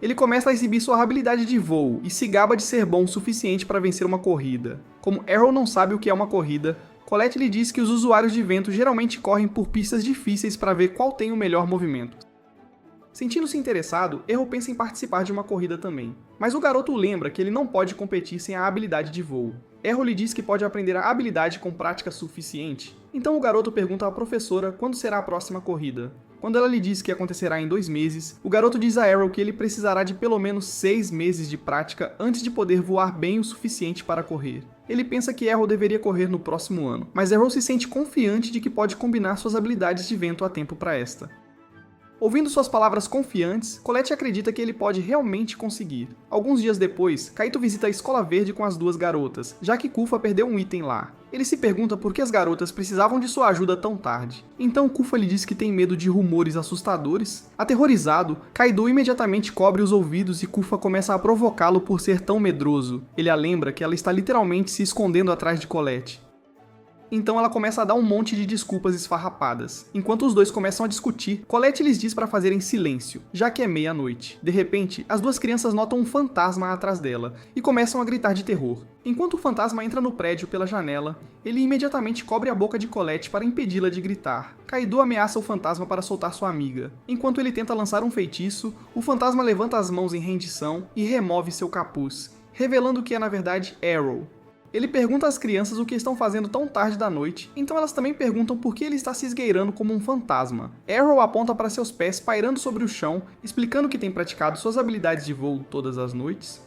Ele começa a exibir sua habilidade de voo e se gaba de ser bom o suficiente para vencer uma corrida. Como Errol não sabe o que é uma corrida, Colette lhe diz que os usuários de vento geralmente correm por pistas difíceis para ver qual tem o melhor movimento. Sentindo-se interessado, Errol pensa em participar de uma corrida também, mas o garoto lembra que ele não pode competir sem a habilidade de voo. Errol lhe diz que pode aprender a habilidade com prática suficiente, então o garoto pergunta à professora quando será a próxima corrida. Quando ela lhe diz que acontecerá em 2 meses, o garoto diz a Errol que ele precisará de pelo menos 6 meses de prática antes de poder voar bem o suficiente para correr. Ele pensa que Errol deveria correr no próximo ano, mas Errol se sente confiante de que pode combinar suas habilidades de vento a tempo para esta. Ouvindo suas palavras confiantes, Colette acredita que ele pode realmente conseguir. Alguns dias depois, Kaito visita a Escola Verde com as 2 garotas, já que Kufa perdeu um item lá. Ele se pergunta por que as garotas precisavam de sua ajuda tão tarde. Então Kufa lhe diz que tem medo de rumores assustadores. Aterrorizado, Kaido imediatamente cobre os ouvidos e Kufa começa a provocá-lo por ser tão medroso. Ele a lembra que ela está literalmente se escondendo atrás de Colette. Então ela começa a dar um monte de desculpas esfarrapadas. Enquanto os dois começam a discutir, Colette lhes diz para fazerem silêncio, já que é meia-noite. De repente, as 2 crianças notam um fantasma atrás dela e começam a gritar de terror. Enquanto o fantasma entra no prédio pela janela, ele imediatamente cobre a boca de Colette para impedi-la de gritar. Kaido ameaça o fantasma para soltar sua amiga. Enquanto ele tenta lançar um feitiço, o fantasma levanta as mãos em rendição e remove seu capuz, revelando que é na verdade Errol. Ele pergunta às crianças o que estão fazendo tão tarde da noite, então elas também perguntam por que ele está se esgueirando como um fantasma. Errol aponta para seus pés pairando sobre o chão, explicando que tem praticado suas habilidades de voo todas as noites.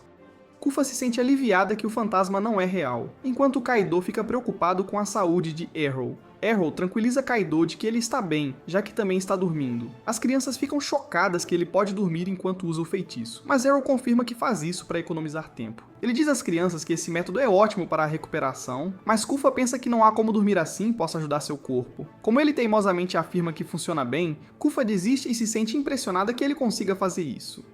Kufa se sente aliviada que o fantasma não é real, enquanto Kaido fica preocupado com a saúde de Errol. Errol tranquiliza Kaido de que ele está bem, já que também está dormindo. As crianças ficam chocadas que ele pode dormir enquanto usa o feitiço, mas Errol confirma que faz isso para economizar tempo. Ele diz às crianças que esse método é ótimo para a recuperação, mas Kufa pensa que não há como dormir assim possa ajudar seu corpo. Como ele teimosamente afirma que funciona bem, Kufa desiste e se sente impressionada que ele consiga fazer isso.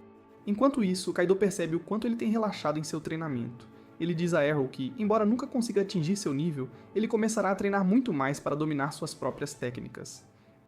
Enquanto isso, Kaido percebe o quanto ele tem relaxado em seu treinamento. Ele diz a Errol que, embora nunca consiga atingir seu nível, ele começará a treinar muito mais para dominar suas próprias técnicas.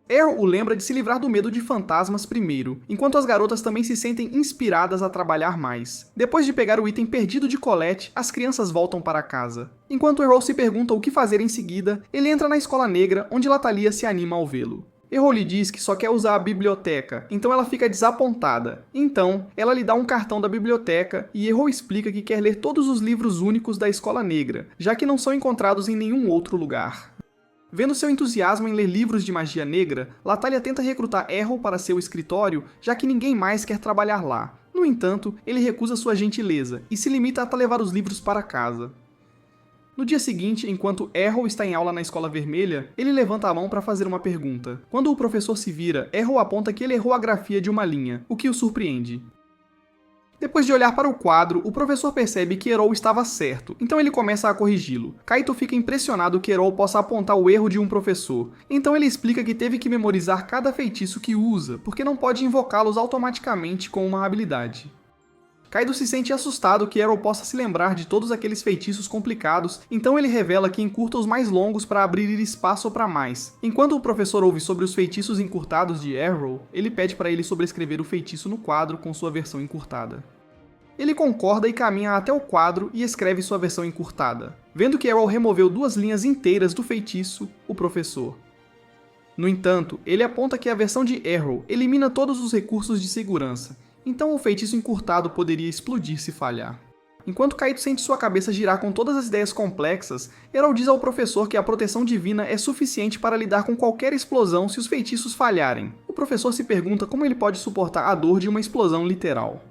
Errol o lembra de se livrar do medo de fantasmas primeiro, enquanto as garotas também se sentem inspiradas a trabalhar mais. Depois de pegar o item perdido de Colette, as crianças voltam para casa. Enquanto Errol se pergunta o que fazer em seguida, ele entra na Escola Negra, onde Latalia se anima ao vê-lo. Errol lhe diz que só quer usar a biblioteca, então ela fica desapontada. Então, ela lhe dá um cartão da biblioteca e Errol explica que quer ler todos os livros únicos da Escola Negra, já que não são encontrados em nenhum outro lugar. Vendo seu entusiasmo em ler livros de magia negra, Latalia tenta recrutar Errol para seu escritório, já que ninguém mais quer trabalhar lá. No entanto, ele recusa sua gentileza e se limita a levar os livros para casa. No dia seguinte, enquanto Errol está em aula na Escola Vermelha, ele levanta a mão para fazer uma pergunta. Quando o professor se vira, Errol aponta que ele errou a grafia de uma linha, o que o surpreende. Depois de olhar para o quadro, o professor percebe que Errol estava certo, então ele começa a corrigi-lo. Kaito fica impressionado que Errol possa apontar o erro de um professor, então ele explica que teve que memorizar cada feitiço que usa, porque não pode invocá-los automaticamente com uma habilidade. Kaido se sente assustado que Errol possa se lembrar de todos aqueles feitiços complicados, então ele revela que encurta os mais longos para abrir espaço para mais. Enquanto o professor ouve sobre os feitiços encurtados de Errol, ele pede para ele sobrescrever o feitiço no quadro com sua versão encurtada. Ele concorda e caminha até o quadro e escreve sua versão encurtada. Vendo que Errol removeu 2 linhas inteiras do feitiço, o professor. No entanto, ele aponta que a versão de Errol elimina todos os recursos de segurança, então o feitiço encurtado poderia explodir se falhar. Enquanto Kaito sente sua cabeça girar com todas as ideias complexas, Errol diz ao professor que a proteção divina é suficiente para lidar com qualquer explosão se os feitiços falharem. O professor se pergunta como ele pode suportar a dor de uma explosão literal.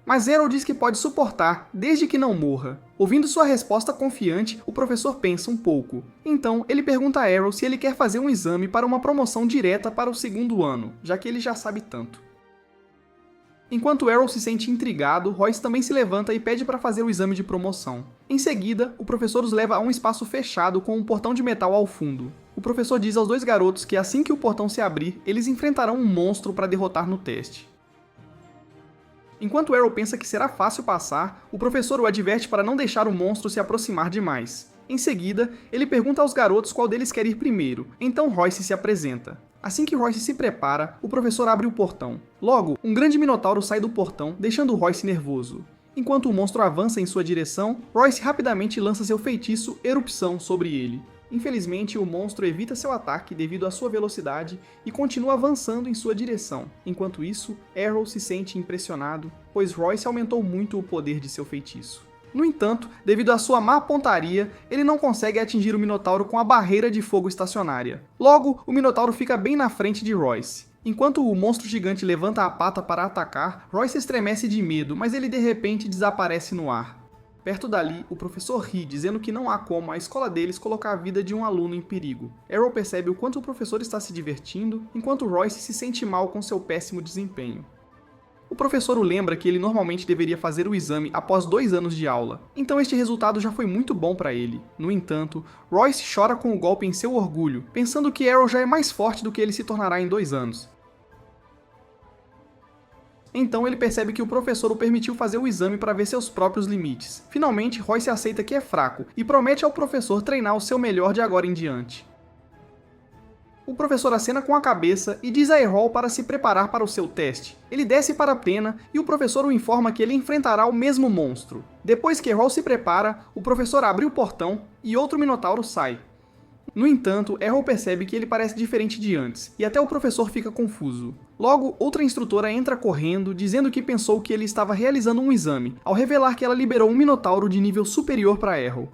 Mas Errol diz que pode suportar, desde que não morra. Ouvindo sua resposta confiante, o professor pensa um pouco. Então, ele pergunta a Errol se ele quer fazer um exame para uma promoção direta para o 2º ano, já que ele já sabe tanto. Enquanto Errol se sente intrigado, Royce também se levanta e pede para fazer o exame de promoção. Em seguida, o professor os leva a um espaço fechado com um portão de metal ao fundo. O professor diz aos 2 garotos que assim que o portão se abrir, eles enfrentarão um monstro para derrotar no teste. Enquanto Errol pensa que será fácil passar, o professor o adverte para não deixar o monstro se aproximar demais. Em seguida, ele pergunta aos garotos qual deles quer ir primeiro, então Royce se apresenta. Assim que Royce se prepara, o professor abre o portão. Logo, um grande minotauro sai do portão, deixando Royce nervoso. Enquanto o monstro avança em sua direção, Royce rapidamente lança seu feitiço Erupção sobre ele. Infelizmente, o monstro evita seu ataque devido à sua velocidade e continua avançando em sua direção. Enquanto isso, Errol se sente impressionado, pois Royce aumentou muito o poder de seu feitiço. No entanto, devido à sua má pontaria, ele não consegue atingir o Minotauro com a barreira de fogo estacionária. Logo, o Minotauro fica bem na frente de Royce. Enquanto o monstro gigante levanta a pata para atacar, Royce estremece de medo, mas ele de repente desaparece no ar. Perto dali, o professor ri, dizendo que não há como a escola deles colocar a vida de um aluno em perigo. Errol percebe o quanto o professor está se divertindo, enquanto Royce se sente mal com seu péssimo desempenho. O professor o lembra que ele normalmente deveria fazer o exame após 2 anos de aula, então este resultado já foi muito bom para ele. No entanto, Royce chora com o golpe em seu orgulho, pensando que Errol já é mais forte do que ele se tornará em 2 anos. Então ele percebe que o professor o permitiu fazer o exame para ver seus próprios limites. Finalmente, Royce aceita que é fraco e promete ao professor treinar o seu melhor de agora em diante. O professor acena com a cabeça e diz a Errol para se preparar para o seu teste. Ele desce para a pena e o professor o informa que ele enfrentará o mesmo monstro. Depois que Errol se prepara, o professor abre o portão e outro minotauro sai. No entanto, Errol percebe que ele parece diferente de antes, e até o professor fica confuso. Logo, outra instrutora entra correndo, dizendo que pensou que ele estava realizando um exame, ao revelar que ela liberou um minotauro de nível superior para Errol.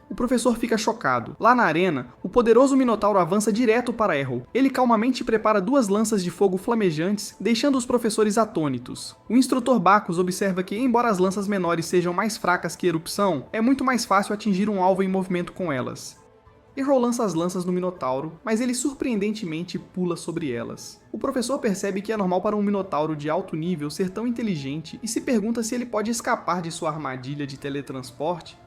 O professor fica chocado. Lá na arena, o poderoso Minotauro avança direto para Errol. Ele calmamente prepara 2 lanças de fogo flamejantes, deixando os professores atônitos. O instrutor Bacchus observa que, embora as lanças menores sejam mais fracas que Erupção, é muito mais fácil atingir um alvo em movimento com elas. Errol lança as lanças no Minotauro, mas ele surpreendentemente pula sobre elas. O professor percebe que é normal para um Minotauro de alto nível ser tão inteligente e se pergunta se ele pode escapar de sua armadilha de teletransporte.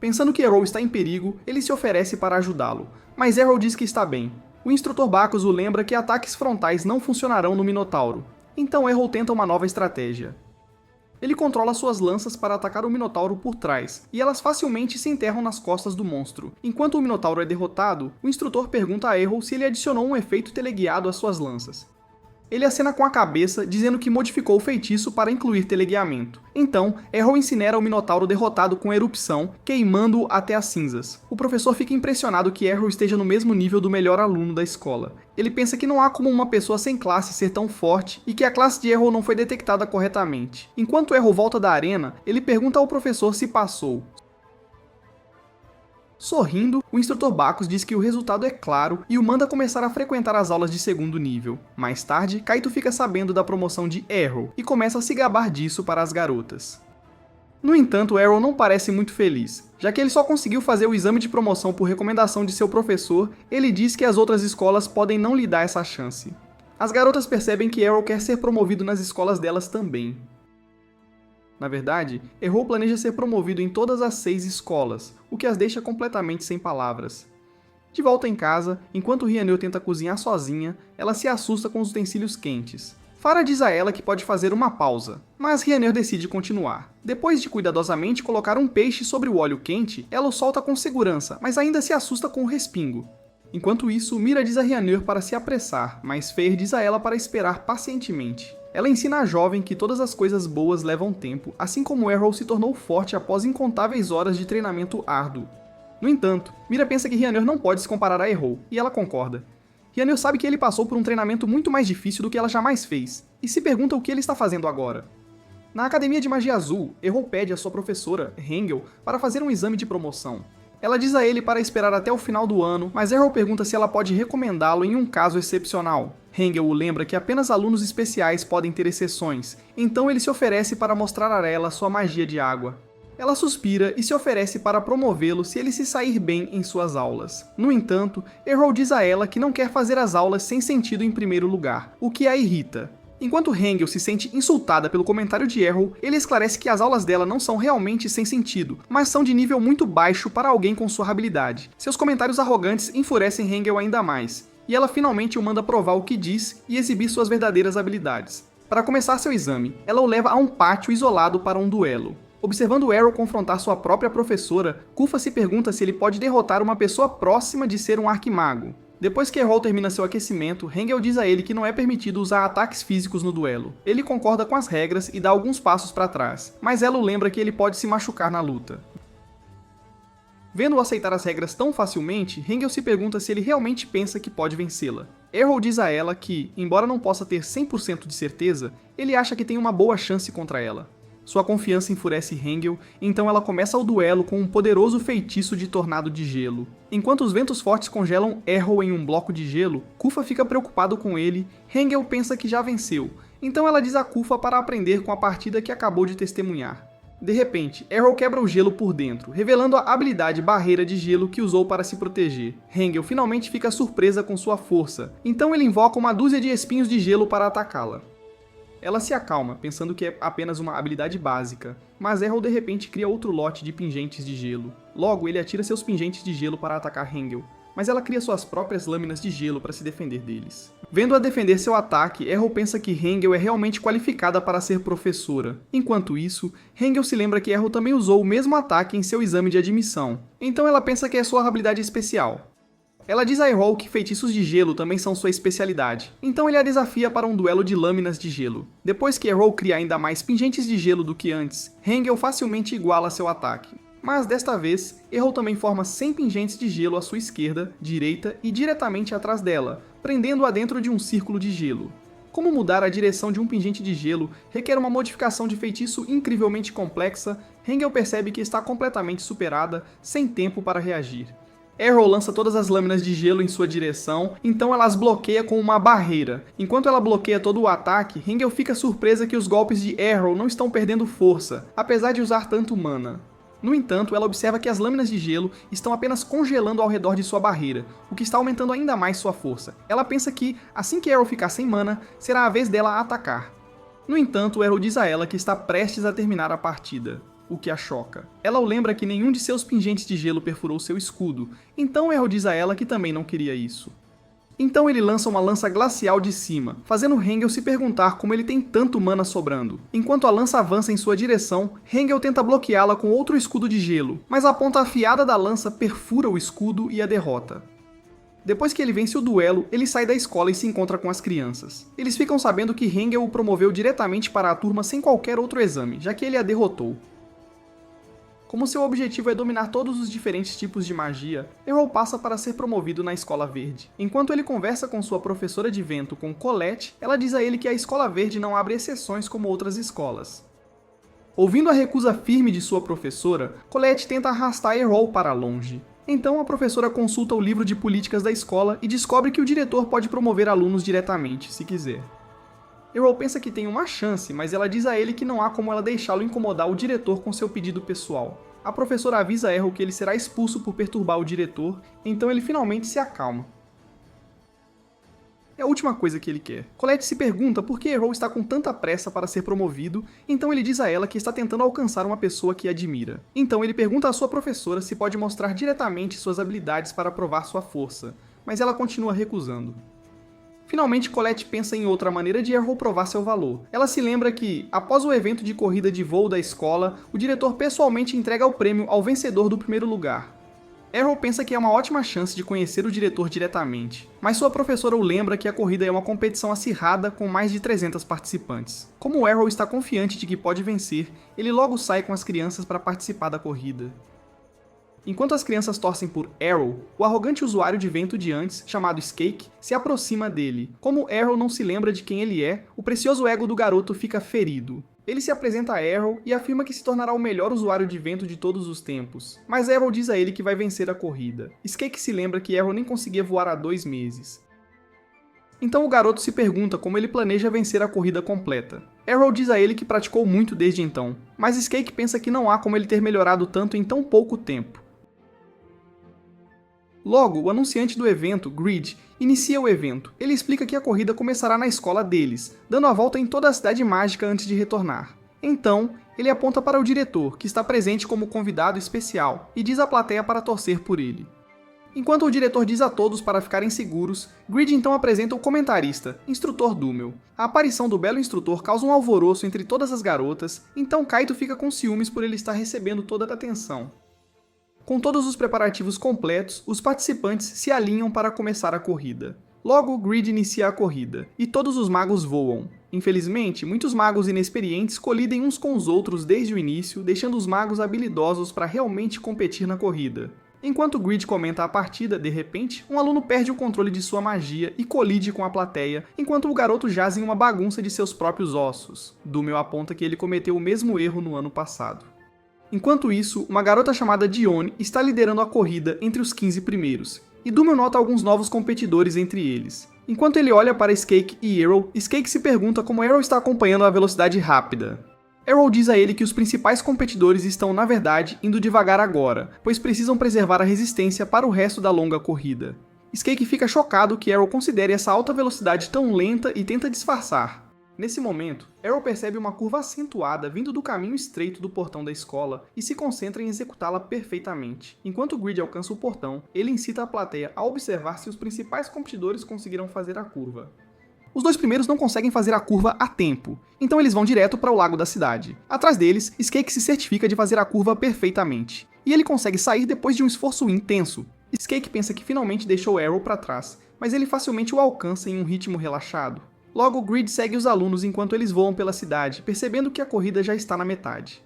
Pensando que Errol está em perigo, ele se oferece para ajudá-lo, mas Errol diz que está bem. O instrutor Bacchus o lembra que ataques frontais não funcionarão no Minotauro, então Errol tenta uma nova estratégia. Ele controla suas lanças para atacar o Minotauro por trás, e elas facilmente se enterram nas costas do monstro. Enquanto o Minotauro é derrotado, o instrutor pergunta a Errol se ele adicionou um efeito teleguiado às suas lanças. Ele acena com a cabeça, dizendo que modificou o feitiço para incluir teleguiamento. Então, Errol incinera o Minotauro derrotado com Erupção, queimando-o até as cinzas. O professor fica impressionado que Errol esteja no mesmo nível do melhor aluno da escola. Ele pensa que não há como uma pessoa sem classe ser tão forte e que a classe de Errol não foi detectada corretamente. Enquanto Errol volta da arena, ele pergunta ao professor se passou. Sorrindo, o instrutor Bacchus diz que o resultado é claro e o manda começar a frequentar as aulas de 2º nível. Mais tarde, Kaito fica sabendo da promoção de Errol e começa a se gabar disso para as garotas. No entanto, Errol não parece muito feliz. Já que ele só conseguiu fazer o exame de promoção por recomendação de seu professor, ele diz que as outras escolas podem não lhe dar essa chance. As garotas percebem que Errol quer ser promovido nas escolas delas também. Na verdade, Errol planeja ser promovido em todas as 6 escolas, o que as deixa completamente sem palavras. De volta em casa, enquanto Rhiannon tenta cozinhar sozinha, ela se assusta com os utensílios quentes. Farah diz a ela que pode fazer uma pausa, mas Rhiannon decide continuar. Depois de cuidadosamente colocar um peixe sobre o óleo quente, ela o solta com segurança, mas ainda se assusta com o respingo. Enquanto isso, Mira diz a Rhiannon para se apressar, mas Feir diz a ela para esperar pacientemente. Ela ensina a jovem que todas as coisas boas levam tempo, assim como Errol se tornou forte após incontáveis horas de treinamento árduo. No entanto, Mira pensa que Rhiannon não pode se comparar a Errol, e ela concorda. Rhiannon sabe que ele passou por um treinamento muito mais difícil do que ela jamais fez, e se pergunta o que ele está fazendo agora. Na Academia de Magia Azul, Errol pede à sua professora, Hengel, para fazer um exame de promoção. Ela diz a ele para esperar até o final do ano, mas Errol pergunta se ela pode recomendá-lo em um caso excepcional. Hengel o lembra que apenas alunos especiais podem ter exceções, então ele se oferece para mostrar a ela sua magia de água. Ela suspira e se oferece para promovê-lo se ele se sair bem em suas aulas. No entanto, Errol diz a ela que não quer fazer as aulas sem sentido em primeiro lugar, o que a irrita. Enquanto Hengel se sente insultada pelo comentário de Errol, ele esclarece que as aulas dela não são realmente sem sentido, mas são de nível muito baixo para alguém com sua habilidade. Seus comentários arrogantes enfurecem Hengel ainda mais, e ela finalmente o manda provar o que diz e exibir suas verdadeiras habilidades. Para começar seu exame, ela o leva a um pátio isolado para um duelo. Observando Errol confrontar sua própria professora, Kufa se pergunta se ele pode derrotar uma pessoa próxima de ser um arquimago. Depois que Errol termina seu aquecimento, Hengel diz a ele que não é permitido usar ataques físicos no duelo. Ele concorda com as regras e dá alguns passos para trás, mas ela o lembra que ele pode se machucar na luta. Vendo-o aceitar as regras tão facilmente, Hengel se pergunta se ele realmente pensa que pode vencê-la. Errol diz a ela que, embora não possa ter 100% de certeza, ele acha que tem uma boa chance contra ela. Sua confiança enfurece Hengel, então ela começa o duelo com um poderoso feitiço de tornado de gelo. Enquanto os ventos fortes congelam Errol em um bloco de gelo, Kufa fica preocupado com ele, Hengel pensa que já venceu, então ela diz a Kufa para aprender com a partida que acabou de testemunhar. De repente, Errol quebra o gelo por dentro, revelando a habilidade barreira de gelo que usou para se proteger. Hengel finalmente fica surpresa com sua força, então ele invoca uma dúzia de espinhos de gelo para atacá-la. Ela se acalma, pensando que é apenas uma habilidade básica, mas Errol de repente cria outro lote de pingentes de gelo. Logo, ele atira seus pingentes de gelo para atacar Hengel, mas ela cria suas próprias lâminas de gelo para se defender deles. Vendo-a defender seu ataque, Errol pensa que Hengel é realmente qualificada para ser professora. Enquanto isso, Hengel se lembra que Errol também usou o mesmo ataque em seu exame de admissão, então ela pensa que é sua habilidade especial. Ela diz a Errol que feitiços de gelo também são sua especialidade, então ele a desafia para um duelo de lâminas de gelo. Depois que Errol cria ainda mais pingentes de gelo do que antes, Hengel facilmente iguala seu ataque. Mas desta vez, Errol também forma 100 pingentes de gelo à sua esquerda, direita e diretamente atrás dela, prendendo-a dentro de um círculo de gelo. Como mudar a direção de um pingente de gelo requer uma modificação de feitiço incrivelmente complexa, Hengel percebe que está completamente superada, sem tempo para reagir. Errol lança todas as lâminas de gelo em sua direção, então ela as bloqueia com uma barreira. Enquanto ela bloqueia todo o ataque, Hengel fica surpresa que os golpes de Errol não estão perdendo força, apesar de usar tanto mana. No entanto, ela observa que as lâminas de gelo estão apenas congelando ao redor de sua barreira, o que está aumentando ainda mais sua força. Ela pensa que, assim que Errol ficar sem mana, será a vez dela a atacar. No entanto, Errol diz a ela que está prestes a terminar a partida, o que a choca. Ela o lembra que nenhum de seus pingentes de gelo perfurou seu escudo, então Errol diz a ela que também não queria isso. Então ele lança uma lança glacial de cima, fazendo Hengel se perguntar como ele tem tanto mana sobrando. Enquanto a lança avança em sua direção, Hengel tenta bloqueá-la com outro escudo de gelo, mas a ponta afiada da lança perfura o escudo e a derrota. Depois que ele vence o duelo, ele sai da escola e se encontra com as crianças. Eles ficam sabendo que Hengel o promoveu diretamente para a turma sem qualquer outro exame, já que ele a derrotou. Como seu objetivo é dominar todos os diferentes tipos de magia, Errol passa para ser promovido na Escola Verde. Enquanto ele conversa com sua professora de vento, com Colette, ela diz a ele que a Escola Verde não abre exceções como outras escolas. Ouvindo a recusa firme de sua professora, Colette tenta arrastar Errol para longe. Então a professora consulta o livro de políticas da escola e descobre que o diretor pode promover alunos diretamente, se quiser. Errol pensa que tem uma chance, mas ela diz a ele que não há como ela deixá-lo incomodar o diretor com seu pedido pessoal. A professora avisa Errol que ele será expulso por perturbar o diretor, então ele finalmente se acalma. É a última coisa que ele quer. Colette se pergunta por que Errol está com tanta pressa para ser promovido, então ele diz a ela que está tentando alcançar uma pessoa que admira. Então ele pergunta à sua professora se pode mostrar diretamente suas habilidades para provar sua força, mas ela continua recusando. Finalmente, Colette pensa em outra maneira de Errol provar seu valor. Ela se lembra que, após o evento de corrida de voo da escola, o diretor pessoalmente entrega o prêmio ao vencedor do primeiro lugar. Errol pensa que é uma ótima chance de conhecer o diretor diretamente, mas sua professora o lembra que a corrida é uma competição acirrada com mais de 300 participantes. Como Errol está confiante de que pode vencer, ele logo sai com as crianças para participar da corrida. Enquanto as crianças torcem por Errol, o arrogante usuário de vento de antes, chamado Skake, se aproxima dele. Como Errol não se lembra de quem ele é, o precioso ego do garoto fica ferido. Ele se apresenta a Arrow e afirma que se tornará o melhor usuário de vento de todos os tempos, mas Arrow diz a ele que vai vencer a corrida. Skake se lembra que Arrow nem conseguia voar há 2 meses. Então o garoto se pergunta como ele planeja vencer a corrida completa. Arrow diz a ele que praticou muito desde então, mas Skake pensa que não há como ele ter melhorado tanto em tão pouco tempo. Logo, o anunciante do evento, Grid, inicia o evento. Ele explica que a corrida começará na escola deles, dando a volta em toda a cidade mágica antes de retornar. Então, ele aponta para o diretor, que está presente como convidado especial, e diz à plateia para torcer por ele. Enquanto o diretor diz a todos para ficarem seguros, Grid então apresenta o comentarista, Instrutor Dummel. A aparição do belo instrutor causa um alvoroço entre todas as garotas, então Kaito fica com ciúmes por ele estar recebendo toda a atenção. Com todos os preparativos completos, os participantes se alinham para começar a corrida. Logo, Grid inicia a corrida, e todos os magos voam. Infelizmente, muitos magos inexperientes colidem uns com os outros desde o início, deixando os magos habilidosos para realmente competir na corrida. Enquanto Grid comenta a partida, de repente, um aluno perde o controle de sua magia e colide com a plateia, enquanto o garoto jaz em uma bagunça de seus próprios ossos. Dummel aponta que ele cometeu o mesmo erro no ano passado. Enquanto isso, uma garota chamada Dione está liderando a corrida entre os 15 primeiros, e Dummel nota alguns novos competidores entre eles. Enquanto ele olha para Skake e Arrow, Skake se pergunta como Arrow está acompanhando a velocidade rápida. Arrow diz a ele que os principais competidores estão, na verdade, indo devagar agora, pois precisam preservar a resistência para o resto da longa corrida. Skake fica chocado que Arrow considere essa alta velocidade tão lenta e tenta disfarçar. Nesse momento, Arrow percebe uma curva acentuada vindo do caminho estreito do portão da escola e se concentra em executá-la perfeitamente. Enquanto Grid alcança o portão, ele incita a plateia a observar se os principais competidores conseguiram fazer a curva. Os 2 primeiros não conseguem fazer a curva a tempo, então eles vão direto para o lago da cidade. Atrás deles, Skake se certifica de fazer a curva perfeitamente, e ele consegue sair depois de um esforço intenso. Skake pensa que finalmente deixou Arrow para trás, mas ele facilmente o alcança em um ritmo relaxado. Logo, Grid segue os alunos enquanto eles voam pela cidade, percebendo que a corrida já está na metade.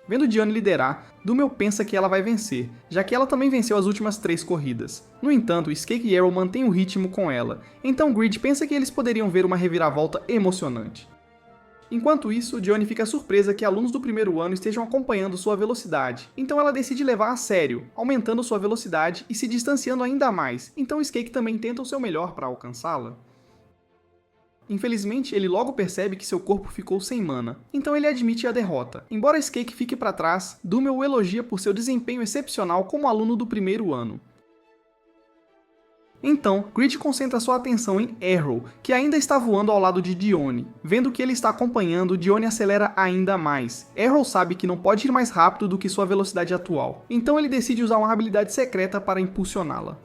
Vendo Dione liderar, Dummel pensa que ela vai vencer, já que ela também venceu as últimas 3 corridas. No entanto, Skake e Arrow mantêm o ritmo com ela, então Grid pensa que eles poderiam ver uma reviravolta emocionante. Enquanto isso, Dione fica surpresa que alunos do primeiro ano estejam acompanhando sua velocidade, então ela decide levar a sério, aumentando sua velocidade e se distanciando ainda mais, então Skake também tenta o seu melhor para alcançá-la. Infelizmente, ele logo percebe que seu corpo ficou sem mana, então ele admite a derrota. Embora Skake fique para trás, Dummel o elogia por seu desempenho excepcional como aluno do primeiro ano. Então, Grid concentra sua atenção em Arrow, que ainda está voando ao lado de Dione. Vendo que ele está acompanhando, Dione acelera ainda mais. Arrow sabe que não pode ir mais rápido do que sua velocidade atual, então ele decide usar uma habilidade secreta para impulsioná-la.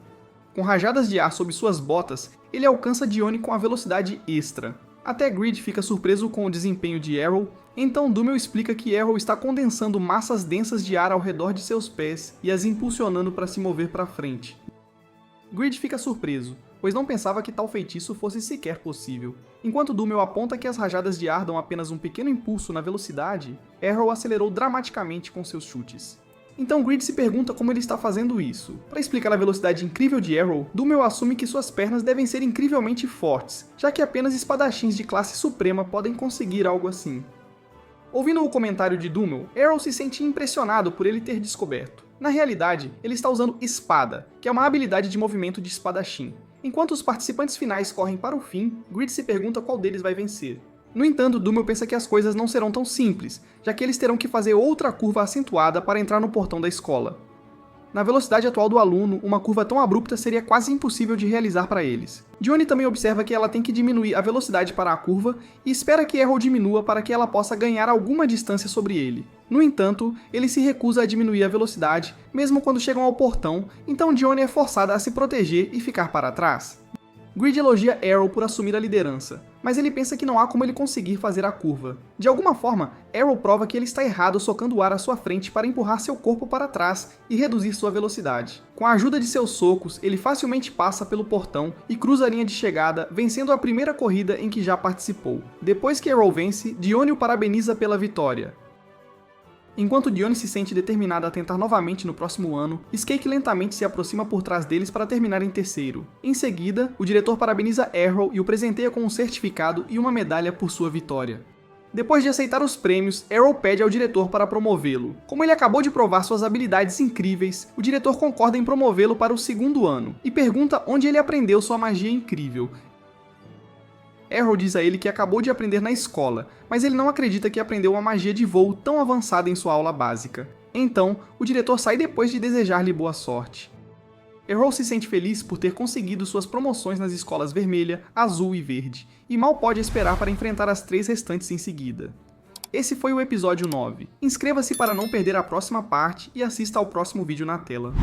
Com rajadas de ar sob suas botas, ele alcança Dione com a velocidade extra. Até Grid fica surpreso com o desempenho de Arrow, então Dummel explica que Arrow está condensando massas densas de ar ao redor de seus pés e as impulsionando para se mover para frente. Grid fica surpreso, pois não pensava que tal feitiço fosse sequer possível. Enquanto Dummel aponta que as rajadas de ar dão apenas um pequeno impulso na velocidade, Arrow acelerou dramaticamente com seus chutes. Então Grid se pergunta como ele está fazendo isso. Para explicar a velocidade incrível de Arrow, Dummel assume que suas pernas devem ser incrivelmente fortes, já que apenas espadachins de classe suprema podem conseguir algo assim. Ouvindo o comentário de Dummel, Arrow se sente impressionado por ele ter descoberto. Na realidade, ele está usando Espada, que é uma habilidade de movimento de espadachim. Enquanto os participantes finais correm para o fim, Grid se pergunta qual deles vai vencer. No entanto, Dummel pensa que as coisas não serão tão simples, já que eles terão que fazer outra curva acentuada para entrar no portão da escola. Na velocidade atual do aluno, uma curva tão abrupta seria quase impossível de realizar para eles. Dione também observa que ela tem que diminuir a velocidade para a curva e espera que Arrow diminua para que ela possa ganhar alguma distância sobre ele. No entanto, ele se recusa a diminuir a velocidade, mesmo quando chegam ao portão, então Dione é forçada a se proteger e ficar para trás. Grid elogia Arrow por assumir a liderança, mas ele pensa que não há como ele conseguir fazer a curva. De alguma forma, Arrow prova que ele está errado socando o ar à sua frente para empurrar seu corpo para trás e reduzir sua velocidade. Com a ajuda de seus socos, ele facilmente passa pelo portão e cruza a linha de chegada, vencendo a primeira corrida em que já participou. Depois que Arrow vence, Dione o parabeniza pela vitória. Enquanto Dione se sente determinada a tentar novamente no próximo ano, Skate lentamente se aproxima por trás deles para terminar em terceiro. Em seguida, o diretor parabeniza Arrow e o presenteia com um certificado e uma medalha por sua vitória. Depois de aceitar os prêmios, Arrow pede ao diretor para promovê-lo. Como ele acabou de provar suas habilidades incríveis, o diretor concorda em promovê-lo para o segundo ano, e pergunta onde ele aprendeu sua magia incrível. Arrow diz a ele que acabou de aprender na escola, mas ele não acredita que aprendeu uma magia de voo tão avançada em sua aula básica. Então, o diretor sai depois de desejar-lhe boa sorte. Arrow se sente feliz por ter conseguido suas promoções nas escolas vermelha, azul e verde, e mal pode esperar para enfrentar as 3 restantes em seguida. Esse foi o episódio 9. Inscreva-se para não perder a próxima parte e assista ao próximo vídeo na tela.